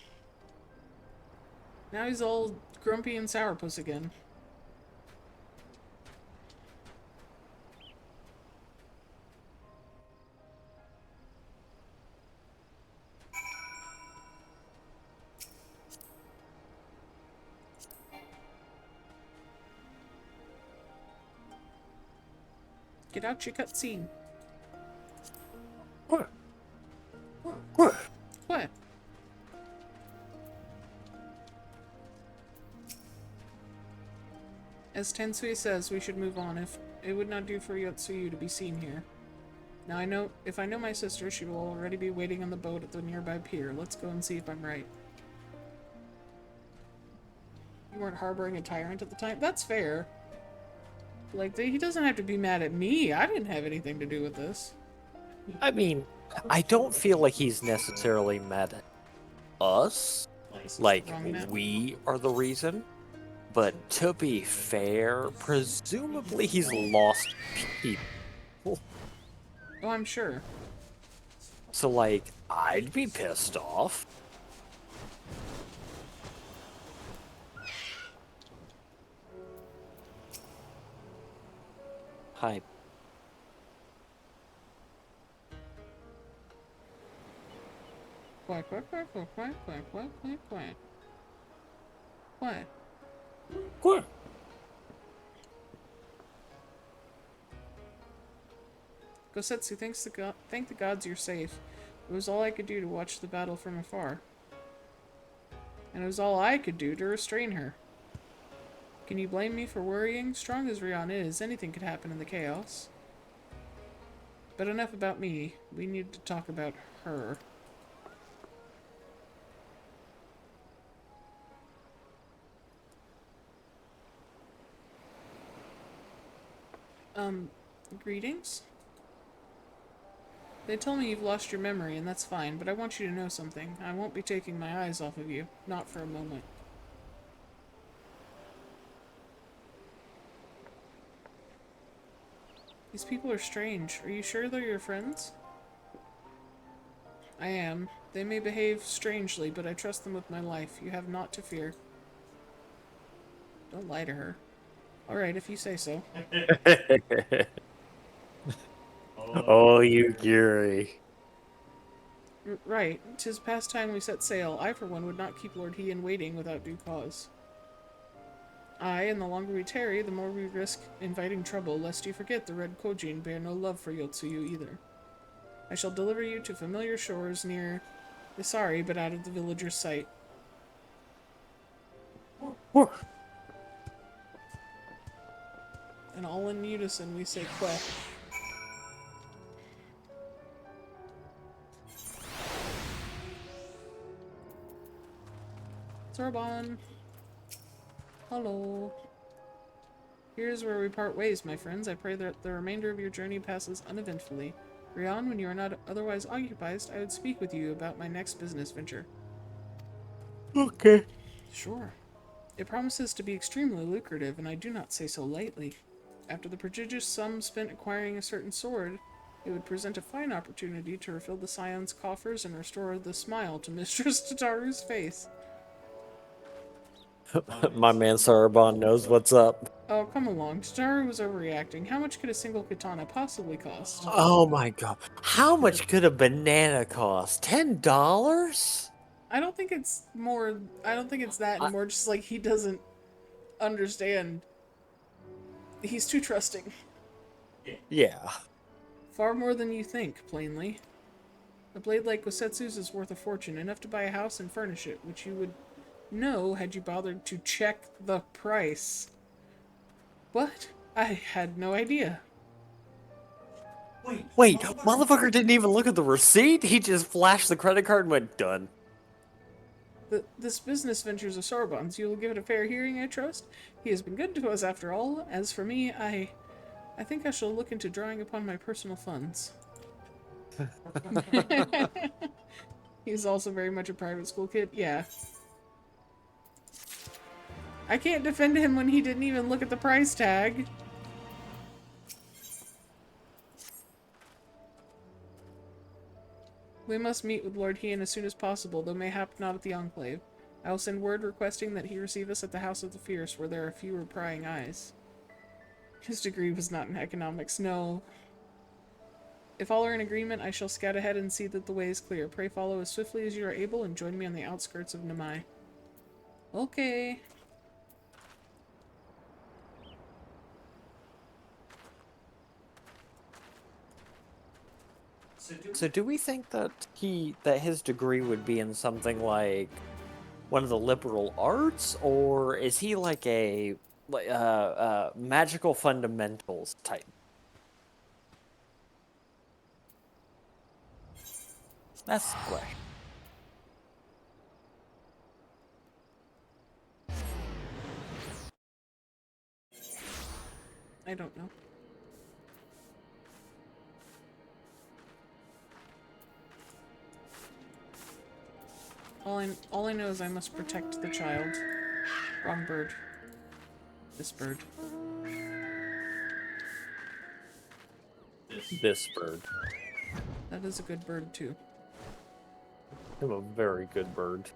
Now he's all grumpy and sourpuss again. Get out your cutscene. What? What? As Tensui says, we should move on. If it would not do for Yotsuyu to be seen here. Now if I know my sister, she will already be waiting on the boat at the nearby pier. Let's go and see if I'm right. You weren't harboring a tyrant at the time. That's fair. Like, he doesn't have to be mad at me. I didn't have anything to do with this. I mean, I don't feel like he's necessarily mad at us. Like, we are the reason. But to be fair, presumably he's lost people. Oh, I'm sure. So, like, I'd be pissed off. Hi. Quack, quack, quack, quack, quack, quack, quack, quack, quack. Quack. Quack. Gosetsu, thank the gods you're safe. It was all I could do to watch the battle from afar. And it was all I could do to restrain her. Can you blame me for worrying? Strong as Rion is, anything could happen in the chaos. But enough about me. We need to talk about her. Greetings? They tell me you've lost your memory, and that's fine, but I want you to know something. I won't be taking my eyes off of you. Not for a moment. These people are strange. Are you sure they're your friends? I am. They may behave strangely, but I trust them with my life. You have naught to fear. Don't lie to her. Alright, if you say so. Oh, you Guri. Right. 'Tis past time we set sail. I, for one, would not keep Lord Hien waiting without due cause. Aye, and the longer we tarry, the more we risk inviting trouble, lest you forget the Red Kojin bear no love for Yotsuyu either. I shall deliver you to familiar shores near Isari, but out of the villager's sight. And all in unison we say quack. Sorbonne. Hello. Here's where we part ways, my friends. I pray that the remainder of your journey passes uneventfully. Rion, when you are not otherwise occupied, I would speak with you about my next business venture. Okay. Sure. It promises to be extremely lucrative, and I do not say so lightly. After the prodigious sum spent acquiring a certain sword, it would present a fine opportunity to refill the Scion's coffers and restore the smile to Mistress Tataru's face. My man Sarabon knows what's up. Oh, come along. Tataru was overreacting. How much could a single katana possibly cost? Oh my god. How much could a banana cost? $10? I don't think it's more... I don't think it's that anymore. Just like he doesn't understand. He's too trusting. Yeah. Far more than you think, plainly. A blade like Gosetsu's is worth a fortune, enough to buy a house and furnish it, which you would know had you bothered to check the price. What? I had no idea. Wait, motherfucker didn't even look at the receipt? He just flashed the credit card and went, done. This business venture's a Sorbonne's. You will give it a fair hearing, I trust? He has been good to us after all. As for me, I think I shall look into drawing upon my personal funds. He's also very much a private school kid. Yeah. I can't defend him when he didn't even look at the price tag. We must meet with Lord Hien as soon as possible, though mayhap not at the Enclave. I will send word requesting that he receive us at the House of the Fierce, where there are fewer prying eyes. His degree was not in economics, no. If all are in agreement, I shall scout ahead and see that the way is clear. Pray follow as swiftly as you are able and join me on the outskirts of Namai. Okay. So do we think that his degree would be in something like one of the liberal arts, or is he like a magical fundamentals type? That's the question. I don't know. All I know is I must protect the child. Wrong bird. This bird. This bird. That is a good bird too. I'm a very good bird.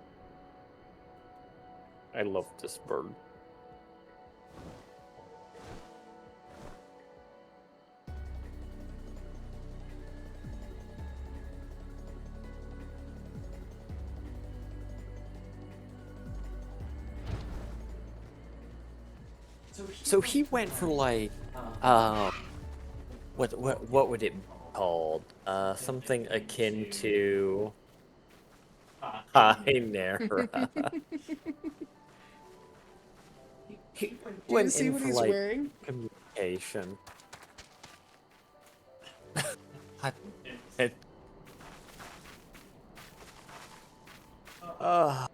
I love this bird. So he went for like, what would it be called? Something akin to Chimera. He went see in what for he's like wearing? communication. Uh,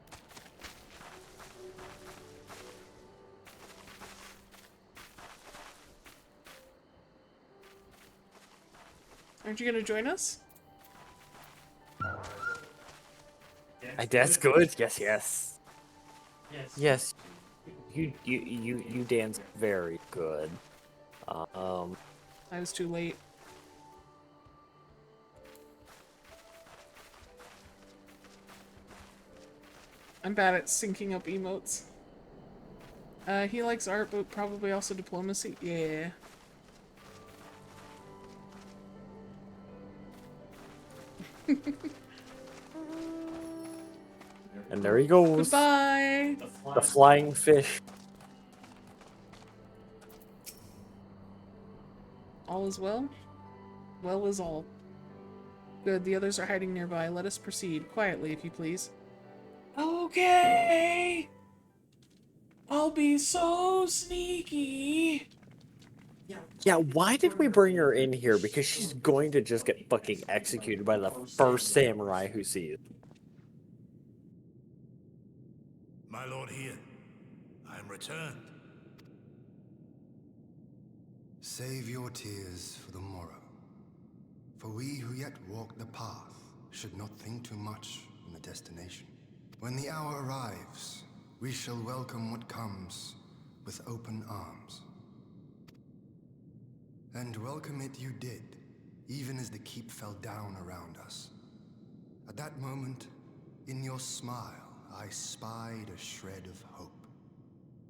Aren't you gonna join us? that's good. Yes, yes. Yes. You dance very good. I was too late. I'm bad at syncing up emotes. He likes art, but probably also diplomacy. Yeah. And there he goes. Goodbye! The flying fish. All is well? Well is all. Good, the others are hiding nearby. Let us proceed. Quietly, if you please. Okay! I'll be so sneaky! Yeah, why did we bring her in here? Because she's going to just get fucking executed by the first samurai who sees. My lord Ian, I am returned. Save your tears for the morrow. For we who yet walk the path should not think too much on the destination. When the hour arrives, we shall welcome what comes with open arms. And welcome it you did, even as the keep fell down around us. At that moment, in your smile, I spied a shred of hope.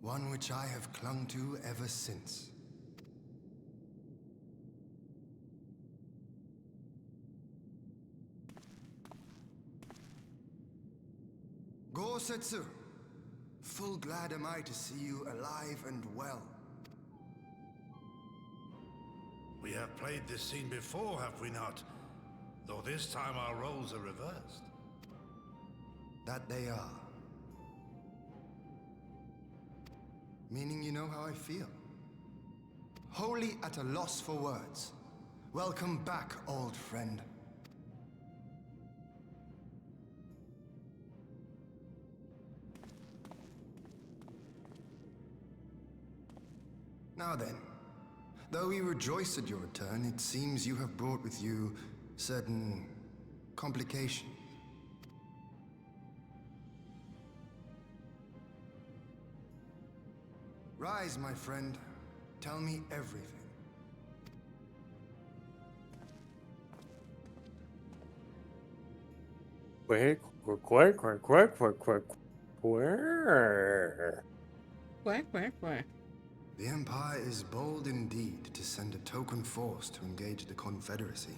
One which I have clung to ever since. Gosetsu, full glad am I to see you alive and well. We have played this scene before, have we not? Though this time our roles are reversed. That they are. Meaning you know how I feel. Wholly at a loss for words. Welcome back, old friend. Now then, though we rejoice at your return, it seems you have brought with you certain complications. Rise, my friend. Tell me everything. Quick. Where? Quack. The Empire is bold indeed to send a token force to engage the Confederacy.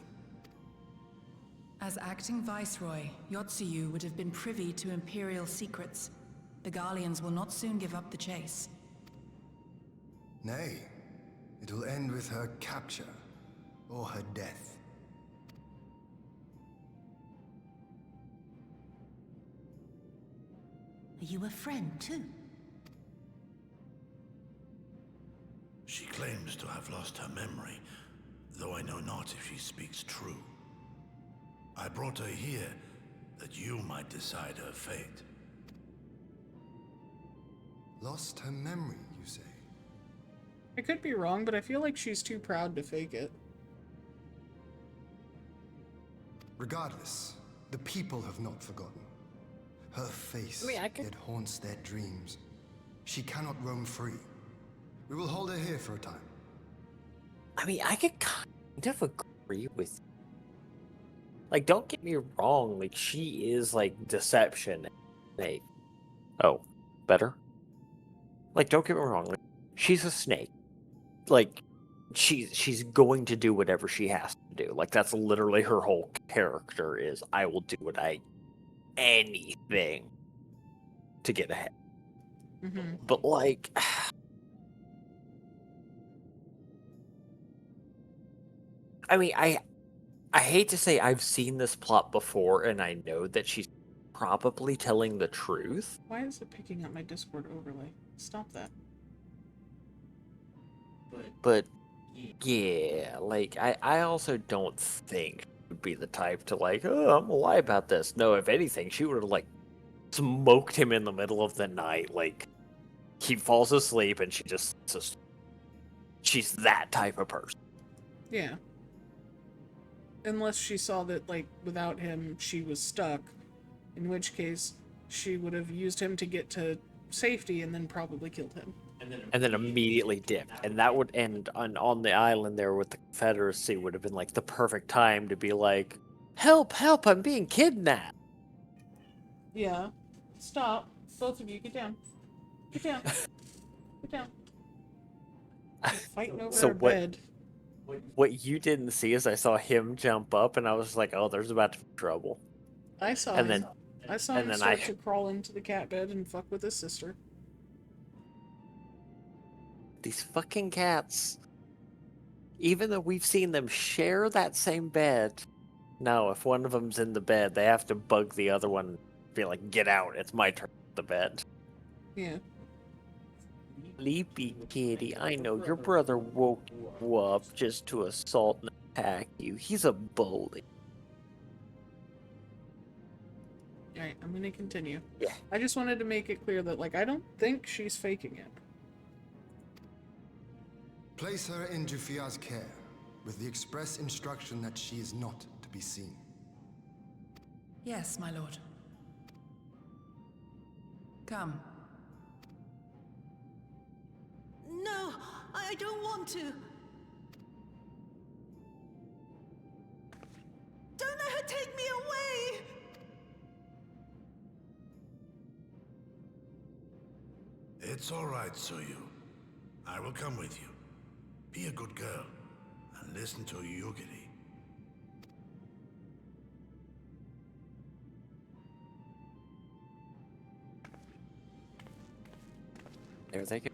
As acting Viceroy, Yotsuyu would have been privy to Imperial secrets. The Garleans will not soon give up the chase. Nay, it will end with her capture, or her death. Are you a friend, too? She claims to have lost her memory, though I know not if she speaks true. I brought her here that you might decide her fate. Lost her memory, you say? I could be wrong, but I feel like she's too proud to fake it. Regardless, the people have not forgotten. Her face, it haunts their dreams. She cannot roam free. We will hold her here for a time. I mean, I could kind of agree with you. Like, don't get me wrong, like, she is, like, deception. Snake. Oh, better? Like, don't get me wrong, like, she's a snake. Like, she's going to do whatever she has to do. Like, that's literally her whole character is, I will do anything to get ahead. Mm-hmm. But, like... I mean, I hate to say I've seen this plot before, and I know that she's probably telling the truth. Why is it picking up my Discord overlay? Stop that. But, yeah, like, I also don't think she would be the type to, like, oh, I'm gonna lie about this. No, if anything, she would have, like, smoked him in the middle of the night. Like, he falls asleep, and she's that type of person. Yeah. Unless she saw that, like, without him, she was stuck. In which case, she would have used him to get to safety and then probably killed him. And then immediately dipped. And that would end on the island there with the Confederacy would have been, like, the perfect time to be like, help, help, I'm being kidnapped. Yeah. Stop. Both of you, get down. Get down. Get down. You're fighting over a bed. What you didn't see is I saw him jump up, and I was like, "Oh, there's about to be trouble." I saw him. I saw him start to crawl into the cat bed and fuck with his sister. These fucking cats. Even though we've seen them share that same bed, no, if one of them's in the bed, they have to bug the other one and be like, "Get out! It's my turn to the bed." Yeah. Sleepy kitty, I know your brother woke you up just to assault and attack you. He's a bully. Alright, I'm gonna continue. Yeah. I just wanted to make it clear that, like, I don't think she's faking it. Place her in Jufia's care, with the express instruction that she is not to be seen. Yes, my lord. Come. No, I don't want to. Don't let her take me away! It's all right, Soyu. I will come with you. Be a good girl and listen to Yugiri. There they go.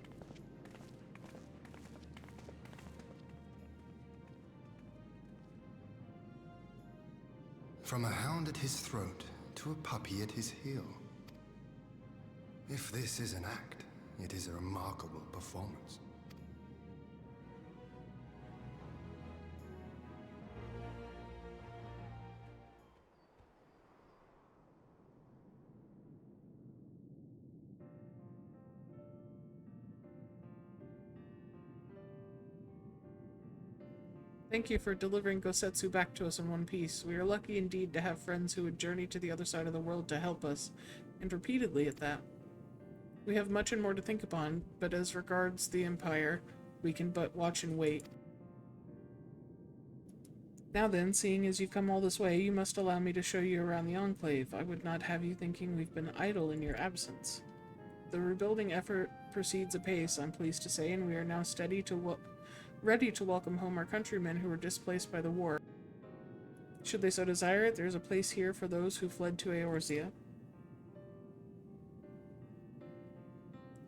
From a hound at his throat to a puppy at his heel. If this is an act, it is a remarkable performance. Thank you for delivering Gosetsu back to us in one piece. We are lucky indeed to have friends who would journey to the other side of the world to help us, and repeatedly at that. We have much and more to think upon, but as regards the Empire, we can but watch and wait. Now then, seeing as you've come all this way, you must allow me to show you around the Enclave. I would not have you thinking we've been idle in your absence. The rebuilding effort proceeds apace, I'm pleased to say, and we are now ready to welcome home our countrymen who were displaced by the war. Should they so desire it, there is a place here for those who fled to Eorzea.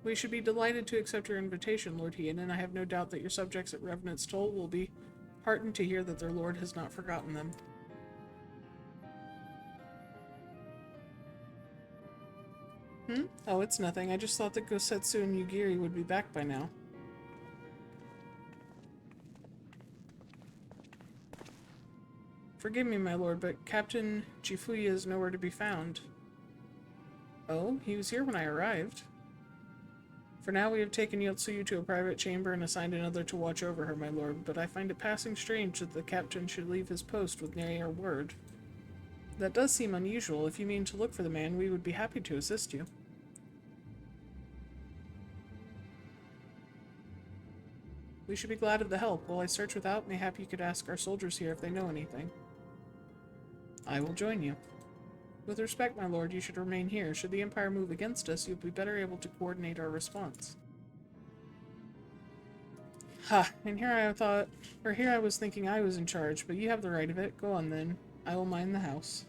We should be delighted to accept your invitation, Lord Hien, and I have no doubt that your subjects at Revenant's Toll will be heartened to hear that their lord has not forgotten them. Oh, it's nothing. I just thought that Gosetsu and Yugiri would be back by now. Forgive me, my lord, but Captain Jifuya is nowhere to be found. Oh, he was here when I arrived. For now, we have taken Yotsuyu to a private chamber and assigned another to watch over her, my lord, but I find it passing strange that the captain should leave his post with nary a word. That does seem unusual. If you mean to look for the man, we would be happy to assist you. We should be glad of the help. While I search without, mayhap you could ask our soldiers here if they know anything. I will join you. With respect, my lord, you should remain here. Should the Empire move against us, you'll be better able to coordinate our response. Ha! And here I was thinking I was in charge, but you have the right of it. Go on then. I will mind the house.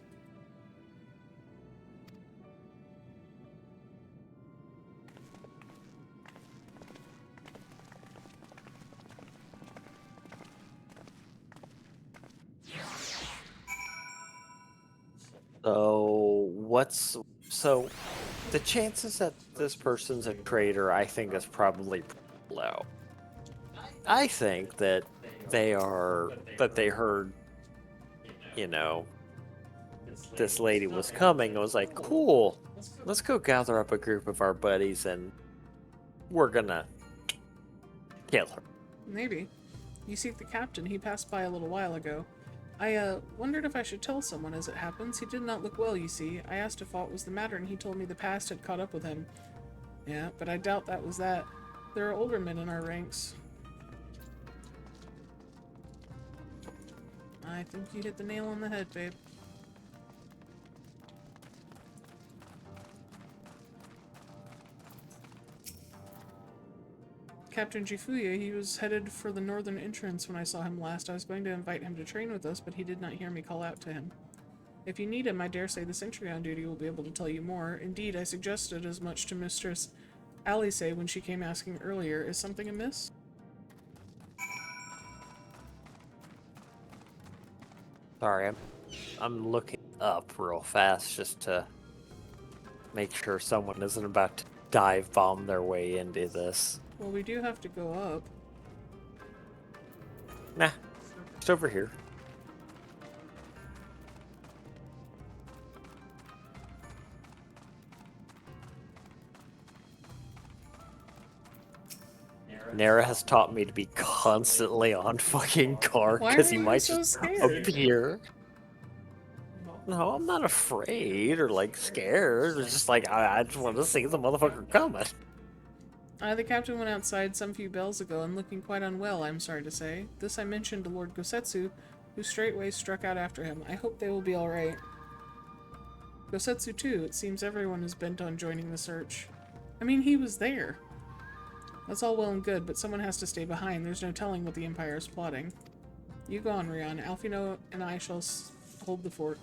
So the chances that this person's a traitor, I think, is probably low. I think that they heard, you know, this lady was coming and was like, cool, let's go gather up a group of our buddies and we're gonna kill her. Maybe. You seek the captain. He passed by a little while ago. I wondered if I should tell someone as it happens. He did not look well, you see. I asked if aught was the matter, and he told me the past had caught up with him. Yeah, but I doubt that was that. There are older men in our ranks. I think you hit the nail on the head, babe. Captain Jifuya, he was headed for the northern entrance when I saw him last. I was going to invite him to train with us, but he did not hear me call out to him. If you need him, I dare say the sentry on duty will be able to tell you more. Indeed, I suggested as much to Mistress Alice when she came asking earlier. Is something amiss? Sorry, I'm looking up real fast just to make sure someone isn't about to dive bomb their way into this. Well, we do have to go up. Nah, it's over here. Nara has taught me to be constantly on fucking guard because he might just appear. No, I'm not afraid or like scared. It's just like I just want to see the motherfucker coming. The captain went outside some few bells ago and looking quite unwell, I'm sorry to say. This I mentioned to Lord Gosetsu, who straightway struck out after him. I hope they will be alright. Gosetsu too, it seems everyone is bent on joining the search. I mean, he was there. That's all well and good, but someone has to stay behind. There's no telling what the Empire is plotting. You go on, Rion. Alfino and I shall hold the fort.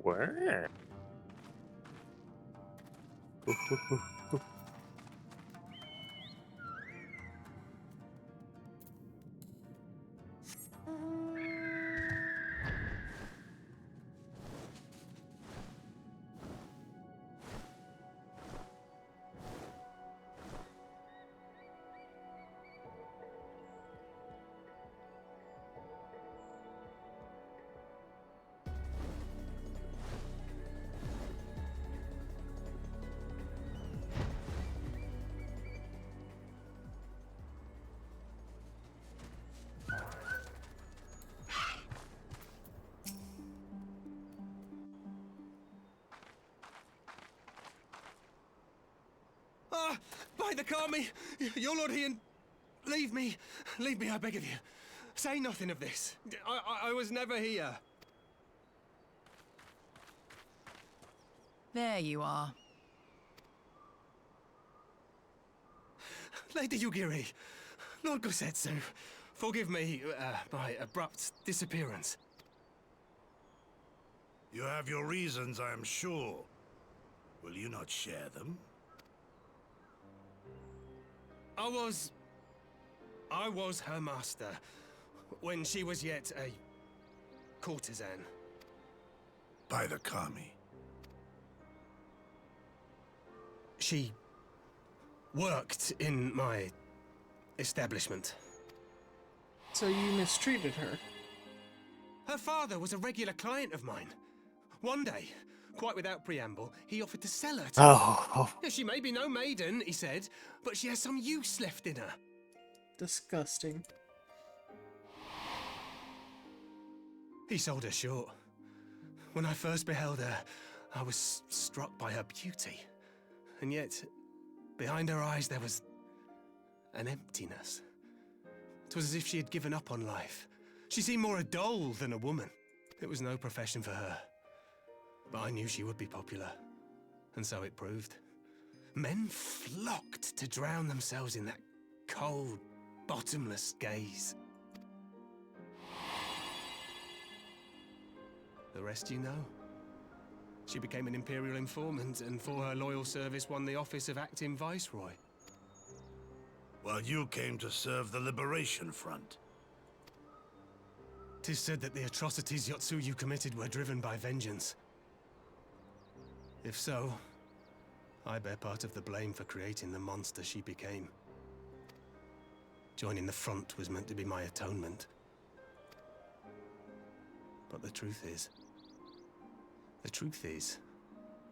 Where? By the Kami! Your Lord Ian, leave me, I beg of you. Say nothing of this. I was never here. There you are. Lady Yugiri, Lord Gosetsu, forgive me my abrupt disappearance. You have your reasons, I am sure. Will you not share them? I was her master when she was yet a courtesan. By the Kami. She worked in my establishment. So you mistreated her? Her father was a regular client of mine. One day, Quite without preamble, he offered to sell her to Oh. me. She may be no maiden, he said, but she has some use left in her. Disgusting. He sold her short. When I first beheld her, I was struck by her beauty. And yet, behind her eyes there was an emptiness. It was as if she had given up on life. She seemed more a doll than a woman. It was no profession for her. But I knew she would be popular. And so it proved. Men flocked to drown themselves in that cold, bottomless gaze. The rest you know. She became an Imperial informant, and for her loyal service won the office of Acting Viceroy. While you came to serve the Liberation Front. 'Tis said that the atrocities Yotsuyu committed were driven by vengeance. If so, I bear part of the blame for creating the monster she became. Joining the front was meant to be my atonement. But the truth is,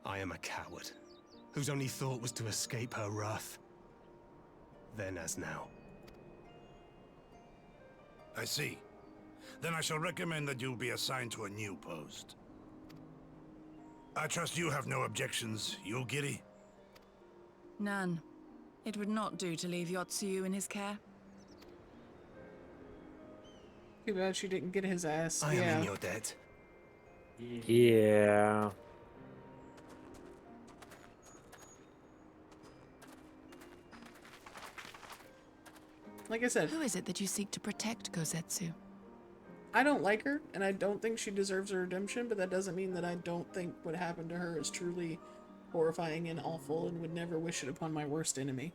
I am a coward, whose only thought was to escape her wrath. Then as now. I see. Then I shall recommend that you be assigned to a new post. I trust you have no objections, you, Giri? None. It would not do to leave Yotsuyu in his care. Too bad she didn't get his ass. I am in your debt. Yeah. Like I said, Who is it that you seek to protect, Kozetsu? I don't like her, and I don't think she deserves a redemption, but that doesn't mean that I don't think what happened to her is truly horrifying and awful and would never wish it upon my worst enemy.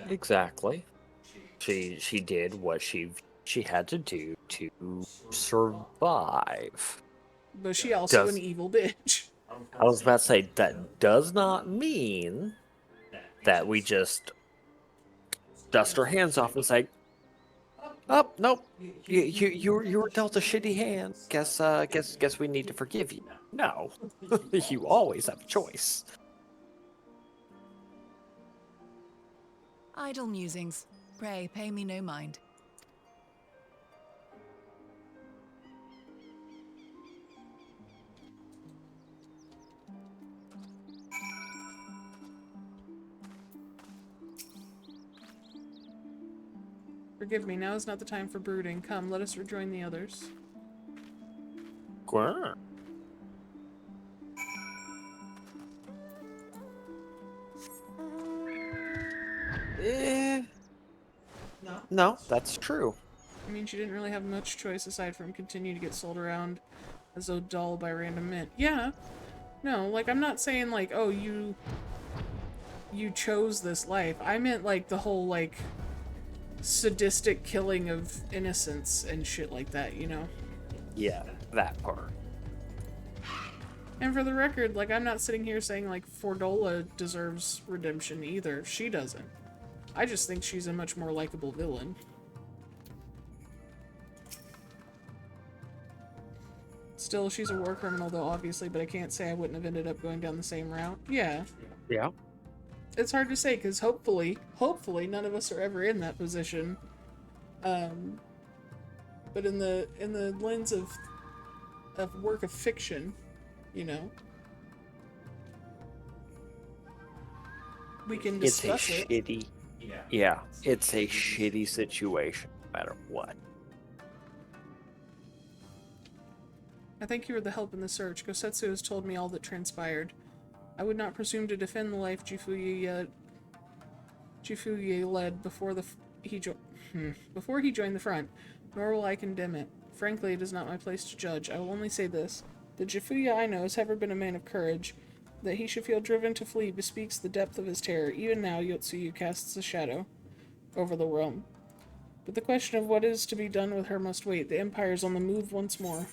Exactly. She did what she had to do to survive. But she also an evil bitch. I was about to say, that does not mean that we just dust our hands off and say, "Oh, nope, you were dealt a shitty hand. Guess we need to forgive you." No, you always have a choice. Idle musings. Pray, pay me no mind. Forgive me, now is not the time for brooding. Come, let us rejoin the others. Grr. No, that's true. I mean, she didn't really have much choice aside from continue to get sold around as a doll by random men. Yeah. No, like, I'm not saying, like, oh, you chose this life. I meant, like, the whole, like, sadistic killing of innocents and shit like that, you know? Yeah, that part. And for the record, like, I'm not sitting here saying, like, Fordola deserves redemption either. She doesn't. I just think she's a much more likable villain. Still, she's a war criminal, though, obviously, but I can't say I wouldn't have ended up going down the same route. Yeah. Yeah. It's hard to say, because hopefully none of us are ever in that position. But in the lens of work of fiction, you know, we can discuss it. It's a shitty... Yeah, it's a shitty situation, no matter what. I thank you for the help in the search. Gosetsu has told me all that transpired. I would not presume to defend the life Jifuye led before before he joined the front, nor will I condemn it. Frankly, it is not my place to judge. I will only say this. The Jifuye I know has ever been a man of courage. That he should feel driven to flee bespeaks the depth of his terror. Even now, Yotsuyu casts a shadow over the realm. But the question of what is to be done with her must wait. The Empire is on the move once more.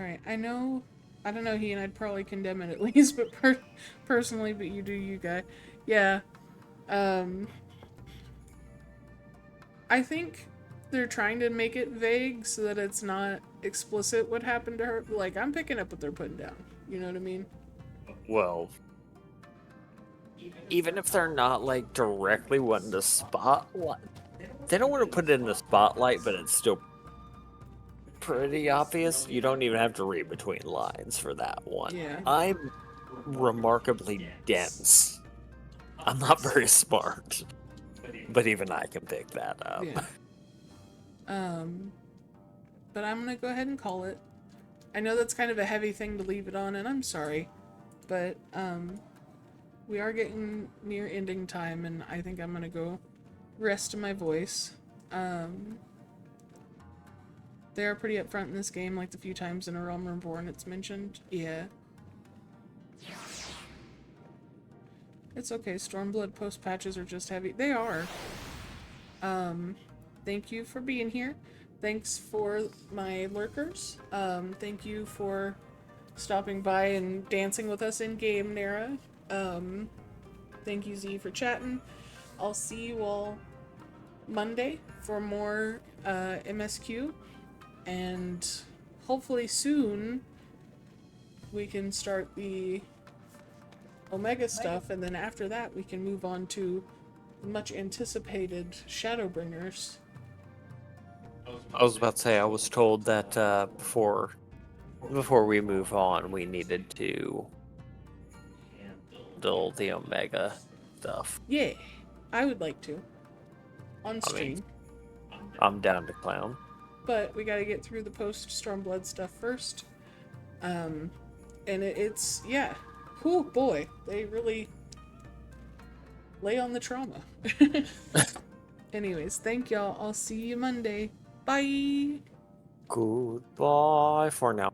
Alright, I don't know, I'd probably condemn it at least, but personally, but you do you, guy. Yeah. I think they're trying to make it vague so that it's not explicit what happened to her. Like, I'm picking up what they're putting down. You know what I mean? Well, even if they're not, like, directly wanting to spotlight... They don't want to put it in the spotlight, but it's still pretty obvious. You don't even have to read between lines for that one. Yeah. I'm remarkably dense. I'm not very smart. But even I can pick that up. Yeah. But I'm gonna go ahead and call it. I know that's kind of a heavy thing to leave it on, and I'm sorry. But, we are getting near ending time, and I think I'm gonna go rest my voice. They are pretty upfront in this game, like the few times in A Realm Reborn it's mentioned. Yeah. It's okay, Stormblood post-patches are just heavy. They are. Thank you for being here. Thanks for my lurkers. Thank you for stopping by and dancing with us in-game, Nara. Thank you, Z, for chatting. I'll see you all Monday for more MSQ. And hopefully soon we can start the Omega stuff, and then after that we can move on to much anticipated Shadowbringers. I was about to say, I was told that before we move on, we needed to do the Omega stuff. Yeah, I would like to. On stream. I mean, I'm down to clown. But we gotta get through the post-Stormblood stuff first. And it's, yeah. Oh boy, they really lay on the trauma. Anyways, thank y'all. I'll see you Monday. Bye! Goodbye for now.